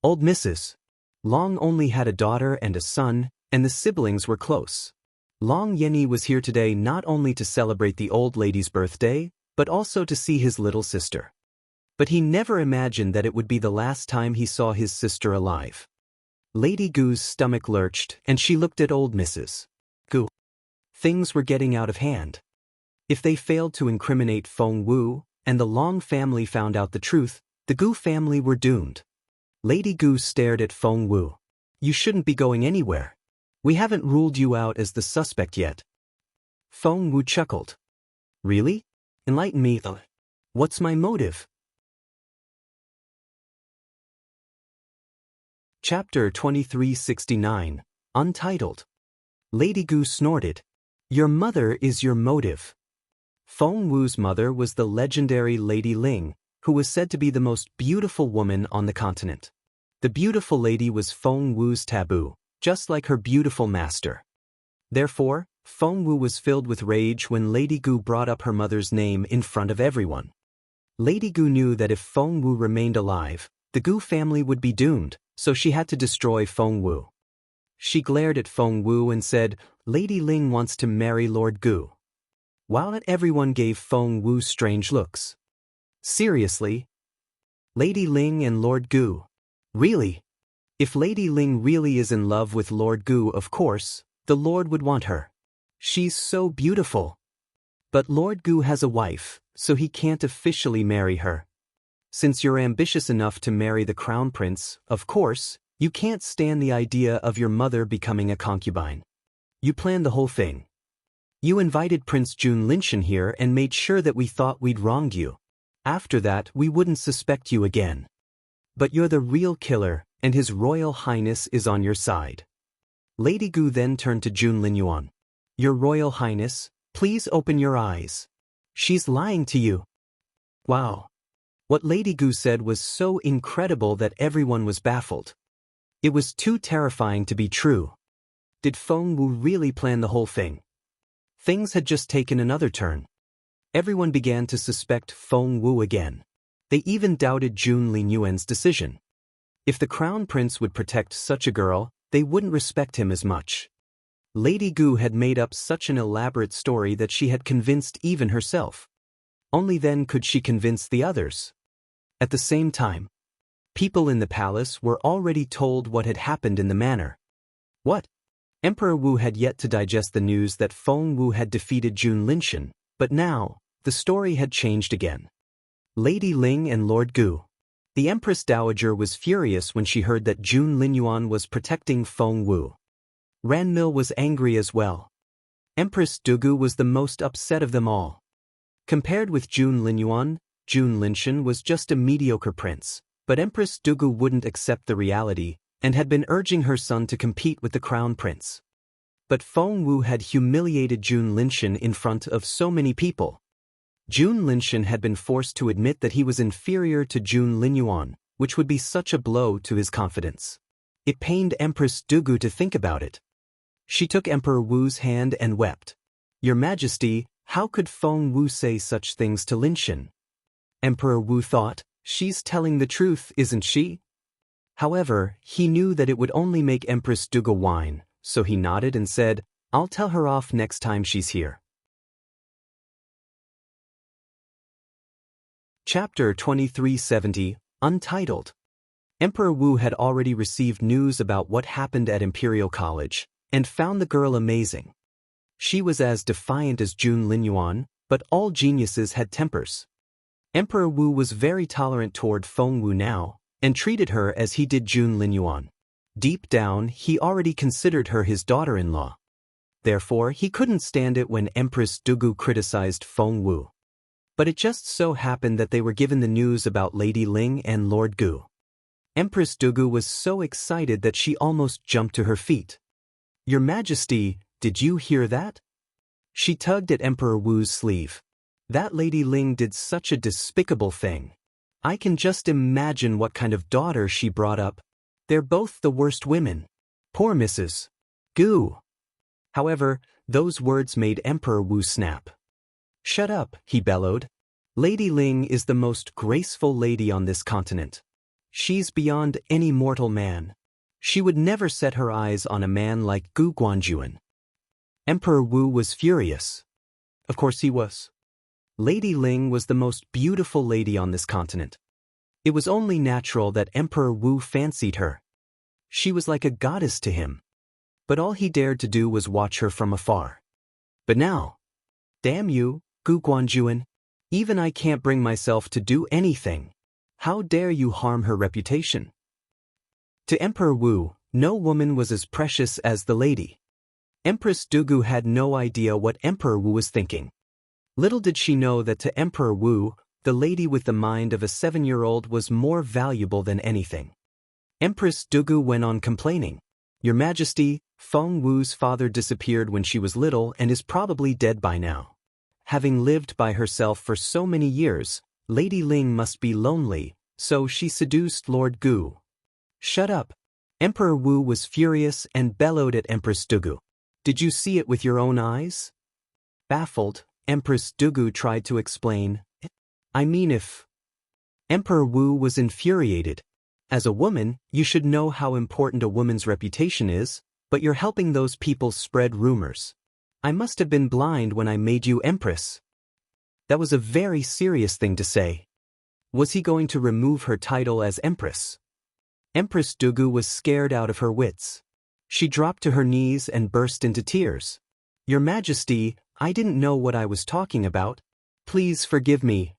Old Mrs. Long only had a daughter and a son, and the siblings were close. Long Yenny was here today not only to celebrate the old lady's birthday, but also to see his little sister. But he never imagined that it would be the last time he saw his sister alive. Lady Gu's stomach lurched, and she looked at old Mrs. Gu. Things were getting out of hand. If they failed to incriminate Feng Wu, and the Long family found out the truth, the Gu family were doomed. Lady Gu stared at Feng Wu. "You shouldn't be going anywhere. We haven't ruled you out as the suspect yet." Feng Wu chuckled. "Really? Enlighten me. What's my motive?" Chapter 2369, Untitled. Lady Gu snorted. "Your mother is your motive." Feng Wu's mother was the legendary Lady Ling, who was said to be the most beautiful woman on the continent. The beautiful lady was Feng Wu's taboo, just like her beautiful master. Therefore, Feng Wu was filled with rage when Lady Gu brought up her mother's name in front of everyone. Lady Gu knew that if Feng Wu remained alive, the Gu family would be doomed, so she had to destroy Feng Wu. She glared at Feng Wu and said, "Lady Ling wants to marry Lord Gu." While everyone gave Feng Wu strange looks. "Seriously? Lady Ling and Lord Gu? Really? If Lady Ling really is in love with Lord Gu, of course, the Lord would want her. She's so beautiful. But Lord Gu has a wife, so he can't officially marry her. Since you're ambitious enough to marry the crown prince, of course, you can't stand the idea of your mother becoming a concubine. You planned the whole thing. You invited Prince Jun Linshan here and made sure that we thought we'd wronged you. After that, we wouldn't suspect you again. But you're the real killer, and His Royal Highness is on your side." Lady Gu then turned to Jun Linyuan. "Your Royal Highness, please open your eyes. She's lying to you." Wow. What Lady Gu said was so incredible that everyone was baffled. It was too terrifying to be true. Did Feng Wu really plan the whole thing? Things had just taken another turn. Everyone began to suspect Feng Wu again. They even doubted Jun Linyuan's decision. If the crown prince would protect such a girl, they wouldn't respect him as much. Lady Gu had made up such an elaborate story that she had convinced even herself. Only then could she convince the others. At the same time, people in the palace were already told what had happened in the manor. What? Emperor Wu had yet to digest the news that Feng Wu had defeated Jun Linshan, but now, the story had changed again. Lady Ling and Lord Gu. The Empress Dowager was furious when she heard that Jun Linyuan was protecting Feng Wu. Ranmil was angry as well. Empress Dugu was the most upset of them all. Compared with Jun Linyuan, Jun Linshan was just a mediocre prince, but Empress Dugu wouldn't accept the reality, and had been urging her son to compete with the crown prince. But Feng Wu had humiliated Jun Linshan in front of so many people. Jun Linshan had been forced to admit that he was inferior to Jun Linyuan, which would be such a blow to his confidence. It pained Empress Dugu to think about it. She took Emperor Wu's hand and wept. "Your Majesty, how could Feng Wu say such things to Linshan? Emperor Wu thought, she's telling the truth, isn't she? However, he knew that it would only make Empress Dugu whine, so he nodded and said, I'll tell her off next time she's here. Chapter 2370, Untitled. Emperor Wu had already received news about what happened at Imperial College, and found the girl amazing. She was as defiant as Jun Linyuan, but all geniuses had tempers. Emperor Wu was very tolerant toward Feng Wu now, and treated her as he did Jun Linyuan. Deep down, he already considered her his daughter-in-law. Therefore, he couldn't stand it when Empress Dugu criticized Feng Wu. But it just so happened that they were given the news about Lady Ling and Lord Gu. Empress Dugu was so excited that she almost jumped to her feet. Your Majesty, did you hear that? She tugged at Emperor Wu's sleeve. That Lady Ling did such a despicable thing. I can just imagine what kind of daughter she brought up. They're both the worst women. Poor Mrs. Gu. However, those words made Emperor Wu snap. Shut up, he bellowed. Lady Ling is the most graceful lady on this continent. She's beyond any mortal man. She would never set her eyes on a man like Gu Guanjuan. Emperor Wu was furious. Of course he was. Lady Ling was the most beautiful lady on this continent. It was only natural that Emperor Wu fancied her. She was like a goddess to him. But all he dared to do was watch her from afar. But now, damn you, Gu Guanjuan, even I can't bring myself to do anything. How dare you harm her reputation? To Emperor Wu, no woman was as precious as the lady. Empress Dugu had no idea what Emperor Wu was thinking. Little did she know that to Emperor Wu, the lady with the mind of a 7-year-old was more valuable than anything. Empress Dugu went on complaining. Your Majesty, Feng Wu's father disappeared when she was little and is probably dead by now. Having lived by herself for so many years, Lady Ling must be lonely, so she seduced Lord Gu. Shut up. Emperor Wu was furious and bellowed at Empress Dugu. Did you see it with your own eyes? Baffled, Empress Dugu tried to explain. I mean if... Emperor Wu was infuriated. As a woman, you should know how important a woman's reputation is, but you're helping those people spread rumors. I must have been blind when I made you Empress. That was a very serious thing to say. Was he going to remove her title as Empress? Empress Dugu was scared out of her wits. She dropped to her knees and burst into tears. Your Majesty, I didn't know what I was talking about. Please forgive me.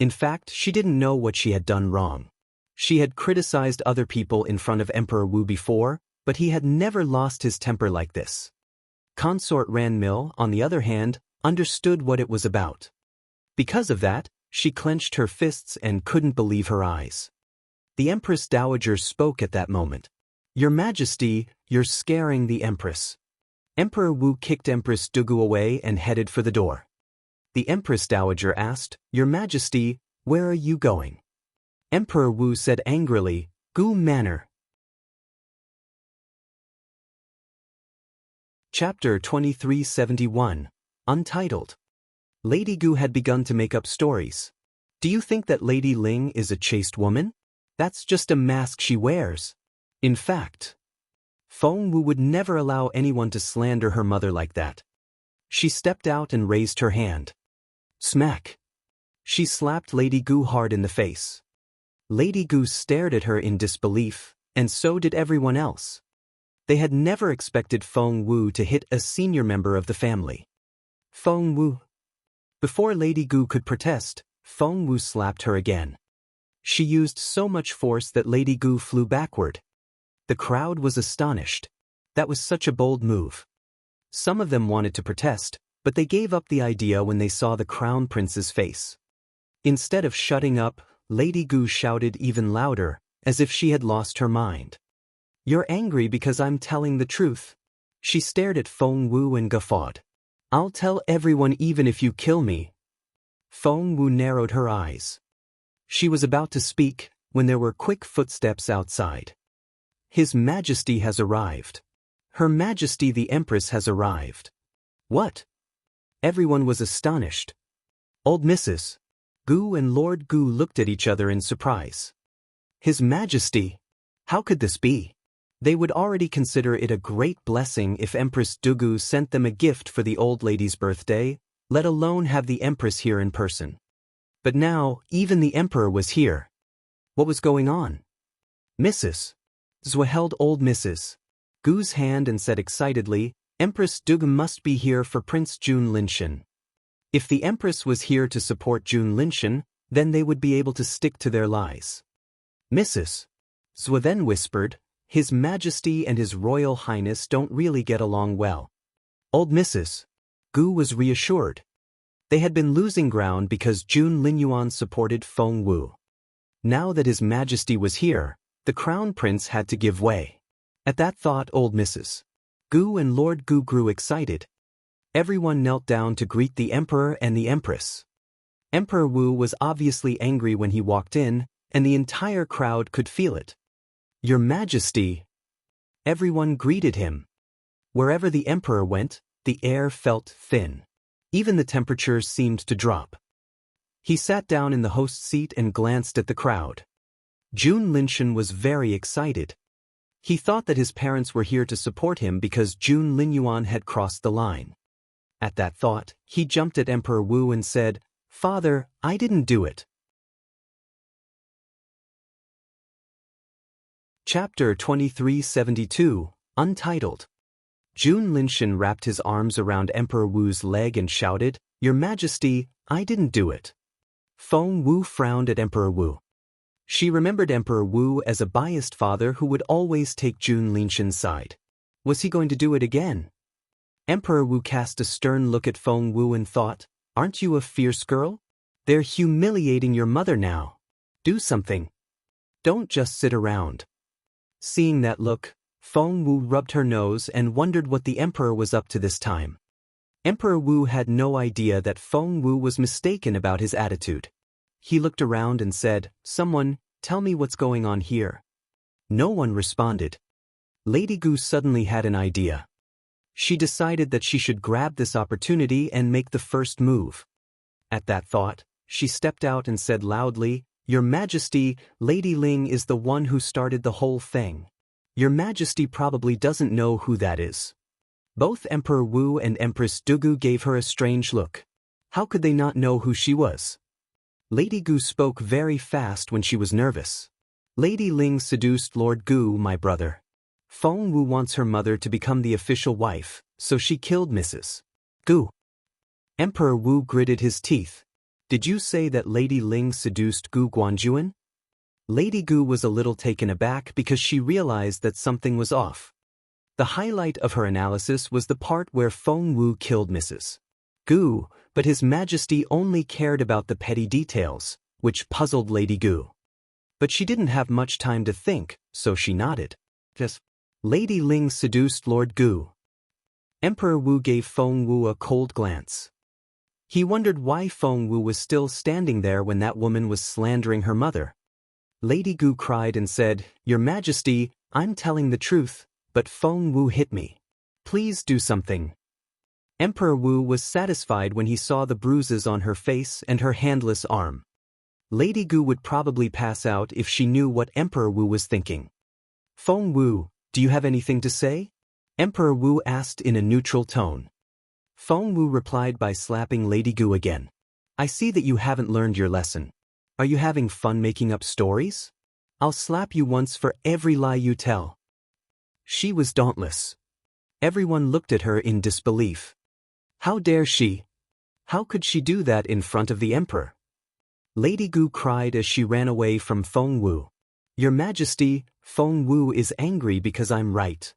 In fact, she didn't know what she had done wrong. She had criticized other people in front of Emperor Wu before, but he had never lost his temper like this. Consort Ranmil, on the other hand, understood what it was about. Because of that, she clenched her fists and couldn't believe her eyes. The Empress Dowager spoke at that moment. Your Majesty, you're scaring the Empress. Emperor Wu kicked Empress Dugu away and headed for the door. The Empress Dowager asked, Your Majesty, where are you going? Emperor Wu said angrily, Gu Manor. Chapter 2371, Untitled. Lady Gu had begun to make up stories. Do you think that Lady Ling is a chaste woman? That's just a mask she wears. In fact, Feng Wu would never allow anyone to slander her mother like that. She stepped out and raised her hand. Smack! She slapped Lady Gu hard in the face. Lady Gu stared at her in disbelief, and so did everyone else. They had never expected Feng Wu to hit a senior member of the family. Feng Wu. Before Lady Gu could protest, Feng Wu slapped her again. She used so much force that Lady Gu flew backward. The crowd was astonished. That was such a bold move. Some of them wanted to protest, but they gave up the idea when they saw the crown prince's face. Instead of shutting up, Lady Gu shouted even louder, as if she had lost her mind. You're angry because I'm telling the truth. She stared at Feng Wu and guffawed. I'll tell everyone even if you kill me. Feng Wu narrowed her eyes. She was about to speak, when there were quick footsteps outside. His Majesty has arrived. Her Majesty the Empress has arrived. What? Everyone was astonished. Old Mrs. Gu and Lord Gu looked at each other in surprise. His Majesty! How could this be? They would already consider it a great blessing if Empress Dugu sent them a gift for the old lady's birthday, let alone have the Empress here in person. But now, even the Emperor was here. What was going on? Mrs. Zhou held old Mrs. Gu's hand and said excitedly, Empress Dugu must be here for Prince Jun Linshan. If the Empress was here to support Jun Linshan, then they would be able to stick to their lies. Mrs. Zhou then whispered, His Majesty and His Royal Highness don't really get along well. Old Mrs. Gu was reassured. They had been losing ground because Jun Linyuan supported Feng Wu. Now that His Majesty was here, the Crown Prince had to give way. At that thought, old Mrs. Gu and Lord Gu grew excited. Everyone knelt down to greet the Emperor and the Empress. Emperor Wu was obviously angry when he walked in, and the entire crowd could feel it. Your Majesty! Everyone greeted him. Wherever the Emperor went, the air felt thin. Even the temperature seemed to drop. He sat down in the host's seat and glanced at the crowd. Jun Linshan was very excited. He thought that his parents were here to support him because Jun Linyuan had crossed the line. At that thought, he jumped at Emperor Wu and said, Father, I didn't do it. Chapter 2372, Untitled. Jun Linshan wrapped his arms around Emperor Wu's leg and shouted, Your Majesty, I didn't do it. Feng Wu frowned at Emperor Wu. She remembered Emperor Wu as a biased father who would always take Jun Linshan's side. Was he going to do it again? Emperor Wu cast a stern look at Feng Wu and thought, Aren't you a fierce girl? They're humiliating your mother now. Do something. Don't just sit around. Seeing that look, Feng Wu rubbed her nose and wondered what the Emperor was up to this time. Emperor Wu had no idea that Feng Wu was mistaken about his attitude. He looked around and said, Someone, tell me what's going on here. No one responded. Lady Gu suddenly had an idea. She decided that she should grab this opportunity and make the first move. At that thought, she stepped out and said loudly, Your Majesty, Lady Ling is the one who started the whole thing. Your Majesty probably doesn't know who that is. Both Emperor Wu and Empress Dugu gave her a strange look. How could they not know who she was? Lady Gu spoke very fast when she was nervous. Lady Ling seduced Lord Gu, my brother. Feng Wu wants her mother to become the official wife, so she killed Mrs. Gu. Emperor Wu gritted his teeth. Did you say that Lady Ling seduced Gu Guanjuan? Lady Gu was a little taken aback because she realized that something was off. The highlight of her analysis was the part where Feng Wu killed Mrs. Gu, but His Majesty only cared about the petty details, which puzzled Lady Gu. But she didn't have much time to think, so she nodded. Yes. Lady Ling seduced Lord Gu. Emperor Wu gave Feng Wu a cold glance. He wondered why Feng Wu was still standing there when that woman was slandering her mother. Lady Gu cried and said, Your Majesty, I'm telling the truth, but Feng Wu hit me. Please do something. Emperor Wu was satisfied when he saw the bruises on her face and her handless arm. Lady Gu would probably pass out if she knew what Emperor Wu was thinking. Feng Wu, do you have anything to say? Emperor Wu asked in a neutral tone. Feng Wu replied by slapping Lady Gu again. I see that you haven't learned your lesson. Are you having fun making up stories? I'll slap you once for every lie you tell. She was dauntless. Everyone looked at her in disbelief. How dare she? How could she do that in front of the Emperor? Lady Gu cried as she ran away from Feng Wu. Your Majesty, Feng Wu is angry because I'm right.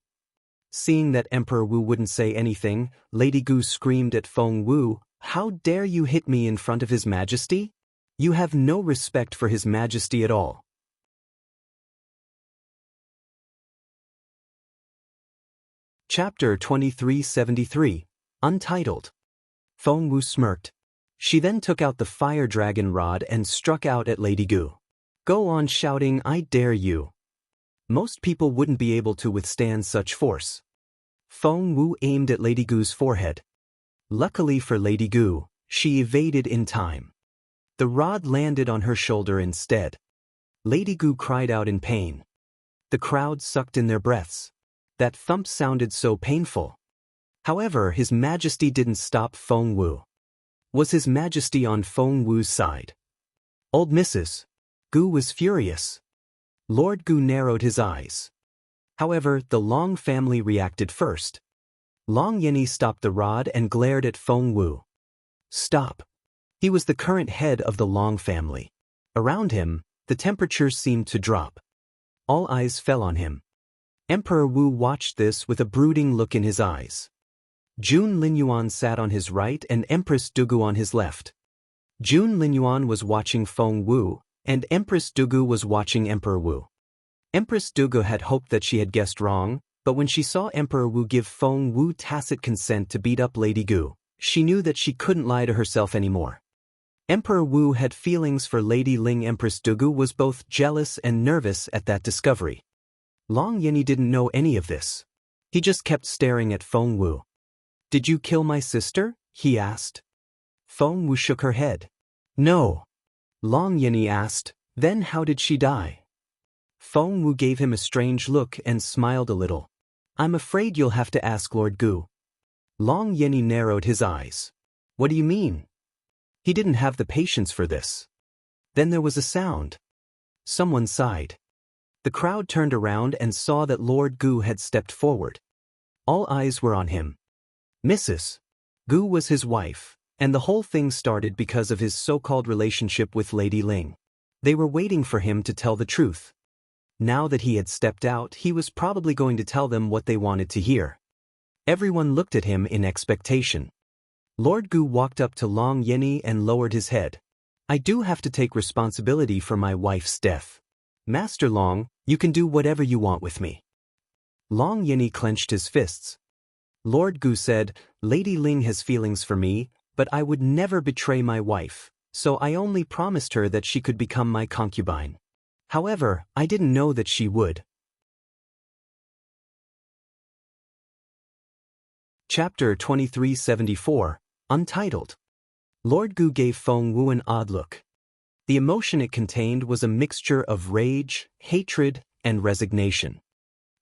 Seeing that Emperor Wu wouldn't say anything, Lady Gu screamed at Feng Wu, How dare you hit me in front of His Majesty? You have no respect for His Majesty at all. Chapter 2373, Untitled. Feng Wu smirked. She then took out the fire dragon rod and struck out at Lady Gu. Go on shouting, I dare you. Most people wouldn't be able to withstand such force. Feng Wu aimed at Lady Gu's forehead. Luckily for Lady Gu, she evaded in time. The rod landed on her shoulder instead. Lady Gu cried out in pain. The crowd sucked in their breaths. That thump sounded so painful. However, His Majesty didn't stop Feng Wu. Was His Majesty on Feng Wu's side? Old Mrs. Gu was furious. Lord Gu narrowed his eyes. However, the Long family reacted first. Long Yeni stopped the rod and glared at Feng Wu. Stop. He was the current head of the Long family. Around him, the temperature seemed to drop. All eyes fell on him. Emperor Wu watched this with a brooding look in his eyes. Jun Linyuan sat on his right and Empress Dugu on his left. Jun Linyuan was watching Feng Wu, and Empress Dugu was watching Emperor Wu. Empress Dugu had hoped that she had guessed wrong, but when she saw Emperor Wu give Feng Wu tacit consent to beat up Lady Gu, she knew that she couldn't lie to herself anymore. Emperor Wu had feelings for Lady Ling. Empress Dugu was both jealous and nervous at that discovery. Long Yeni didn't know any of this. He just kept staring at Feng Wu. Did you kill my sister? He asked. Feng Wu shook her head. No. Long Yeni asked, then how did she die? Feng Wu gave him a strange look and smiled a little. I'm afraid you'll have to ask Lord Gu. Long Yeni narrowed his eyes. What do you mean? He didn't have the patience for this. Then there was a sound. Someone sighed. The crowd turned around and saw that Lord Gu had stepped forward. All eyes were on him. Mrs. Gu was his wife, and the whole thing started because of his so-called relationship with Lady Ling. They were waiting for him to tell the truth. Now that he had stepped out, he was probably going to tell them what they wanted to hear. Everyone looked at him in expectation. Lord Gu walked up to Long Yeni and lowered his head. I do have to take responsibility for my wife's death. Master Long, you can do whatever you want with me. Long Yeni clenched his fists. Lord Gu said, Lady Ling has feelings for me, but I would never betray my wife, so I only promised her that she could become my concubine. However, I didn't know that she would. Chapter 2374, Untitled. Lord Gu gave Feng Wu an odd look. The emotion it contained was a mixture of rage, hatred, and resignation.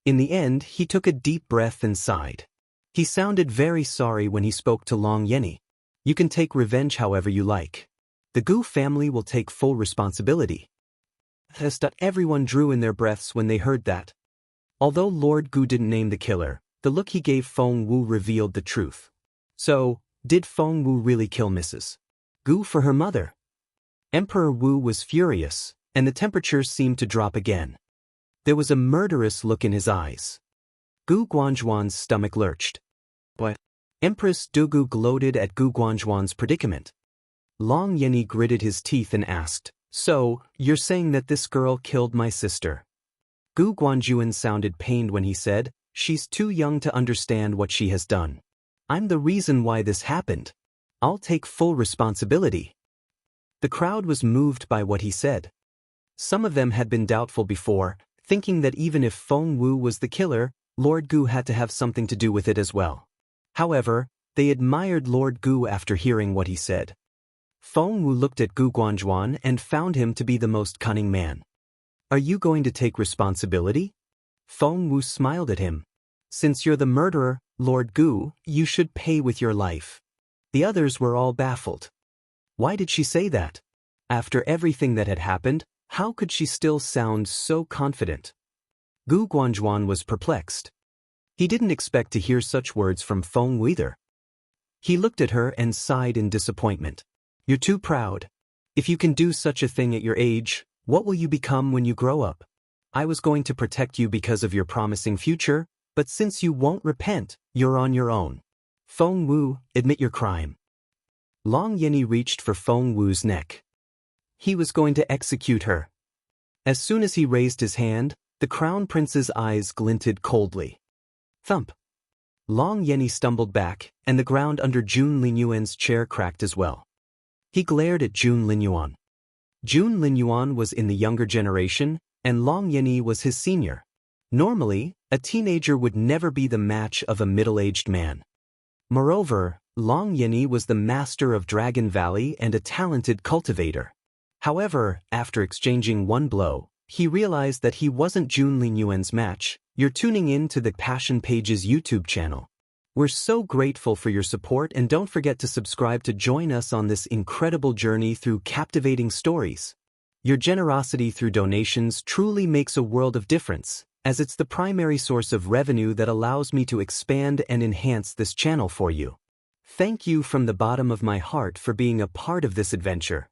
In the end, he took a deep breath and sighed. He sounded very sorry when he spoke to Long Yeni. You can take revenge however you like. The Gu family will take full responsibility. Everyone drew in their breaths when they heard that. Although Lord Gu didn't name the killer, the look he gave Feng Wu revealed the truth. So, did Feng Wu really kill Mrs. Gu for her mother? Emperor Wu was furious, and the temperature seemed to drop again. There was a murderous look in his eyes. Gu Guanzhuan's stomach lurched. What? Empress Dugu gloated at Gu Guanzhuan's predicament. Long Yeni gritted his teeth and asked, So, you're saying that this girl killed my sister? Gu Guanzhuan sounded pained when he said, She's too young to understand what she has done. I'm the reason why this happened. I'll take full responsibility. The crowd was moved by what he said. Some of them had been doubtful before, thinking that even if Feng Wu was the killer, Lord Gu had to have something to do with it as well. However, they admired Lord Gu after hearing what he said. Feng Wu looked at Gu Guanzhuan and found him to be the most cunning man. Are you going to take responsibility? Feng Wu smiled at him. Since you're the murderer, Lord Gu, you should pay with your life. The others were all baffled. Why did she say that? After everything that had happened, how could she still sound so confident? Gu Guanzhuan was perplexed. He didn't expect to hear such words from Feng Wu either. He looked at her and sighed in disappointment. You're too proud. If you can do such a thing at your age, what will you become when you grow up? I was going to protect you because of your promising future, but since you won't repent, you're on your own. Feng Wu, admit your crime. Long Yeni reached for Feng Wu's neck. He was going to execute her. As soon as he raised his hand, the crown prince's eyes glinted coldly. Thump. Long Yeni stumbled back, and the ground under Jun Linyuan's chair cracked as well. He glared at Jun Linyuan. Jun Linyuan was in the younger generation, and Long Yeni was his senior. Normally, a teenager would never be the match of a middle-aged man. Moreover, Long Yinny was the master of Dragon Valley and a talented cultivator. However, after exchanging one blow, he realized that he wasn't Jun Lingyuan's match. You're tuning in to the Passion Pages YouTube channel. We're so grateful for your support, and don't forget to subscribe to join us on this incredible journey through captivating stories. Your generosity through donations truly makes a world of difference, as it's the primary source of revenue that allows me to expand and enhance this channel for you. Thank you from the bottom of my heart for being a part of this adventure.